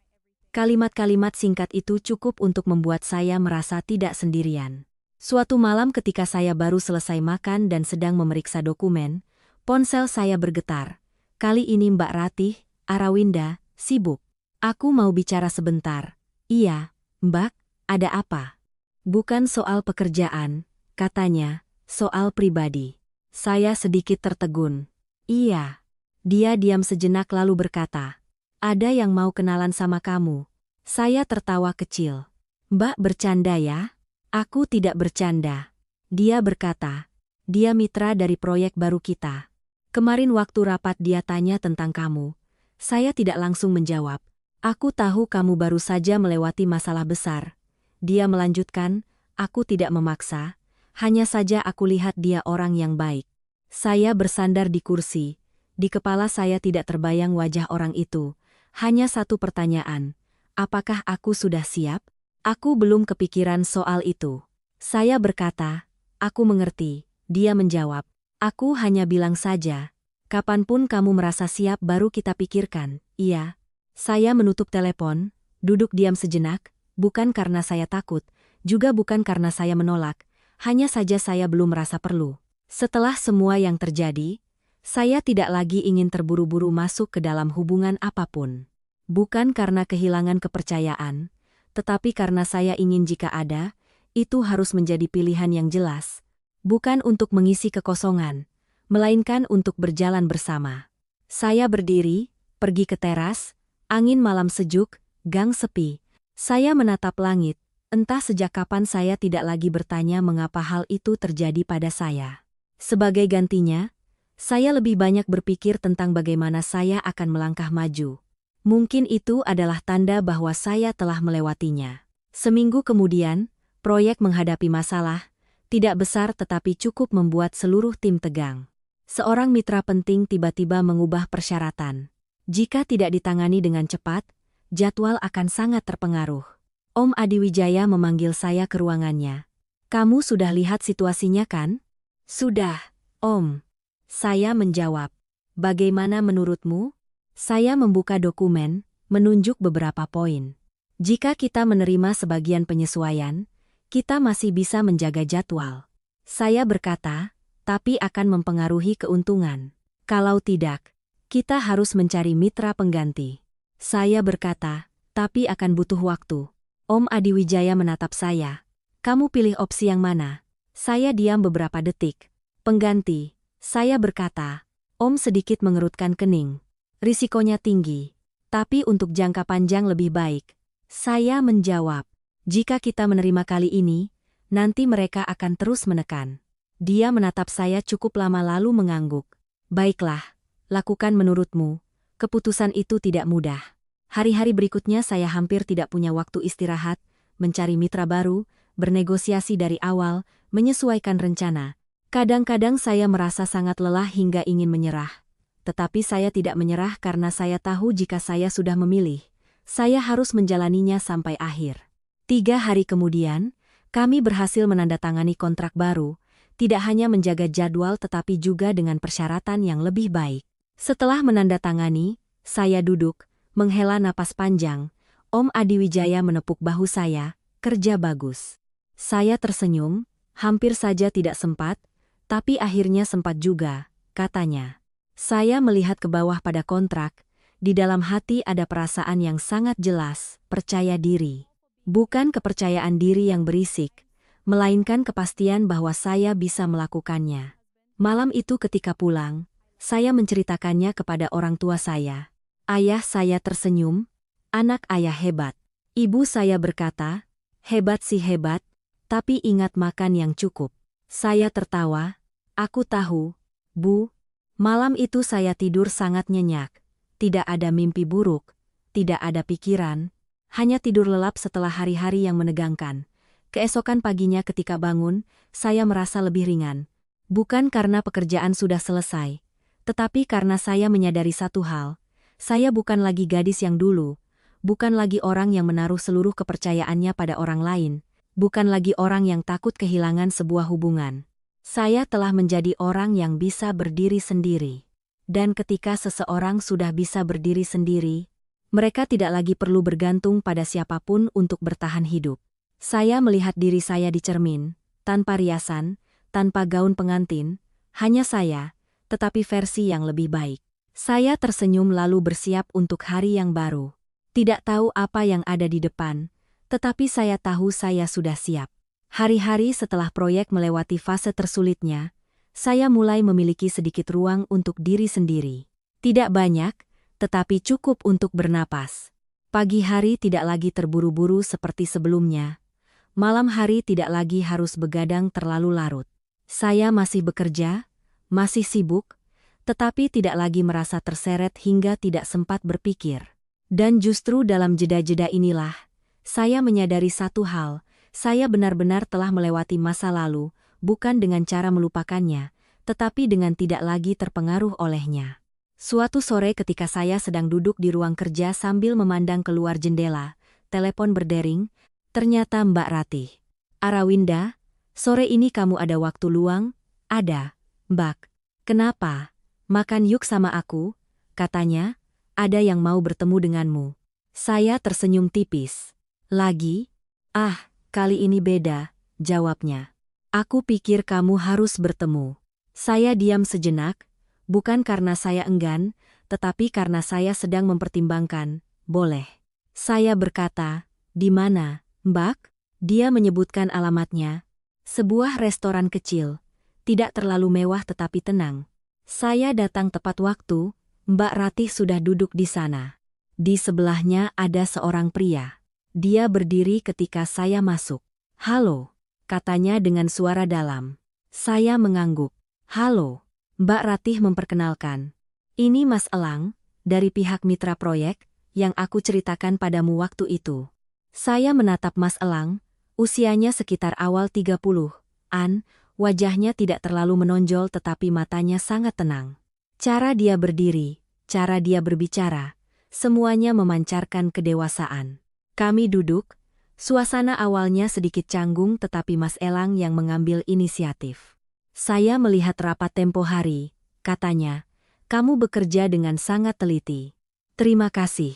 kalimat-kalimat singkat itu cukup untuk membuat saya merasa tidak sendirian. Suatu malam ketika saya baru selesai makan dan sedang memeriksa dokumen, ponsel saya bergetar. Kali ini Mbak Ratih, Arawinda, sibuk. Aku mau bicara sebentar. Iya, Mbak, ada apa? Bukan soal pekerjaan, katanya, soal pribadi. Saya sedikit tertegun. Iya. Dia diam sejenak lalu berkata, ada yang mau kenalan sama kamu. Saya tertawa kecil. Mbak bercanda ya? Aku tidak bercanda. Dia berkata, dia mitra dari proyek baru kita. Kemarin waktu rapat dia tanya tentang kamu. Saya tidak langsung menjawab. Aku tahu kamu baru saja melewati masalah besar. Dia melanjutkan, aku tidak memaksa. Hanya saja aku lihat dia orang yang baik. Saya bersandar di kursi. Di kepala saya tidak terbayang wajah orang itu. Hanya satu pertanyaan. Apakah aku sudah siap? Aku belum kepikiran soal itu. Saya berkata, aku mengerti. Dia menjawab, aku hanya bilang saja. Kapanpun kamu merasa siap baru kita pikirkan. Iya. Saya menutup telepon, duduk diam sejenak, bukan karena saya takut, juga bukan karena saya menolak, hanya saja saya belum merasa perlu. Setelah semua yang terjadi, saya tidak lagi ingin terburu-buru masuk ke dalam hubungan apapun. Bukan karena kehilangan kepercayaan, tetapi karena saya ingin jika ada, itu harus menjadi pilihan yang jelas. Bukan untuk mengisi kekosongan, melainkan untuk berjalan bersama. Saya berdiri, pergi ke teras, angin malam sejuk, gang sepi. Saya menatap langit, entah sejak kapan saya tidak lagi bertanya mengapa hal itu terjadi pada saya. Sebagai gantinya, saya lebih banyak berpikir tentang bagaimana saya akan melangkah maju. Mungkin itu adalah tanda bahwa saya telah melewatinya. Seminggu kemudian, proyek menghadapi masalah, tidak besar tetapi cukup membuat seluruh tim tegang. Seorang mitra penting tiba-tiba mengubah persyaratan. Jika tidak ditangani dengan cepat, jadwal akan sangat terpengaruh. Om Adiwijaya memanggil saya ke ruangannya. Kamu sudah lihat situasinya kan? Sudah, Om. Saya menjawab. Bagaimana menurutmu? Saya membuka dokumen, menunjuk beberapa poin. Jika kita menerima sebagian penyesuaian, kita masih bisa menjaga jadwal. Saya berkata, tapi akan mempengaruhi keuntungan. Kalau tidak, kita harus mencari mitra pengganti. Saya berkata, tapi akan butuh waktu. Om Adiwijaya menatap saya. Kamu pilih opsi yang mana? Saya diam beberapa detik. Pengganti, saya berkata. Om sedikit mengerutkan kening. Risikonya tinggi, tapi untuk jangka panjang lebih baik. Saya menjawab, jika kita menerima kali ini, nanti mereka akan terus menekan. Dia menatap saya cukup lama lalu mengangguk. Baiklah, lakukan menurutmu. Keputusan itu tidak mudah. Hari-hari berikutnya saya hampir tidak punya waktu istirahat, mencari mitra baru, bernegosiasi dari awal, menyesuaikan rencana. Kadang-kadang saya merasa sangat lelah hingga ingin menyerah. Tetapi saya tidak menyerah karena saya tahu jika saya sudah memilih, saya harus menjalaninya sampai akhir. 3 hari kemudian, kami berhasil menandatangani kontrak baru, tidak hanya menjaga jadwal tetapi juga dengan persyaratan yang lebih baik. Setelah menandatangani, saya duduk, menghela napas panjang. Om Adiwijaya menepuk bahu saya, kerja bagus. Saya tersenyum, hampir saja tidak sempat, tapi akhirnya sempat juga, katanya. Saya melihat ke bawah pada kontrak, di dalam hati ada perasaan yang sangat jelas, percaya diri. Bukan kepercayaan diri yang berisik, melainkan kepastian bahwa saya bisa melakukannya. Malam itu ketika pulang, saya menceritakannya kepada orang tua saya. Ayah saya tersenyum, anak ayah hebat. Ibu saya berkata, hebat sih hebat, tapi ingat makan yang cukup. Saya tertawa, aku tahu, Bu. Malam itu saya tidur sangat nyenyak. Tidak ada mimpi buruk, tidak ada pikiran, hanya tidur lelap setelah hari-hari yang menegangkan. Keesokan paginya ketika bangun, saya merasa lebih ringan. Bukan karena pekerjaan sudah selesai, tetapi karena saya menyadari satu hal. Saya bukan lagi gadis yang dulu, bukan lagi orang yang menaruh seluruh kepercayaannya pada orang lain, bukan lagi orang yang takut kehilangan sebuah hubungan. Saya telah menjadi orang yang bisa berdiri sendiri. Dan ketika seseorang sudah bisa berdiri sendiri, mereka tidak lagi perlu bergantung pada siapapun untuk bertahan hidup. Saya melihat diri saya di cermin, tanpa riasan, tanpa gaun pengantin, hanya saya, tetapi versi yang lebih baik. Saya tersenyum lalu bersiap untuk hari yang baru. Tidak tahu apa yang ada di depan, tetapi saya tahu saya sudah siap. Hari-hari setelah proyek melewati fase tersulitnya, saya mulai memiliki sedikit ruang untuk diri sendiri. Tidak banyak, tetapi cukup untuk bernapas. Pagi hari tidak lagi terburu-buru seperti sebelumnya. Malam hari tidak lagi harus begadang terlalu larut. Saya masih bekerja, masih sibuk, tetapi tidak lagi merasa terseret hingga tidak sempat berpikir. Dan justru dalam jeda-jeda inilah, saya menyadari satu hal, saya benar-benar telah melewati masa lalu, bukan dengan cara melupakannya, tetapi dengan tidak lagi terpengaruh olehnya. Suatu sore ketika saya sedang duduk di ruang kerja sambil memandang keluar jendela, telepon berdering, ternyata Mbak Ratih. Arawinda, sore ini kamu ada waktu luang? Ada, Mbak. Kenapa? Makan yuk sama aku, katanya, ada yang mau bertemu denganmu. Saya tersenyum tipis. Lagi? Ah, kali ini beda, jawabnya. Aku pikir kamu harus bertemu. Saya diam sejenak, bukan karena saya enggan, tetapi karena saya sedang mempertimbangkan, boleh. Saya berkata, di mana, Mbak? Dia menyebutkan alamatnya. Sebuah restoran kecil, tidak terlalu mewah tetapi tenang. Saya datang tepat waktu, Mbak Ratih sudah duduk di sana. Di sebelahnya ada seorang pria. Dia berdiri ketika saya masuk. Halo, katanya dengan suara dalam. Saya mengangguk. Halo, Mbak Ratih memperkenalkan. Ini Mas Elang, dari pihak mitra proyek, yang aku ceritakan padamu waktu itu. Saya menatap Mas Elang, usianya sekitar awal 30-an, wajahnya tidak terlalu menonjol tetapi matanya sangat tenang. Cara dia berdiri, cara dia berbicara, semuanya memancarkan kedewasaan. Kami duduk, suasana awalnya sedikit canggung tetapi Mas Elang yang mengambil inisiatif. Saya melihat rapat tempo hari, katanya, kamu bekerja dengan sangat teliti. Terima kasih.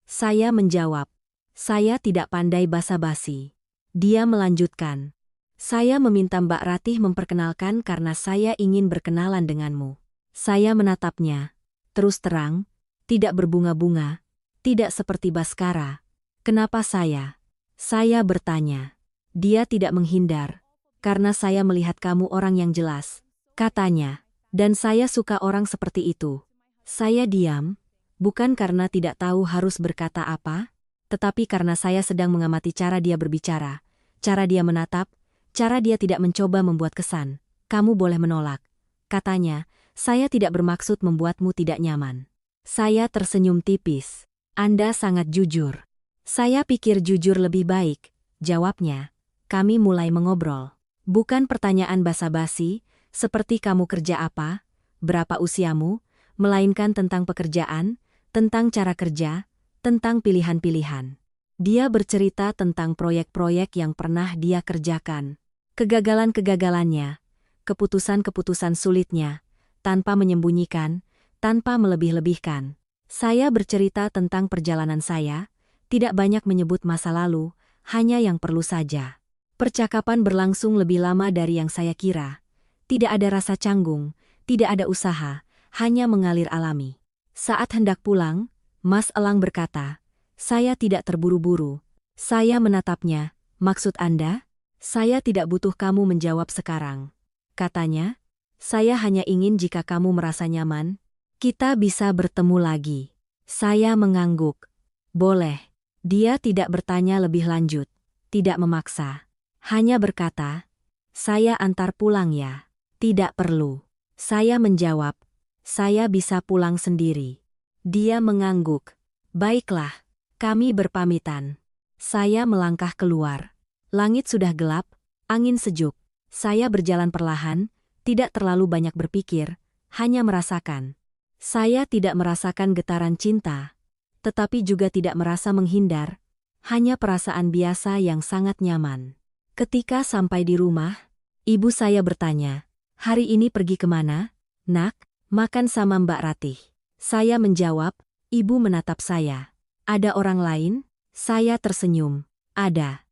Saya menjawab. Saya tidak pandai basa-basi. Dia melanjutkan. Saya meminta Mbak Ratih memperkenalkan karena saya ingin berkenalan denganmu. Saya menatapnya. Terus terang, tidak berbunga-bunga, tidak seperti Baskara. Kenapa saya? Saya bertanya. Dia tidak menghindar. Karena saya melihat kamu orang yang jelas, katanya. Dan saya suka orang seperti itu. Saya diam, bukan karena tidak tahu harus berkata apa, tetapi karena saya sedang mengamati cara dia berbicara, cara dia menatap, cara dia tidak mencoba membuat kesan. Kamu boleh menolak. Katanya, saya tidak bermaksud membuatmu tidak nyaman. Saya tersenyum tipis. Anda sangat jujur. Saya pikir jujur lebih baik, jawabnya. Kami mulai mengobrol. Bukan pertanyaan basa-basi, seperti kamu kerja apa, berapa usiamu, melainkan tentang pekerjaan, tentang cara kerja, tentang pilihan-pilihan. Dia bercerita tentang proyek-proyek yang pernah dia kerjakan, kegagalan-kegagalannya, keputusan-keputusan sulitnya, tanpa menyembunyikan, tanpa melebih-lebihkan. Saya bercerita tentang perjalanan saya, tidak banyak menyebut masa lalu, hanya yang perlu saja. Percakapan berlangsung lebih lama dari yang saya kira. Tidak ada rasa canggung, tidak ada usaha, hanya mengalir alami. Saat hendak pulang, Mas Elang berkata, saya tidak terburu-buru. Saya menatapnya, maksud Anda? Saya tidak butuh kamu menjawab sekarang. Katanya, saya hanya ingin jika kamu merasa nyaman, kita bisa bertemu lagi. Saya mengangguk. Boleh. Dia tidak bertanya lebih lanjut, tidak memaksa. Hanya berkata, saya antar pulang ya. Tidak perlu. Saya menjawab, saya bisa pulang sendiri. Dia mengangguk. Baiklah, kami berpamitan. Saya melangkah keluar. Langit sudah gelap, angin sejuk. Saya berjalan perlahan, tidak terlalu banyak berpikir, hanya merasakan. Saya tidak merasakan getaran cinta, tetapi juga tidak merasa menghindar, hanya perasaan biasa yang sangat nyaman. Ketika sampai di rumah, ibu saya bertanya, hari ini pergi kemana? Nak, makan sama Mbak Ratih. Saya menjawab, ibu menatap saya. Ada orang lain? Saya tersenyum. Ada.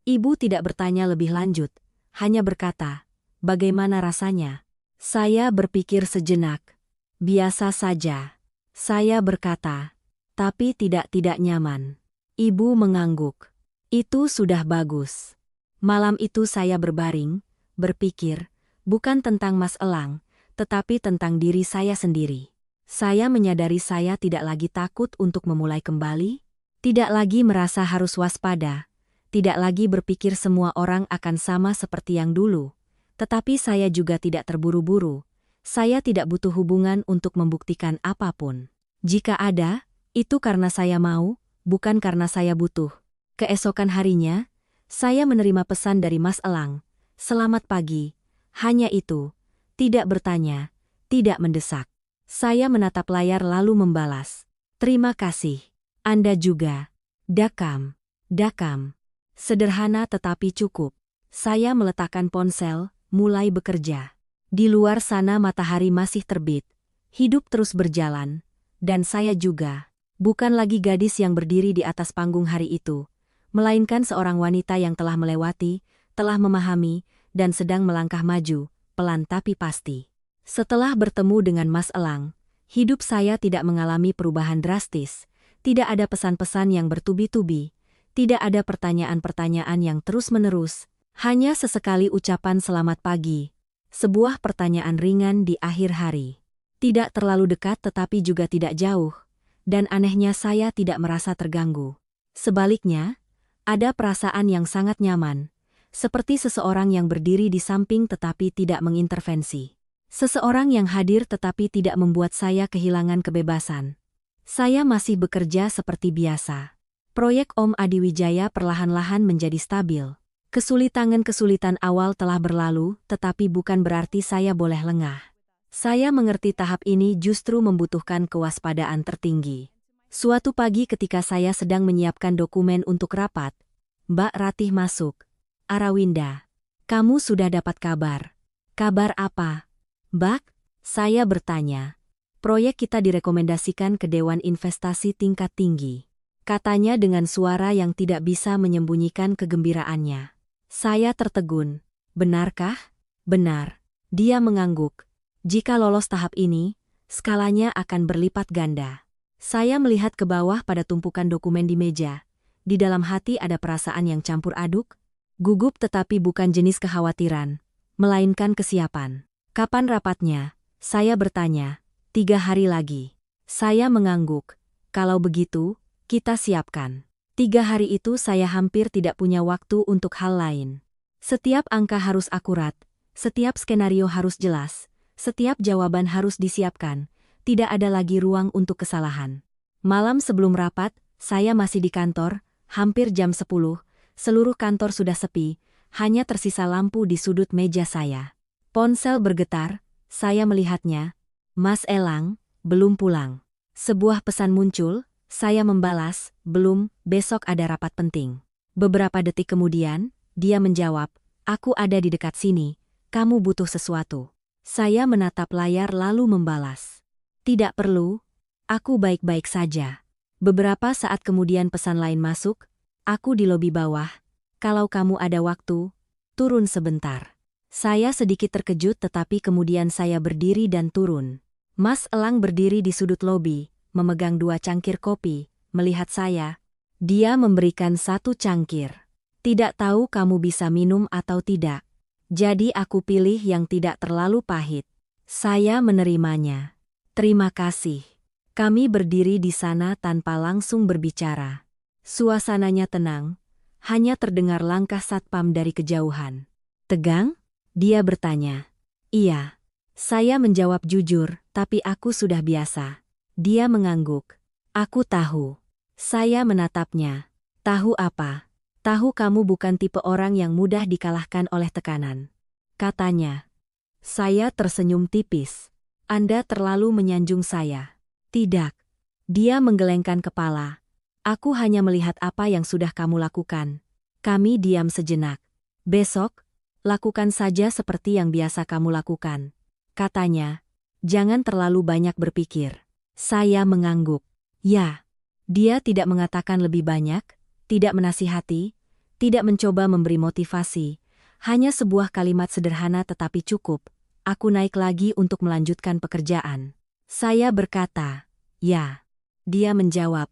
Ibu tidak bertanya lebih lanjut, hanya berkata, bagaimana rasanya? Saya berpikir sejenak. Biasa saja. Saya berkata, tapi tidak nyaman. Ibu mengangguk. Itu sudah bagus. Malam itu saya berbaring, berpikir, bukan tentang Mas Elang, tetapi tentang diri saya sendiri. Saya menyadari saya tidak lagi takut untuk memulai kembali, tidak lagi merasa harus waspada, tidak lagi berpikir semua orang akan sama seperti yang dulu. Tetapi saya juga tidak terburu-buru. Saya tidak butuh hubungan untuk membuktikan apapun. Jika ada, itu karena saya mau, bukan karena saya butuh. Keesokan harinya, saya menerima pesan dari Mas Elang. Selamat pagi. Hanya itu. Tidak bertanya, tidak mendesak. Saya menatap layar lalu membalas. Terima kasih. Anda juga. Dakam. Dakam. Sederhana tetapi cukup. Saya meletakkan ponsel, mulai bekerja. Di luar sana matahari masih terbit. Hidup terus berjalan. Dan saya juga. Bukan lagi gadis yang berdiri di atas panggung hari itu, melainkan seorang wanita yang telah melewati, telah memahami, dan sedang melangkah maju, pelan tapi pasti. Setelah bertemu dengan Mas Elang, hidup saya tidak mengalami perubahan drastis, tidak ada pesan-pesan yang bertubi-tubi, tidak ada pertanyaan-pertanyaan yang terus-menerus, hanya sesekali ucapan selamat pagi, sebuah pertanyaan ringan di akhir hari. Tidak terlalu dekat tetapi juga tidak jauh, dan anehnya saya tidak merasa terganggu. Sebaliknya, ada perasaan yang sangat nyaman, seperti seseorang yang berdiri di samping tetapi tidak mengintervensi. Seseorang yang hadir tetapi tidak membuat saya kehilangan kebebasan. Saya masih bekerja seperti biasa. Proyek Om Adi Wijaya perlahan-lahan menjadi stabil. Kesulitan awal telah berlalu, tetapi bukan berarti saya boleh lengah. Saya mengerti tahap ini justru membutuhkan kewaspadaan tertinggi. Suatu pagi ketika saya sedang menyiapkan dokumen untuk rapat, Mbak Ratih masuk. Arawinda, kamu sudah dapat kabar. Kabar apa? Mbak, saya bertanya. Proyek kita direkomendasikan ke Dewan Investasi tingkat tinggi. Katanya dengan suara yang tidak bisa menyembunyikan kegembiraannya. Saya tertegun. Benarkah? Benar. Dia mengangguk. Jika lolos tahap ini, skalanya akan berlipat ganda. Saya melihat ke bawah pada tumpukan dokumen di meja. Di dalam hati ada perasaan yang campur aduk, gugup tetapi bukan jenis kekhawatiran, melainkan kesiapan. Kapan rapatnya? Saya bertanya. 3 hari lagi. Saya mengangguk. Kalau begitu, kita siapkan. 3 hari itu saya hampir tidak punya waktu untuk hal lain. Setiap angka harus akurat, setiap skenario harus jelas. Setiap jawaban harus disiapkan, tidak ada lagi ruang untuk kesalahan. Malam sebelum rapat, saya masih di kantor, hampir jam 10, seluruh kantor sudah sepi, hanya tersisa lampu di sudut meja saya. Ponsel bergetar, saya melihatnya. Mas Elang, belum pulang. Sebuah pesan muncul, saya membalas, belum, besok ada rapat penting. Beberapa detik kemudian, dia menjawab, aku ada di dekat sini, kamu butuh sesuatu. Saya menatap layar lalu membalas. Tidak perlu, aku baik-baik saja. Beberapa saat kemudian pesan lain masuk, aku di lobi bawah. Kalau kamu ada waktu, turun sebentar. Saya sedikit terkejut tetapi kemudian saya berdiri dan turun. Mas Elang berdiri di sudut lobi, memegang 2 cangkir kopi, melihat saya. Dia memberikan 1 cangkir. Tidak tahu kamu bisa minum atau tidak. Jadi aku pilih yang tidak terlalu pahit. Saya menerimanya. Terima kasih. Kami berdiri di sana tanpa langsung berbicara. Suasananya tenang, hanya terdengar langkah satpam dari kejauhan. Tegang? Dia bertanya. Iya. Saya menjawab jujur, tapi aku sudah biasa. Dia mengangguk. Aku tahu. Saya menatapnya. Tahu apa? Tahu kamu bukan tipe orang yang mudah dikalahkan oleh tekanan. Katanya. Saya tersenyum tipis. Anda terlalu menyanjung saya. Tidak. Dia menggelengkan kepala. Aku hanya melihat apa yang sudah kamu lakukan. Kami diam sejenak. Besok, lakukan saja seperti yang biasa kamu lakukan. Katanya. Jangan terlalu banyak berpikir. Saya mengangguk. Ya. Dia tidak mengatakan lebih banyak, tidak menasihati, tidak mencoba memberi motivasi, hanya sebuah kalimat sederhana tetapi cukup. Aku naik lagi untuk melanjutkan pekerjaan. Saya berkata, ya. Dia menjawab,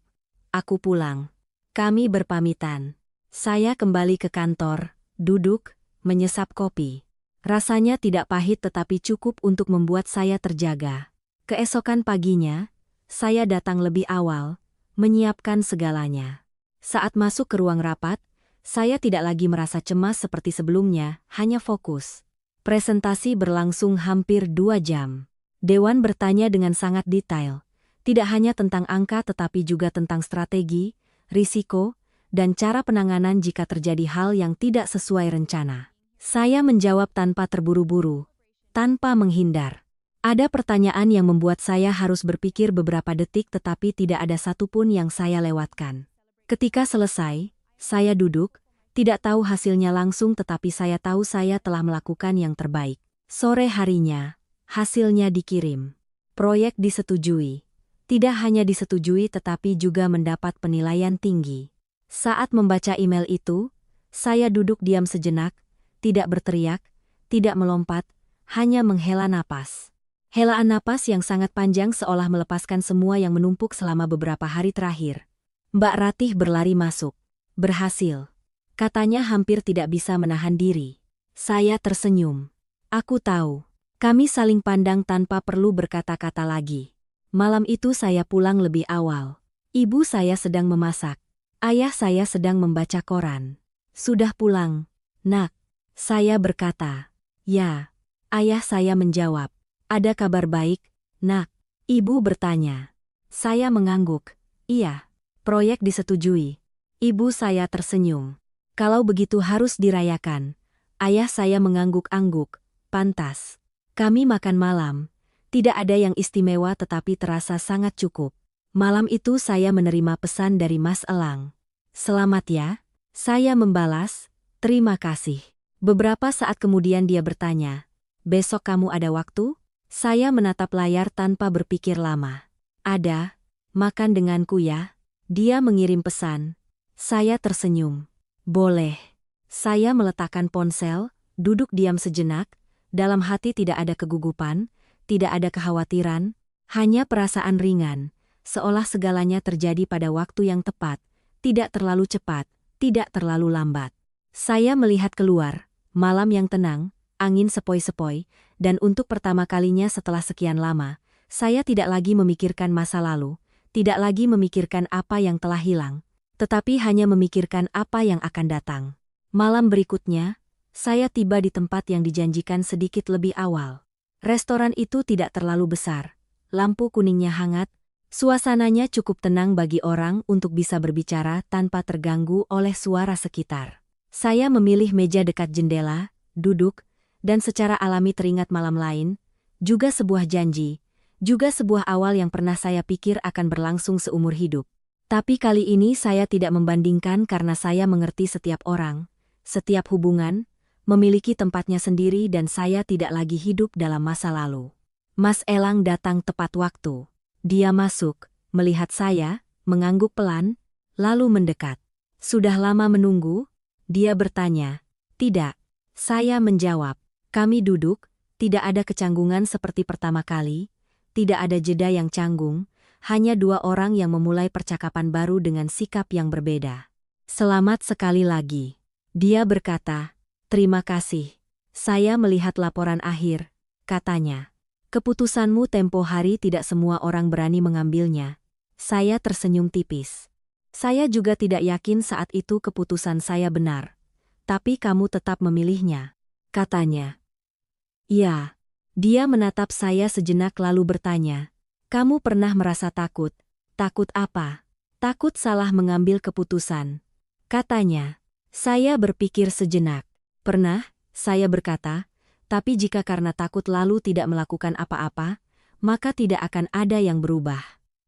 aku pulang. Kami berpamitan. Saya kembali ke kantor, duduk, menyesap kopi. Rasanya tidak pahit tetapi cukup untuk membuat saya terjaga. Keesokan paginya, saya datang lebih awal, menyiapkan segalanya. Saat masuk ke ruang rapat, saya tidak lagi merasa cemas seperti sebelumnya, hanya fokus. Presentasi berlangsung hampir 2 jam. Dewan bertanya dengan sangat detail, tidak hanya tentang angka tetapi juga tentang strategi, risiko, dan cara penanganan jika terjadi hal yang tidak sesuai rencana. Saya menjawab tanpa terburu-buru, tanpa menghindar. Ada pertanyaan yang membuat saya harus berpikir beberapa detik tetapi tidak ada satupun yang saya lewatkan. Ketika selesai, saya duduk, tidak tahu hasilnya langsung tetapi saya tahu saya telah melakukan yang terbaik. Sore harinya, hasilnya dikirim. Proyek disetujui. Tidak hanya disetujui tetapi juga mendapat penilaian tinggi. Saat membaca email itu, saya duduk diam sejenak, tidak berteriak, tidak melompat, hanya menghela napas. Helaan napas yang sangat panjang seolah melepaskan semua yang menumpuk selama beberapa hari terakhir. Mbak Ratih berlari masuk. Berhasil. Katanya hampir tidak bisa menahan diri. Saya tersenyum. Aku tahu. Kami saling pandang tanpa perlu berkata-kata lagi. Malam itu saya pulang lebih awal. Ibu saya sedang memasak. Ayah saya sedang membaca koran. Sudah pulang, Nak? Saya berkata. Ya. Ayah saya menjawab. Ada kabar baik, Nak? Ibu bertanya. Saya mengangguk. Iya. Proyek disetujui. Ibu saya tersenyum. Kalau begitu harus dirayakan. Ayah saya mengangguk-angguk. Pantas. Kami makan malam. Tidak ada yang istimewa tetapi terasa sangat cukup. Malam itu saya menerima pesan dari Mas Elang. Selamat ya. Saya membalas, terima kasih. Beberapa saat kemudian dia bertanya, besok kamu ada waktu? Saya menatap layar tanpa berpikir lama. Ada, makan denganku ya. Dia mengirim pesan. Saya tersenyum. Boleh. Saya meletakkan ponsel, duduk diam sejenak, dalam hati tidak ada kegugupan, tidak ada kekhawatiran, hanya perasaan ringan, seolah segalanya terjadi pada waktu yang tepat, tidak terlalu cepat, tidak terlalu lambat. Saya melihat keluar, malam yang tenang, angin sepoi-sepoi, dan untuk pertama kalinya setelah sekian lama, saya tidak lagi memikirkan masa lalu, tidak lagi memikirkan apa yang telah hilang, tetapi hanya memikirkan apa yang akan datang. Malam berikutnya, saya tiba di tempat yang dijanjikan sedikit lebih awal. Restoran itu tidak terlalu besar, lampu kuningnya hangat, suasananya cukup tenang bagi orang untuk bisa berbicara tanpa terganggu oleh suara sekitar. Saya memilih meja dekat jendela, duduk, dan secara alami teringat malam lain, juga sebuah janji, juga sebuah awal yang pernah saya pikir akan berlangsung seumur hidup. Tapi kali ini saya tidak membandingkan karena saya mengerti setiap orang, setiap hubungan, memiliki tempatnya sendiri dan saya tidak lagi hidup dalam masa lalu. Mas Elang datang tepat waktu. Dia masuk, melihat saya, mengangguk pelan, lalu mendekat. Sudah lama menunggu? Dia bertanya. Tidak. Saya menjawab. Kami duduk, tidak ada kecanggungan seperti pertama kali, tidak ada jeda yang canggung, hanya dua orang yang memulai percakapan baru dengan sikap yang berbeda. Selamat sekali lagi. Dia berkata, terima kasih. Saya melihat laporan akhir, katanya. Keputusanmu tempo hari tidak semua orang berani mengambilnya. Saya tersenyum tipis. Saya juga tidak yakin saat itu keputusan saya benar. Tapi kamu tetap memilihnya, katanya. Ya. Dia menatap saya sejenak lalu bertanya, kamu pernah merasa takut? Takut apa? Takut salah mengambil keputusan, katanya. Saya berpikir sejenak. Pernah, saya berkata, tapi jika karena takut lalu tidak melakukan apa-apa, maka tidak akan ada yang berubah.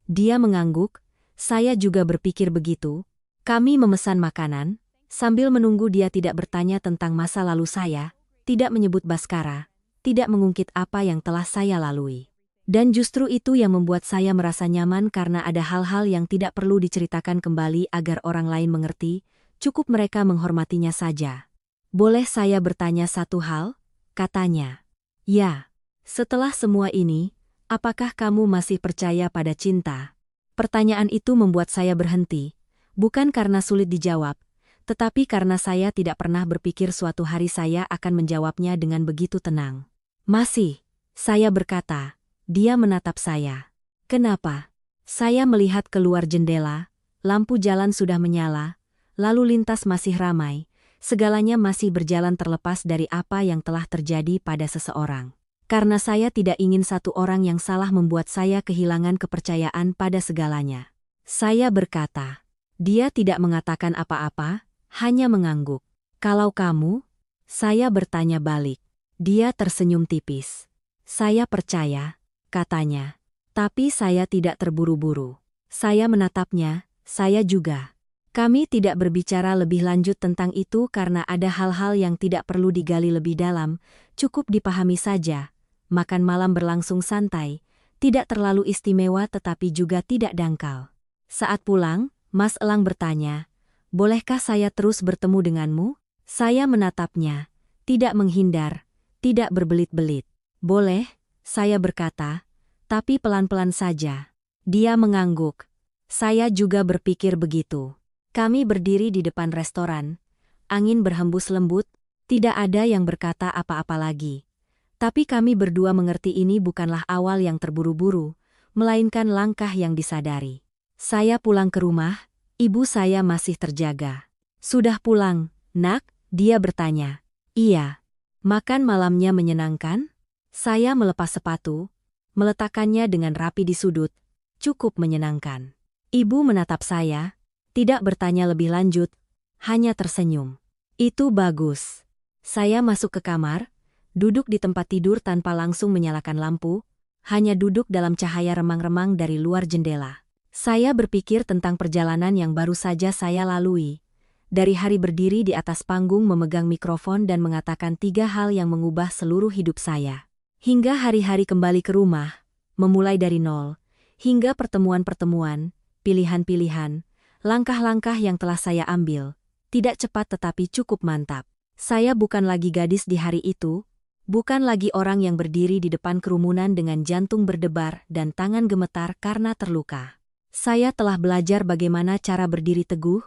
Dia mengangguk, saya juga berpikir begitu. Kami memesan makanan, sambil menunggu dia tidak bertanya tentang masa lalu saya, tidak menyebut Baskara, tidak mengungkit apa yang telah saya lalui. Dan justru itu yang membuat saya merasa nyaman karena ada hal-hal yang tidak perlu diceritakan kembali agar orang lain mengerti, cukup mereka menghormatinya saja. Boleh saya bertanya satu hal? Katanya. Ya. Setelah semua ini, apakah kamu masih percaya pada cinta? Pertanyaan itu membuat saya berhenti, bukan karena sulit dijawab, tetapi karena saya tidak pernah berpikir suatu hari saya akan menjawabnya dengan begitu tenang. Masih, saya berkata, Dia menatap saya. Kenapa? Saya melihat keluar jendela, lampu jalan sudah menyala, lalu lintas masih ramai, segalanya masih berjalan terlepas dari apa yang telah terjadi pada seseorang. Karena saya tidak ingin satu orang yang salah membuat saya kehilangan kepercayaan pada segalanya. Saya berkata. Dia tidak mengatakan apa-apa, hanya mengangguk. Kalau kamu? Saya bertanya balik. Dia tersenyum tipis. Saya percaya, katanya. Tapi saya tidak terburu-buru. Saya menatapnya, saya juga. Kami tidak berbicara lebih lanjut tentang itu karena ada hal-hal yang tidak perlu digali lebih dalam, cukup dipahami saja. Makan malam berlangsung santai, tidak terlalu istimewa tetapi juga tidak dangkal. Saat pulang, Mas Elang bertanya, "Bolehkah saya terus bertemu denganmu?" Saya menatapnya, tidak menghindar, tidak berbelit-belit. "Boleh," saya berkata, "tapi pelan-pelan saja." Dia mengangguk. Saya juga berpikir begitu. Kami berdiri di depan restoran. Angin berhembus lembut, tidak ada yang berkata apa-apa lagi. Tapi kami berdua mengerti ini bukanlah awal yang terburu-buru, melainkan langkah yang disadari. Saya pulang ke rumah, ibu saya masih terjaga. "Sudah pulang, nak?" dia bertanya. "Iya." "Makan malamnya menyenangkan?" Saya melepas sepatu, meletakkannya dengan rapi di sudut. "Cukup menyenangkan." Ibu menatap saya, tidak bertanya lebih lanjut, hanya tersenyum. "Itu bagus." Saya masuk ke kamar, duduk di tempat tidur tanpa langsung menyalakan lampu, hanya duduk dalam cahaya remang-remang dari luar jendela. Saya berpikir tentang perjalanan yang baru saja saya lalui. Dari hari berdiri di atas panggung memegang mikrofon dan mengatakan 3 hal yang mengubah seluruh hidup saya. Hingga hari-hari kembali ke rumah, memulai dari nol, hingga pertemuan-pertemuan, pilihan-pilihan, langkah-langkah yang telah saya ambil, tidak cepat tetapi cukup mantap. Saya bukan lagi gadis di hari itu, bukan lagi orang yang berdiri di depan kerumunan dengan jantung berdebar dan tangan gemetar karena terluka. Saya telah belajar bagaimana cara berdiri teguh,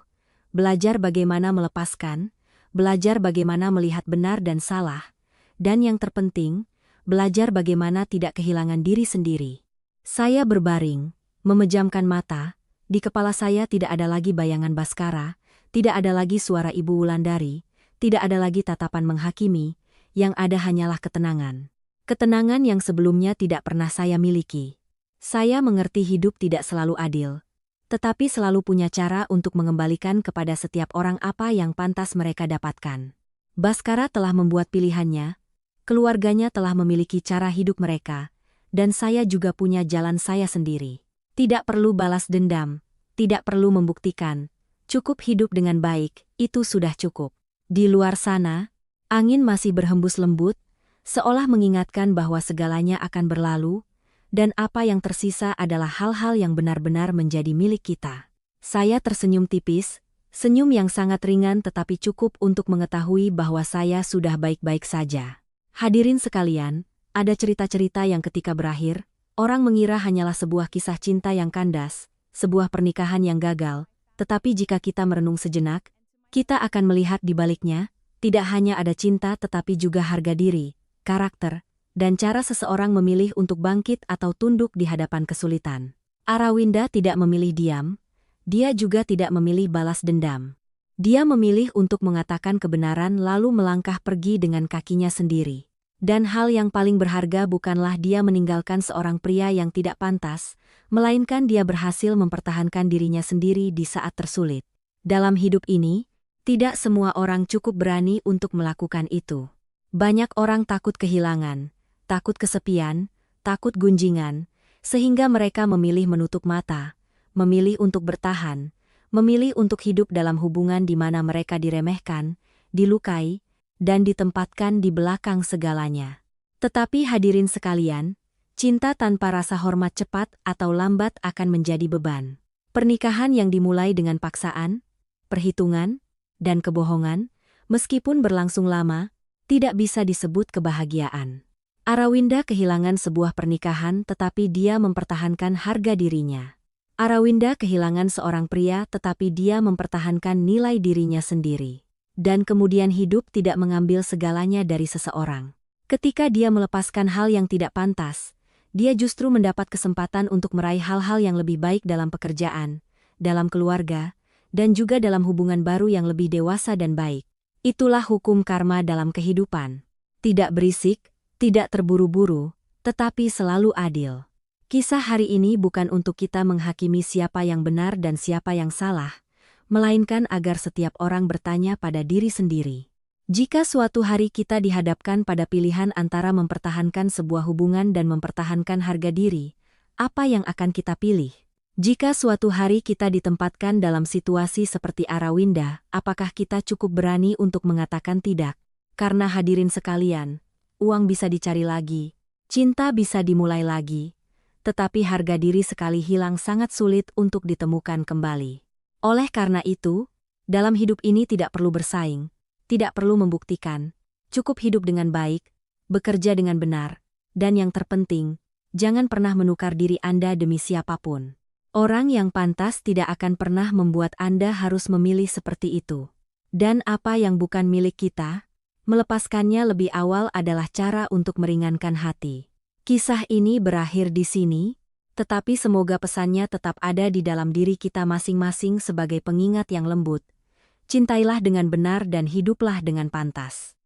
belajar bagaimana melepaskan, belajar bagaimana melihat benar dan salah, dan yang terpenting, belajar bagaimana tidak kehilangan diri sendiri. Saya berbaring, memejamkan mata, di kepala saya tidak ada lagi bayangan Baskara, tidak ada lagi suara Ibu Wulandari, tidak ada lagi tatapan menghakimi, yang ada hanyalah ketenangan. Ketenangan yang sebelumnya tidak pernah saya miliki. Saya mengerti hidup tidak selalu adil, tetapi selalu punya cara untuk mengembalikan kepada setiap orang apa yang pantas mereka dapatkan. Baskara telah membuat pilihannya, keluarganya telah memiliki cara hidup mereka, dan saya juga punya jalan saya sendiri. Tidak perlu balas dendam, tidak perlu membuktikan, cukup hidup dengan baik, itu sudah cukup. Di luar sana, angin masih berhembus lembut, seolah mengingatkan bahwa segalanya akan berlalu, dan apa yang tersisa adalah hal-hal yang benar-benar menjadi milik kita. Saya tersenyum tipis, senyum yang sangat ringan tetapi cukup untuk mengetahui bahwa saya sudah baik-baik saja. Hadirin sekalian, ada cerita-cerita yang ketika berakhir, orang mengira hanyalah sebuah kisah cinta yang kandas, sebuah pernikahan yang gagal, tetapi jika kita merenung sejenak, kita akan melihat di baliknya, tidak hanya ada cinta tetapi juga harga diri, karakter, dan cara seseorang memilih untuk bangkit atau tunduk di hadapan kesulitan. Arawinda tidak memilih diam, dia juga tidak memilih balas dendam. Dia memilih untuk mengatakan kebenaran lalu melangkah pergi dengan kakinya sendiri. Dan hal yang paling berharga bukanlah dia meninggalkan seorang pria yang tidak pantas, melainkan dia berhasil mempertahankan dirinya sendiri di saat tersulit. Dalam hidup ini, tidak semua orang cukup berani untuk melakukan itu. Banyak orang takut kehilangan, takut kesepian, takut gunjingan, sehingga mereka memilih menutup mata, memilih untuk bertahan, memilih untuk hidup dalam hubungan di mana mereka diremehkan, dilukai, dan ditempatkan di belakang segalanya. Tetapi hadirin sekalian, cinta tanpa rasa hormat cepat atau lambat akan menjadi beban. Pernikahan yang dimulai dengan paksaan, perhitungan, dan kebohongan, meskipun berlangsung lama, tidak bisa disebut kebahagiaan. Arawinda kehilangan sebuah pernikahan tetapi dia mempertahankan harga dirinya. Arawinda kehilangan seorang pria tetapi dia mempertahankan nilai dirinya sendiri. Dan kemudian hidup tidak mengambil segalanya dari seseorang. Ketika dia melepaskan hal yang tidak pantas, dia justru mendapat kesempatan untuk meraih hal-hal yang lebih baik dalam pekerjaan, dalam keluarga, dan juga dalam hubungan baru yang lebih dewasa dan baik. Itulah hukum karma dalam kehidupan. Tidak berisik, tidak terburu-buru, tetapi selalu adil. Kisah hari ini bukan untuk kita menghakimi siapa yang benar dan siapa yang salah, melainkan agar setiap orang bertanya pada diri sendiri. Jika suatu hari kita dihadapkan pada pilihan antara mempertahankan sebuah hubungan dan mempertahankan harga diri, apa yang akan kita pilih? Jika suatu hari kita ditempatkan dalam situasi seperti Arawinda, apakah kita cukup berani untuk mengatakan tidak? Karena hadirin sekalian, uang bisa dicari lagi, cinta bisa dimulai lagi, tetapi harga diri sekali hilang sangat sulit untuk ditemukan kembali. Oleh karena itu, dalam hidup ini tidak perlu bersaing, tidak perlu membuktikan, cukup hidup dengan baik, bekerja dengan benar, dan yang terpenting, jangan pernah menukar diri Anda demi siapapun. Orang yang pantas tidak akan pernah membuat Anda harus memilih seperti itu. Dan apa yang bukan milik kita, melepaskannya lebih awal adalah cara untuk meringankan hati. Kisah ini berakhir di sini, tetapi semoga pesannya tetap ada di dalam diri kita masing-masing sebagai pengingat yang lembut. Cintailah dengan benar dan hiduplah dengan pantas.